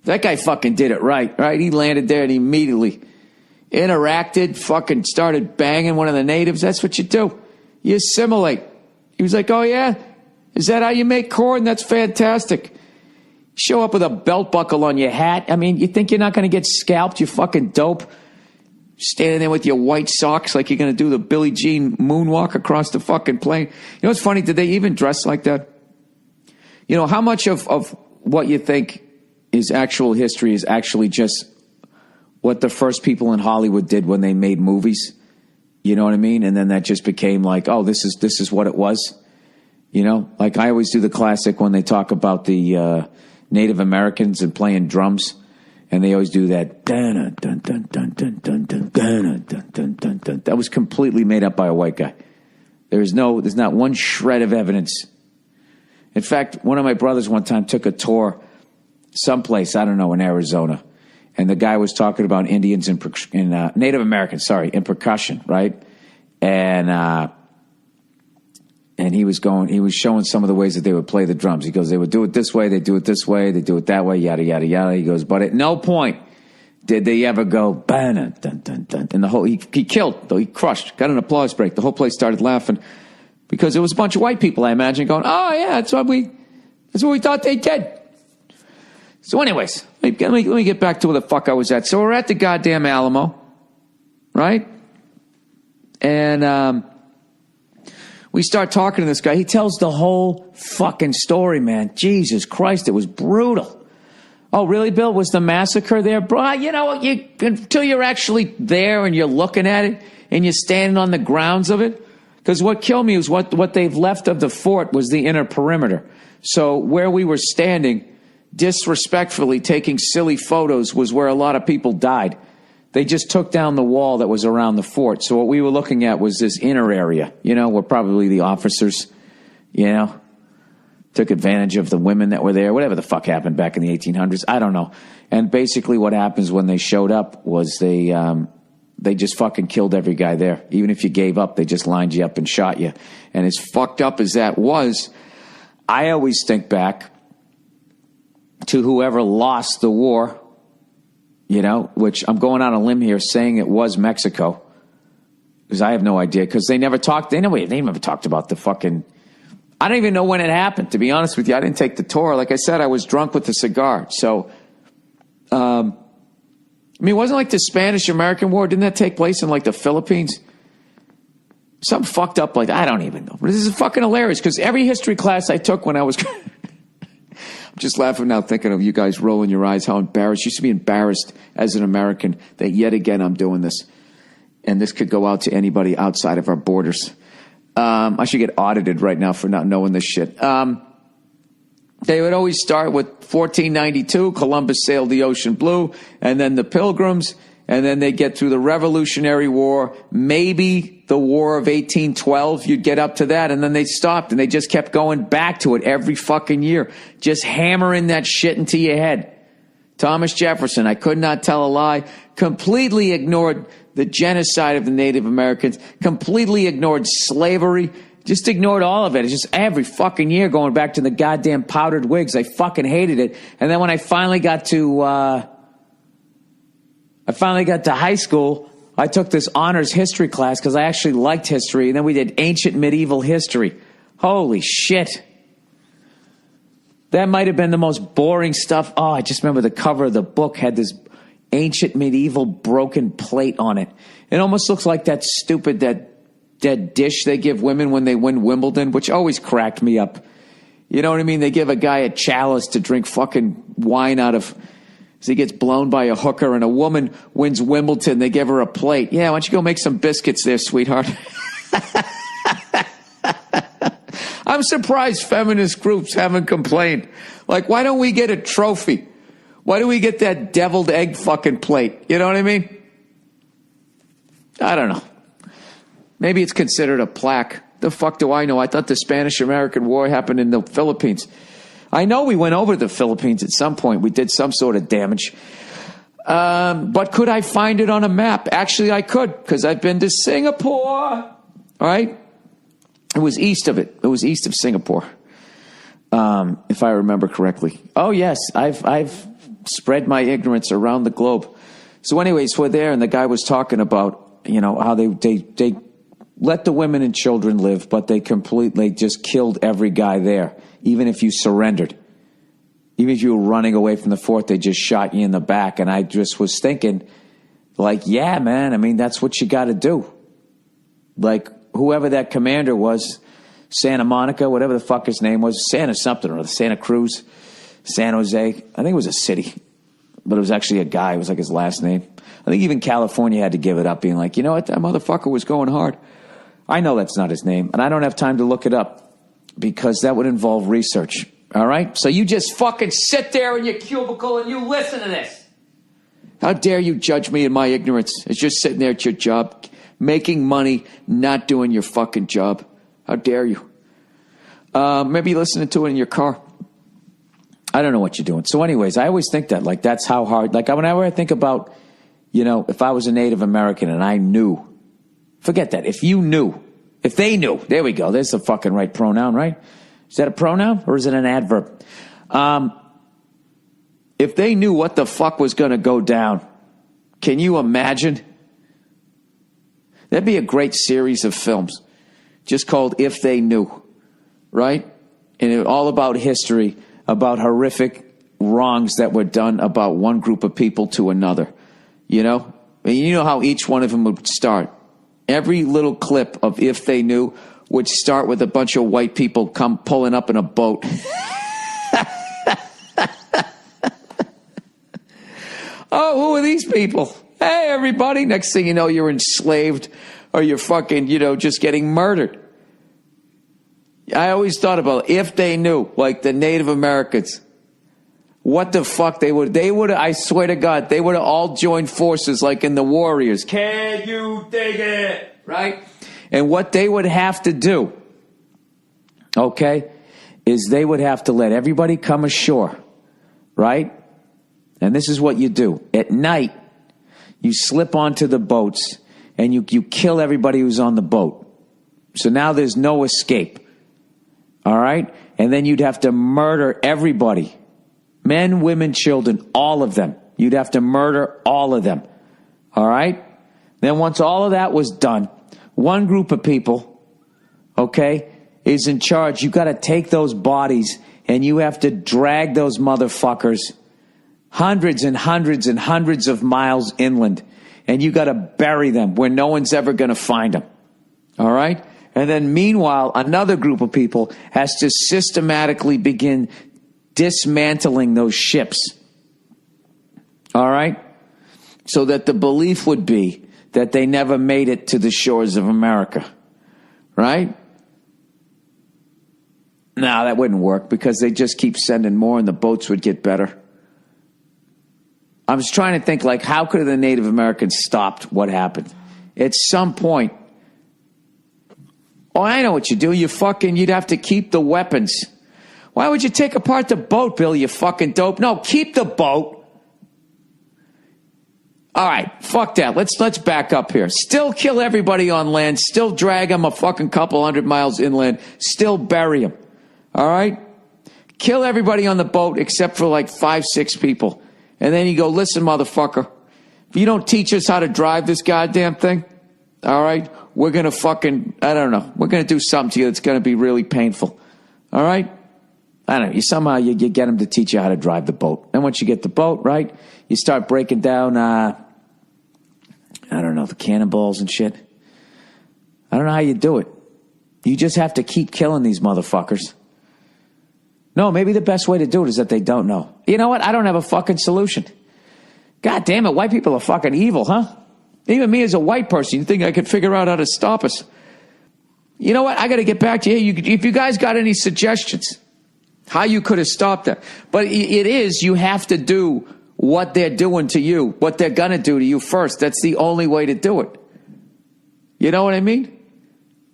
S1: That guy fucking did it right? He landed there and he immediately interacted, fucking started banging one of the natives. That's what you do. You assimilate. He was like, oh yeah? Is that how you make corn? That's fantastic. Show up with a belt buckle on your hat. I mean, you think you're not going to get scalped, you fucking dope? Standing there with your white socks like you're going to do the Billie Jean moonwalk across the fucking plane. You know what's funny? Did they even dress like that? You know, how much of what you think is actual history is actually just what the first people in Hollywood did when they made movies? You know what I mean? And then that just became like, oh, this is what it was. You know, like I always do the classic when they talk about the Native Americans and playing drums. And they always do that. That was completely made up by a white guy. There's not one shred of evidence. In fact, one of my brothers one time took a tour someplace, I don't know, in Arizona. And the guy was talking about Indians and Native Americans, in percussion, right? And he was showing some of the ways that they would play the drums. He goes, they would do it this way, they do it this way, they do it that way, yada, yada, yada. He goes, but at no point did they ever go, dun, dun, dun, dun. And he killed, though he crushed, got an applause break. The whole place started laughing because it was a bunch of white people, I imagine, going, oh yeah, that's what we thought they did. So anyways, let me get back to where the fuck I was at. So we're at the goddamn Alamo, right? And we start talking to this guy. He tells the whole fucking story, man. Jesus Christ, it was brutal. Oh, really, Bill? Was the massacre there? Bro, you know, until you're actually there and you're looking at it and you're standing on the grounds of it. Because what killed me was what they've left of the fort was the inner perimeter. So where we were standing, disrespectfully taking silly photos, was where a lot of people died. They just took down the wall that was around the fort. So what we were looking at was this inner area, you know, where probably the officers, you know, took advantage of the women that were there, whatever the fuck happened back in the 1800s. I don't know. And basically what happens when they showed up was they just fucking killed every guy there. Even if you gave up, they just lined you up and shot you. And as fucked up as that was, I always think back to whoever lost the war, you know, which I'm going on a limb here saying it was Mexico, because I have no idea, because they never talked, they never talked about the fucking, I don't even know when it happened, to be honest with you. I didn't take the tour. Like I said, I was drunk with a cigar. So, I mean, it wasn't like the Spanish-American War. Didn't that take place in like the Philippines? Something fucked up like that. I don't even know. But this is fucking hilarious, because every history class I took when I was... I'm just laughing now thinking of you guys rolling your eyes, how embarrassed. You should be embarrassed as an American that yet again I'm doing this. And this could go out to anybody outside of our borders. I should get audited right now for not knowing this shit. They would always start with 1492, Columbus sailed the ocean blue, and then the Pilgrims, and then they get through the Revolutionary War, maybe the War of 1812, you'd get up to that, and then they stopped, and they just kept going back to it every fucking year, just hammering that shit into your head. Thomas Jefferson, I could not tell a lie, completely ignored the genocide of the Native Americans, completely ignored slavery, just ignored all of it. It's just every fucking year going back to the goddamn powdered wigs. I fucking hated it. And then when I finally got to high school, I took this honors history class because I actually liked history. And then we did ancient medieval history. Holy shit. That might have been the most boring stuff. Oh, I just remember the cover of the book had this ancient medieval broken plate on it. It almost looks like that dish they give women when they win Wimbledon, which always cracked me up. You know what I mean? They give a guy a chalice to drink fucking wine out of as he gets blown by a hooker, and a woman wins Wimbledon. They give her a plate. Yeah, why don't you go make some biscuits there, sweetheart? I'm surprised feminist groups haven't complained. Like, why don't we get a trophy? Why do we get that deviled egg fucking plate? You know what I mean? I don't know. Maybe it's considered a plaque. The fuck do I know? I thought the Spanish-American War happened in the Philippines. I know we went over the Philippines at some point. We did some sort of damage. But could I find it on a map? Actually, I could, because I've been to Singapore. All right? It was east of it. It was east of Singapore, if I remember correctly. Oh, yes. I've spread my ignorance around the globe. So anyways, we're there, and the guy was talking about, you know, how they let the women and children live, but they completely just killed every guy there, even if you surrendered. Even if you were running away from the fort, they just shot you in the back. And I just was thinking, like, yeah, man, I mean, that's what you got to do. Like, whoever that commander was, Santa Monica, whatever the fuck his name was, Santa something or Santa Cruz, San Jose. I think it was a city, but it was actually a guy. It was like his last name. I think even California had to give it up, being like, you know what, that motherfucker was going hard. I know that's not his name, and I don't have time to look it up because that would involve research. All right? So you just fucking sit there in your cubicle and you listen to this. How dare you judge me in my ignorance? It's just sitting there at your job, making money, not doing your fucking job. How dare you? Maybe listening to it in your car. I don't know what you're doing. So anyways, I always think that, like, that's how hard, like, whenever I think about, you know, if I was a Native American and I knew, forget that. If you knew, if they knew, there we go. There's the fucking right pronoun, right? Is that a pronoun or is it an adverb? If they knew what the fuck was going to go down, can you imagine? That'd be a great series of films just called If They Knew, right? And it, all about history, about horrific wrongs that were done about one group of people to another. You know? And you know how each one of them would start. Every little clip of If They Knew would start with a bunch of white people come pulling up in a boat. Oh, who are these people? Hey, everybody. Next thing you know, you're enslaved or you're fucking, just getting murdered. I always thought about if they knew, like the Native Americans, what the fuck they would, I swear to God, they would have all joined forces like in the Warriors. Can you dig it? Right? And what they would have to do, okay, is they would have to let everybody come ashore, right? And this is what you do. At night, you slip onto the boats and you kill everybody who's on the boat. So now there's no escape. All right? And then you'd have to murder everybody. Men, women, children, all of them. You'd have to murder all of them. All right? Then once all of that was done, one group of people, okay, is in charge. You got to take those bodies and you have to drag those motherfuckers hundreds and hundreds and hundreds of miles inland. And you got to bury them where no one's ever going to find them. All right? And then meanwhile, another group of people has to systematically begin dismantling those ships. All right? So that the belief would be that they never made it to the shores of America. Right? No, that wouldn't work because they just keep sending more and the boats would get better. I was trying to think, like, how could the Native Americans stopped what happened? At some point, oh, I know what you do. You'd have to keep the weapons. Why would you take apart the boat, Bill, you fucking dope? No, keep the boat. All right, fuck that. Let's back up here. Still kill everybody on land. Still drag them a fucking couple hundred miles inland. Still bury them. All right? Kill everybody on the boat except for like 5, 6 people. And then you go, listen, motherfucker, if you don't teach us how to drive this goddamn thing, all right, we're going to fucking, I don't know, we're going to do something to you that's going to be really painful. All right? I don't know, somehow you get them to teach you how to drive the boat. Then once you get the boat, right, you start breaking down, I don't know, the cannonballs and shit. I don't know how you do it. You just have to keep killing these motherfuckers. No, maybe the best way to do it is that they don't know. You know what? I don't have a fucking solution. God damn it, white people are fucking evil, huh? Even me as a white person, you think I could figure out how to stop us? You know what? I got to get back to you. If you guys got any suggestions, how you could have stopped that. But it is, you have to do what they're doing to you, what they're going to do to you first. That's the only way to do it. You know what I mean?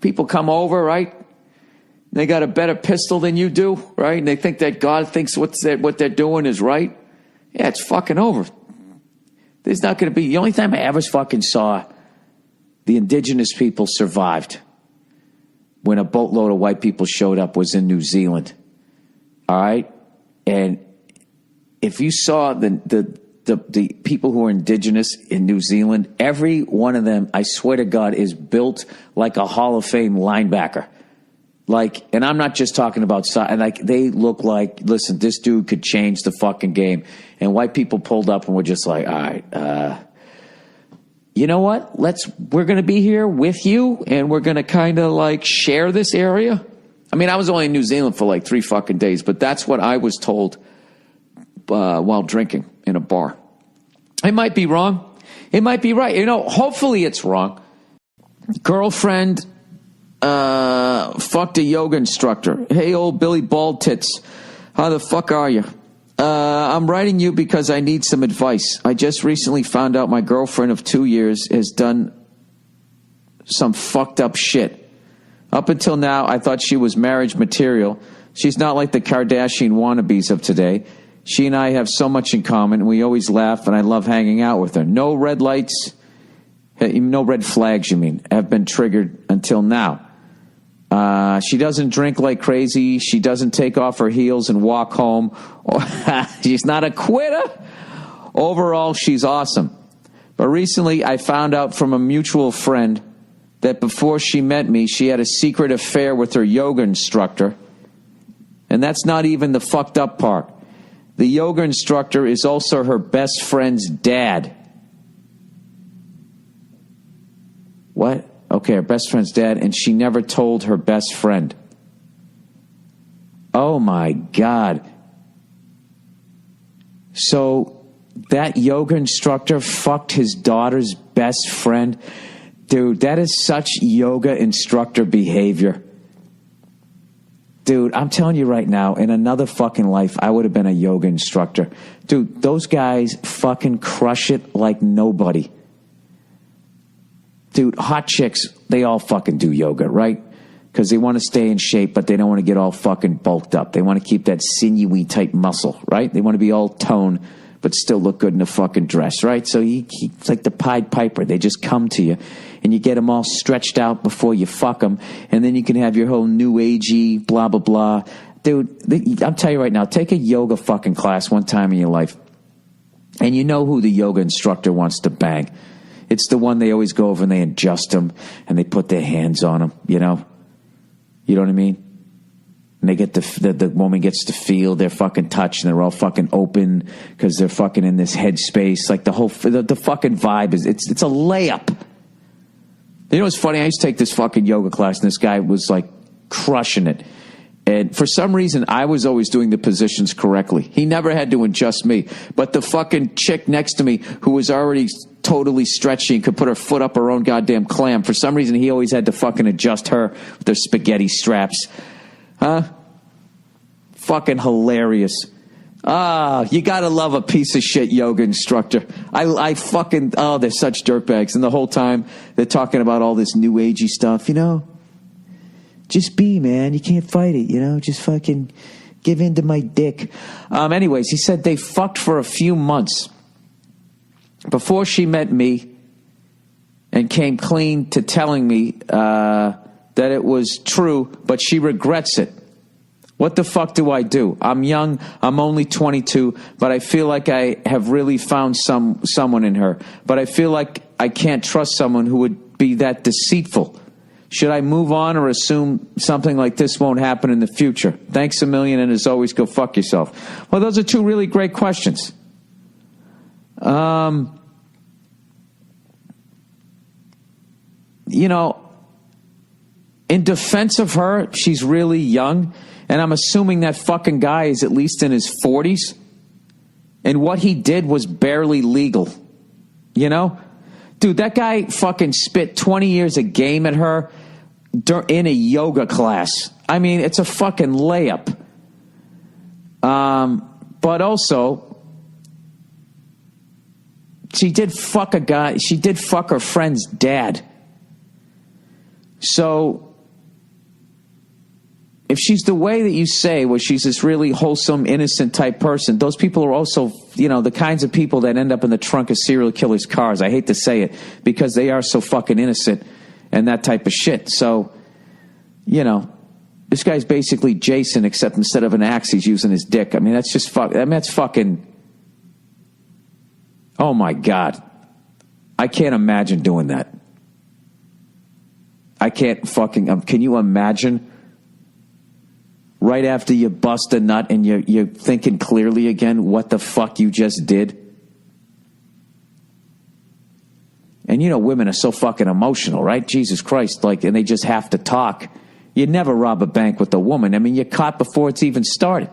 S1: People come over, right? They got a better pistol than you do, right? And they think that God thinks what they're doing is right. Yeah, it's fucking over. There's not going to be... The only time I ever fucking saw the indigenous people survived when a boatload of white people showed up was in New Zealand. All right? And if you saw the people who are indigenous in New Zealand, every one of them, I swear to God, is built like a Hall of Fame linebacker. Like, and I'm not just talking about size, like they look like, listen, this dude could change the fucking game. And white people pulled up and were just like, all right, you know what? We're going to be here with you and we're going to kind of like share this area. I mean, I was only in New Zealand for like 3 fucking days, but that's what I was told while drinking in a bar. It might be wrong. It might be right. You know, hopefully it's wrong. Girlfriend fucked a yoga instructor. Hey, old Billy Bald Tits. How the fuck are you? I'm writing you because I need some advice. I just recently found out my girlfriend of 2 years has done some fucked up shit. Up until now, I thought she was marriage material. She's not like the Kardashian wannabes of today. She and I have so much in common, and we always laugh, and I love hanging out with her. No red lights, no red flags, you mean, have been triggered until now. She doesn't drink like crazy. She doesn't take off her heels and walk home. She's not a quitter. Overall, she's awesome. But recently, I found out from a mutual friend that before she met me, she had a secret affair with her yoga instructor. And that's not even the fucked up part. The yoga instructor is also her best friend's dad. What? Okay, her best friend's dad, and she never told her best friend. Oh my God. So that yoga instructor fucked his daughter's best friend. Dude, that is such yoga instructor behavior. Dude, I'm telling you right now, in another fucking life, I would have been a yoga instructor. Dude, those guys fucking crush it like nobody. Dude, hot chicks, they all fucking do yoga, right? Because they want to stay in shape, but they don't want to get all fucking bulked up. They want to keep that sinewy type muscle, right? They want to be all toned, but still look good in a fucking dress, right? So it's like the Pied Piper. They just come to you, and you get them all stretched out before you fuck them, and then you can have your whole new agey, blah, blah, blah. Dude, I'm telling you right now, take a yoga fucking class one time in your life, and you know who the yoga instructor wants to bang. It's the one they always go over and they adjust them, and they put their hands on them, you know? You know what I mean? And they get the woman gets to feel their fucking touch, and they're all fucking open because they're fucking in this headspace. Like the fucking vibe is, it's a layup. You know what's funny? I used to take this fucking yoga class, and this guy was like crushing it. And for some reason, I was always doing the positions correctly. He never had to adjust me. But the fucking chick next to me, who was already totally stretchy and could put her foot up her own goddamn clam, for some reason, he always had to fucking adjust her with their spaghetti straps. Huh? Fucking hilarious. You gotta love a piece of shit yoga instructor. I fucking, they're such dirtbags. And the whole time, they're talking about all this new agey stuff, you know? Just be, man. You can't fight it, you know? Just fucking give in to my dick. Anyways, he said they fucked for a few months before she met me and came clean to telling me that it was true, but she regrets it. What the fuck do I do? I'm young. I'm only 22, but I feel like I have really found someone in her. But I feel like I can't trust someone who would be that deceitful. Should I move on or assume something like this won't happen in the future? Thanks a million, and as always, go fuck yourself. Well, those are two really great questions. You know, in defense of her, she's really young, and I'm assuming that fucking guy is at least in his 40s, and what he did was barely legal. You know? Dude, that guy fucking spit 20 years of game at her in a yoga class. I mean, it's a fucking layup. But also, she did fuck a guy. She did fuck her friend's dad. So, if she's the way that you say, where she's this really wholesome, innocent type person, those people are also, you know, the kinds of people that end up in the trunk of serial killers' cars. I hate to say it, because they are so fucking innocent and that type of shit. So, you know, this guy's basically Jason, except instead of an axe, he's using his dick. I mean, that's just that's fucking, oh my God. I can't imagine doing that. I can't fucking, can you imagine? Right after you bust a nut and you're thinking clearly again what the fuck you just did. And you know, women are so fucking emotional, right? Jesus Christ, like, and they just have to talk. You never rob a bank with a woman. I mean, you're caught before it's even started.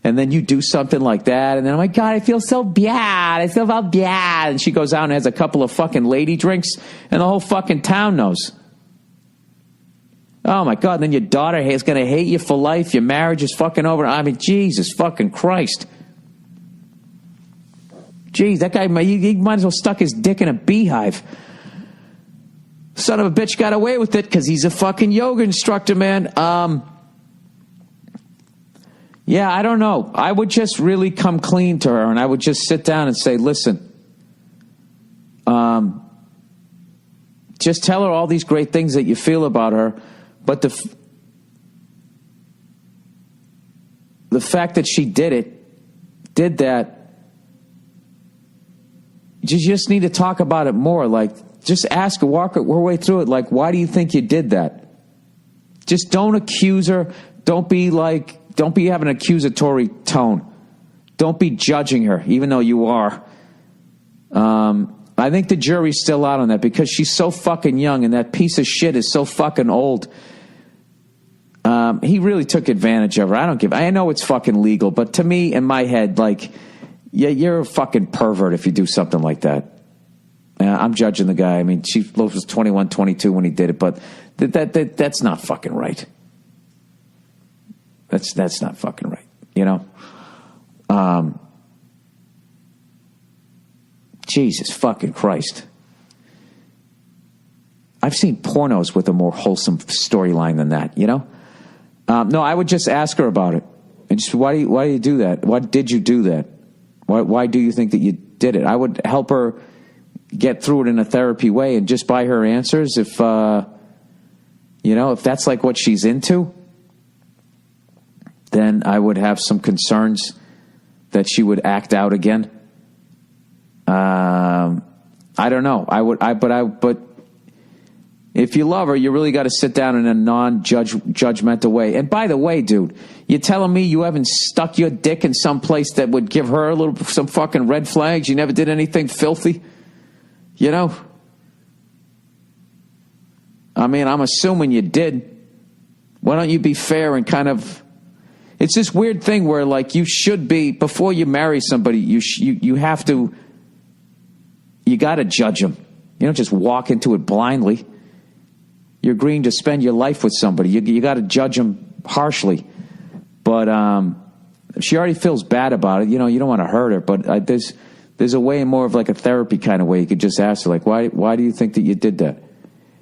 S1: And then you do something like that, and then, oh my God, I feel so bad. I feel bad. And she goes out and has a couple of fucking lady drinks, and the whole fucking town knows. Oh, my God. And then your daughter is going to hate you for life. Your marriage is fucking over. I mean, Jesus fucking Christ. Jeez, that guy, he might as well stuck his dick in a beehive. Son of a bitch got away with it because he's a fucking yoga instructor, man. Yeah, I don't know. I would just really come clean to her, and I would just sit down and say, listen, just tell her all these great things that you feel about her. But the fact that she did that, you just need to talk about it more. Like, just ask her, walk her way through it. Like, why do you think you did that? Just don't accuse her. Don't be having an accusatory tone. Don't be judging her, even though you are. I think the jury's still out on that because she's so fucking young and that piece of shit is so fucking old. He really took advantage of her. I know it's fucking legal, but to me, in my head, like, yeah, you're a fucking pervert if you do something like that. I'm judging the guy. I mean, she was 21, 22 when he did it, but that's not fucking right. That's not fucking right, you know? Jesus fucking Christ. I've seen pornos with a more wholesome storyline than that, you know? No, I would just ask her about it. And just, why do you do that? Why did you do that? Why do you think that you did it? I would help her get through it in a therapy way and just buy her answers if, you know, if that's like what she's into, then I would have some concerns that she would act out again. I don't know. But if you love her, you really got to sit down in a non-judgmental way. And by the way, dude, you telling me you haven't stuck your dick in some place that would give her some fucking red flags? You never did anything filthy? You know? I mean, I'm assuming you did. Why don't you be fair and kind of... It's this weird thing where, like, you should be, before you marry somebody, you have to... You got to judge them. You don't just walk into it blindly. You're agreeing to spend your life with somebody. You got to judge them harshly. But if she already feels bad about it, you know, you don't want to hurt her. But there's a way more of like a therapy kind of way. You could just ask her, like, why do you think that you did that?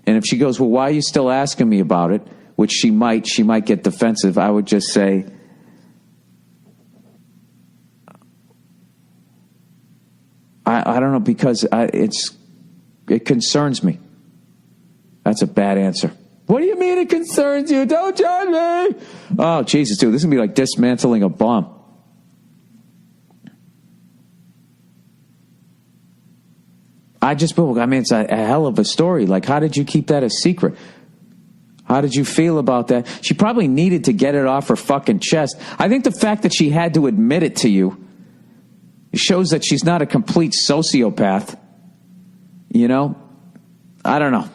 S1: And if she goes, well, why are you still asking me about it? Which she might get defensive. I would just say, I don't know, because it concerns me. That's a bad answer. What do you mean it concerns you? Don't judge me. Oh, Jesus, dude, this is going to be like dismantling a bomb. It's a hell of a story. Like, how did you keep that a secret? How did you feel about that? She probably needed to get it off her fucking chest. I think the fact that she had to admit it to you shows that she's not a complete sociopath. You know? I don't know.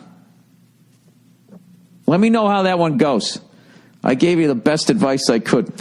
S1: Let me know how that one goes. I gave you the best advice I could.